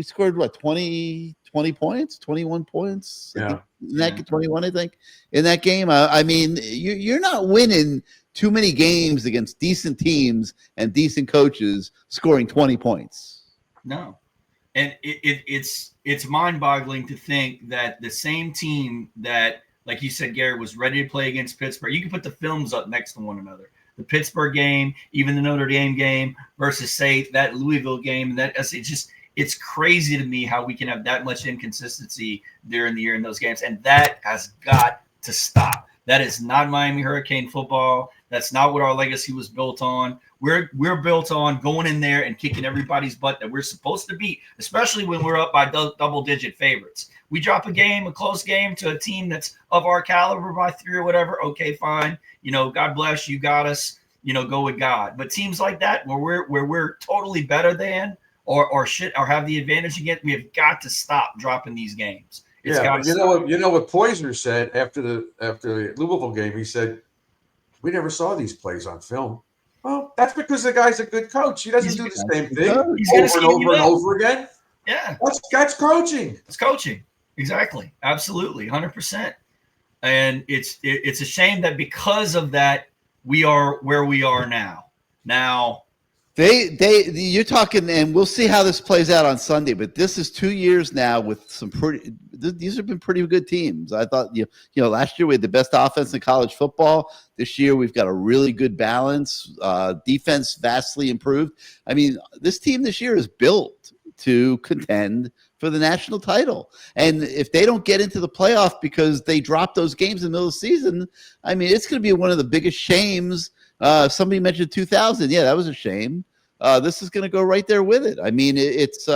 scored, 20 points, 21 points? Yeah. In that 21, I think, in that game. I mean, you're not winning too many games against decent teams and decent coaches scoring 20 points. No. And it's mind-boggling to think that the same team that, like you said, Gary, was ready to play against Pittsburgh. You can put the films up next to one another. The Pittsburgh game, even the Notre Dame game versus, say, that Louisville game. It's crazy to me how we can have that much inconsistency during the year in those games. And that has got to stop. That is not Miami Hurricane football. That's not what our legacy was built on. We're built on going in there and kicking everybody's butt that we're supposed to beat, especially when we're up by double-digit favorites. We drop a close game to a team that's of our caliber by 3 or whatever. Okay, fine. God bless you, got us. Go with God. But teams like that where we're totally better than or have the advantage against, we have got to stop dropping these games. It's got to stop. You know what Poisner said after the Louisville game? He said, "We never saw these plays on film." Well, that's because the guy's a good coach. He doesn't do the same thing over and over again. Yeah, that's coaching. It's coaching. Exactly. Absolutely. 100%. And it's a shame that because of that, we are where we are now. Now, you're talking, and we'll see how this plays out on Sunday, but this is 2 years now with these have been pretty good teams. I thought, last year we had the best offense in college football. This year we've got a really good balance. Defense vastly improved. I mean, this team this year is built to contend for the national title. And if they don't get into the playoff because they drop those games in the middle of the season, I mean, it's going to be one of the biggest shames. Somebody mentioned 2000. Yeah, that was a shame. This is going to go right there with it. I mean, it's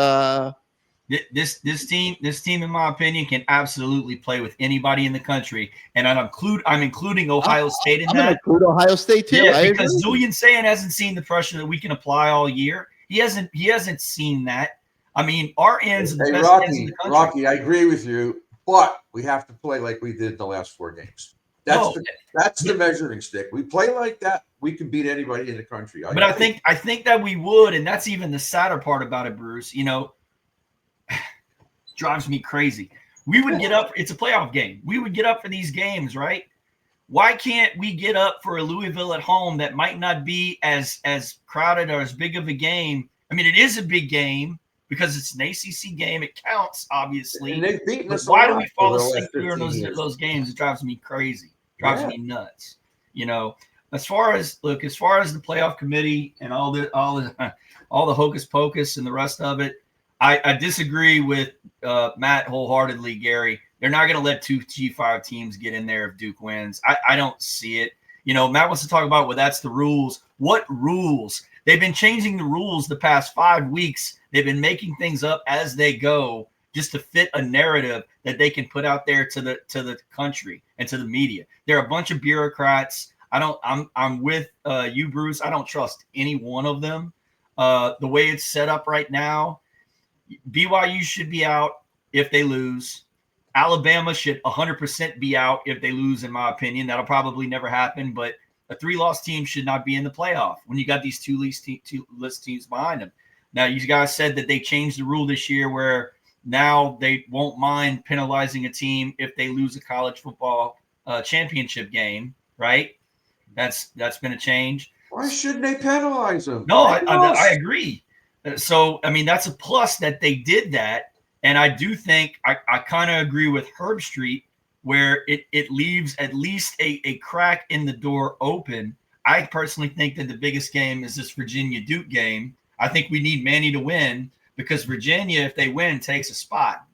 this team, in my opinion, can absolutely play with anybody in the country, and I'm including Ohio State in that. Include Ohio State too. Yeah, because Julian Sayin hasn't seen the pressure that we can apply all year. He hasn't seen that. I mean, our ends are the best ends in the country. Rocky, I agree with you, but we have to play like we did the last 4 games. That's the measuring stick. We play like that, we can beat anybody in the country. I think that we would, and that's even the sadder part about it, Bruce. Drives me crazy. We would get up. It's a playoff game. We would get up for these games, right? Why can't we get up for a Louisville at home that might not be as crowded or as big of a game? I mean, it is a big game because it's an ACC game. It counts, obviously. And they've beaten us. Why do we fall asleep during those games? It drives me crazy. Drives me nuts. As far as the playoff committee and all the hocus pocus and the rest of it, I disagree with Matt wholeheartedly, Gary. They're not going to let 2 G5 teams get in there if Duke wins. I don't see it. Matt wants to talk about, well, that's the rules. What rules? They've been changing the rules the past 5 weeks. They've been making things up as they go just to fit a narrative that they can put out there to the country and to the media. They're a bunch of bureaucrats. I'm with you, Bruce. I don't trust any one of them. The way it's set up right now, BYU should be out if they lose. Alabama should 100% be out if they lose, in my opinion. That'll probably never happen, but a 3-loss team should not be in the playoff when you got these two list teams behind them. Now, you guys said that they changed the rule this year where now they won't mind penalizing a team if they lose a college football championship game, right? That's been a change. Why shouldn't they penalize them? No, I agree. So, I mean, that's a plus that they did that. And I do think I kind of agree with Herb Street where it leaves at least a crack in the door open. I personally think that the biggest game is this Virginia-Duke game. I think we need Manny to win because Virginia, if they win, takes a spot,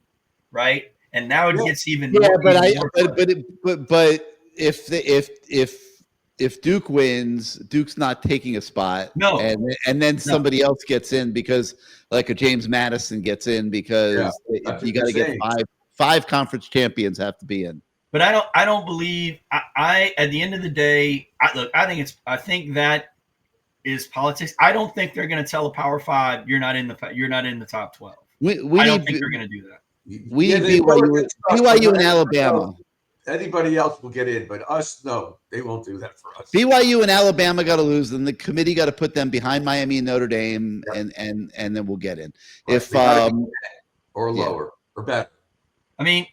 right? And now it gets even more. But if if Duke wins, Duke's not taking a spot. No. And then somebody else gets in because like a James Madison gets in because you got to get five conference champions have to be in. But I don't believe I at the end of the day, I think that is politics. I don't think they're going to tell a Power 5 you're not in the top 12. I don't think they're going to do that. We need BYU and Alabama. Anybody else will get in, but us, no, they won't do that for us. BYU and Alabama got to lose, and the committee got to put them behind Miami and Notre Dame, and then we'll get in. Right. If or lower or better. I mean,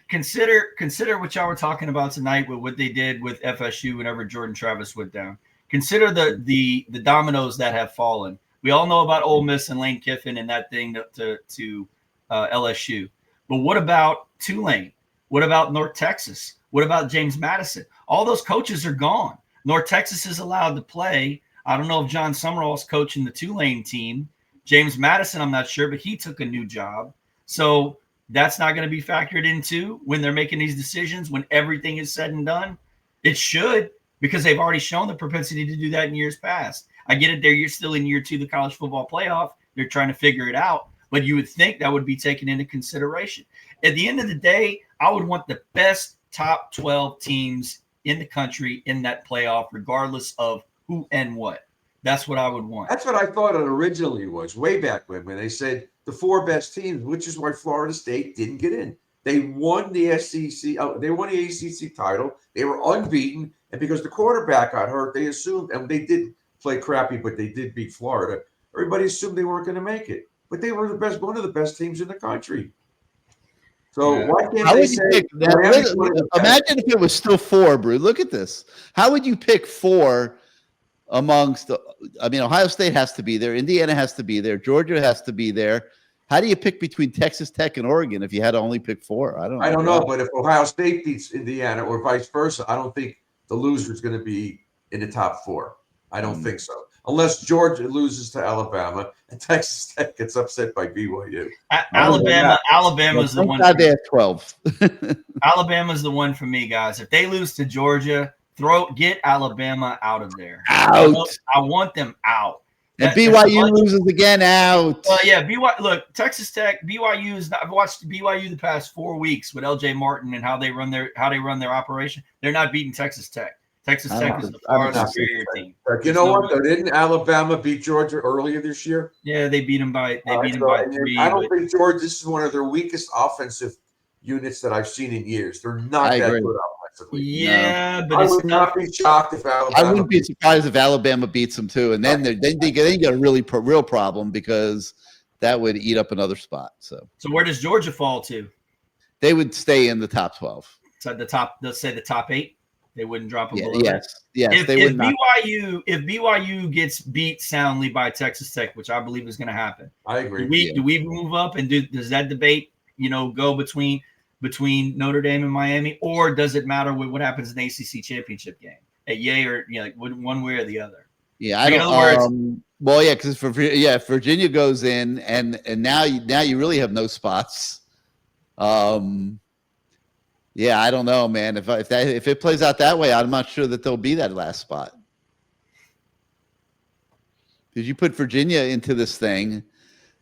consider what y'all were talking about tonight with what they did with FSU whenever Jordan Travis went down. Consider the dominoes that have fallen. We all know about Ole Miss and Lane Kiffin and that thing to LSU. But what about Tulane? What about North Texas? What about James Madison? All those coaches are gone. North Texas is allowed to play. I don't know if John Summerall's coaching the Tulane team. James Madison, I'm not sure, but he took a new job. So that's not going to be factored into when they're making these decisions, when everything is said and done. It should, because they've already shown the propensity to do that in years past. I get it. You're still in year 2 of the college football playoff. They're trying to figure it out. But you would think that would be taken into consideration. At the end of the day, I would want the best top 12 teams in the country in that playoff, regardless of who and what. That's what I would want. That's what I thought it originally was, way back when they said the 4 best teams, which is why Florida State didn't get in. They won the SEC. They won the ACC title. They were unbeaten, and because the quarterback got hurt, they assumed, and they did play crappy, but they did beat Florida. Everybody assumed they weren't going to make it, but they were one of the best teams in the country. So why can't they say? Imagine if it was still 4, Brew. Look at this. How would you pick 4 amongst? Ohio State has to be there. Indiana has to be there. Georgia has to be there. How do you pick between Texas Tech and Oregon if you had to only pick 4? I don't know. But if Ohio State beats Indiana or vice versa, I don't think the loser is going to be in the top 4. I don't think so. Unless Georgia loses to Alabama and Texas Tech gets upset by BYU. Alabama's the one. They have 12. Alabama's the one for me, guys. If they lose to Georgia, get Alabama out of there. Out. I want them out. And BYU loses again, out. Well, yeah, BYU. Look, Texas Tech, BYU I've watched BYU the past 4 weeks with LJ Martin and how they run their operation. They're not beating Texas Tech. Texas Tech is the far superior team. You know what? Though, didn't Alabama beat Georgia earlier this year? Yeah, they beat them by 3. I don't think Georgia. This is one of their weakest offensive units that I've seen in years. They're not that good offensively. Yeah, but I would not be shocked if Alabama. I wouldn't be surprised if Alabama beats them too, and then they get a real problem because that would eat up another spot. So where does Georgia fall to? They would stay in the top 12. So let's say the top 8. They wouldn't drop them below. Yes. If BYU BYU gets beat soundly by Texas Tech, which I believe is going to happen, I agree. Do we move up and does that debate go between Notre Dame and Miami, or does it matter what happens in the ACC championship game? One way or the other. Yeah, I don't. In other words, well, yeah, because if Virginia goes in, and now you really have no spots. Yeah, I don't know, man. If it plays out that way, I'm not sure that there'll be that last spot. Because you put Virginia into this thing,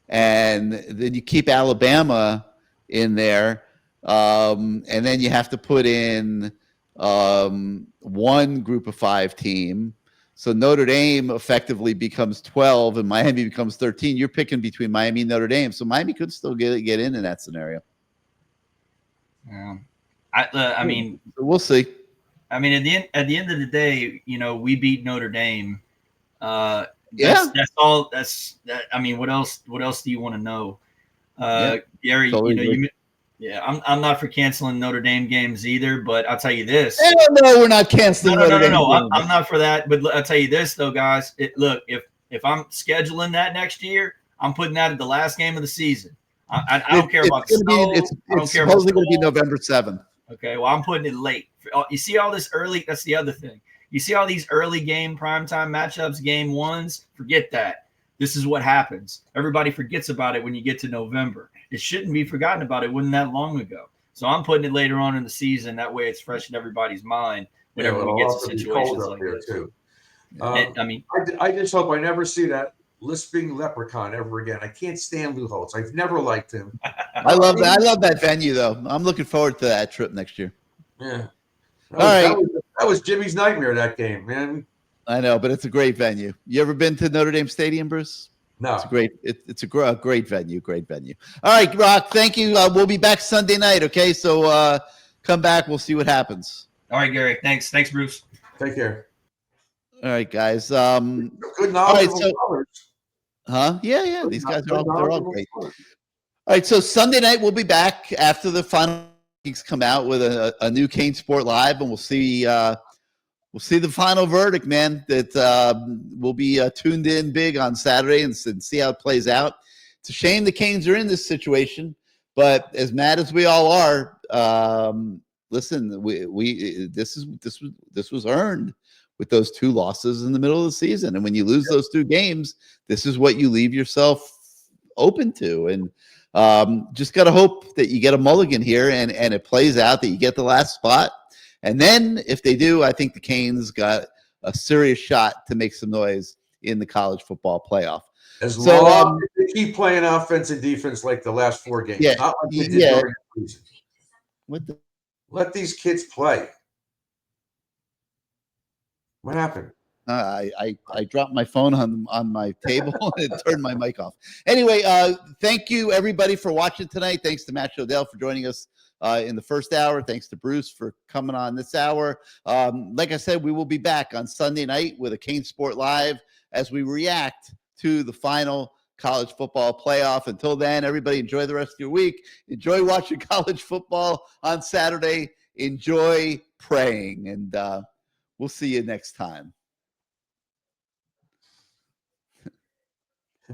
and then you keep Alabama in there, and then you have to put in one group of 5 team. So Notre Dame effectively becomes 12, and Miami becomes 13. You're picking between Miami and Notre Dame, so Miami could still get in that scenario. Yeah. I mean, we'll see. I mean, at the end of the day, we beat Notre Dame. That's all. I mean, what else do you want to know, Gary? Totally I'm not for canceling Notre Dame games either. But I'll tell you this. No, we're not canceling. No. I'm not for that. But I'll tell you this though, guys. If I'm scheduling that next year, I'm putting that at the last game of the season. I don't care about snow. It's supposedly going to be November 7th. Okay, well, I'm putting it late. You see all this early. That's the other thing. You see all these early game primetime matchups, game 1s. Forget that. This is what happens. Everybody forgets about it when you get to November. It shouldn't be forgotten about. It wasn't that long ago. So I'm putting it later on in the season. That way it's fresh in everybody's mind whenever it'll we get to also be cold situations up like there this. too. And, I mean, I just hope I never see that lisping leprechaun ever again. I can't stand Lou Holtz. I've never liked him. I love that. I love that venue, though. I'm looking forward to that trip next year. Yeah. All right. That was Jimmy's nightmare, that game, man. I know, but it's a great venue. You ever been to Notre Dame Stadium, Bruce? No. It's a great. It's a great venue. Great venue. All right, Rock. Thank you. We'll be back Sunday night. Okay, so come back. We'll see what happens. all right, Gary. Thanks, Bruce. Take care. All right, guys. Good All right, knowledgeable so, colors. yeah. These guys they're all knowledgeable great. colors. All right, so Sunday night we'll be back after the final rankings come out with a new CaneSport Live, and we'll see the final verdict, man. That we'll be tuned in big on Saturday and see how it plays out. It's a shame the Canes are in this situation, but as mad as we all are, listen, this was earned with those 2 losses in the middle of the season, and when you lose those 2 games, this is what you leave yourself open to, and just got to hope that you get a mulligan here and it plays out, that you get the last spot. And then if they do, I think the Canes got a serious shot to make some noise in the college football playoff. As long as they keep playing offense and defense like the last 4 games. Yeah, Not like they did yeah. during the season. What the? Let these kids play. What happened? I dropped my phone on my table and turned my mic off. Anyway, thank you everybody for watching tonight. Thanks to Matt Shodell for joining us in the first hour. Thanks to Bruce for coming on this hour. Like I said, we will be back on Sunday night with a CaneSport Live as we react to the final college football playoff. Until then, everybody enjoy the rest of your week. Enjoy watching college football on Saturday. Enjoy praying, and we'll see you next time.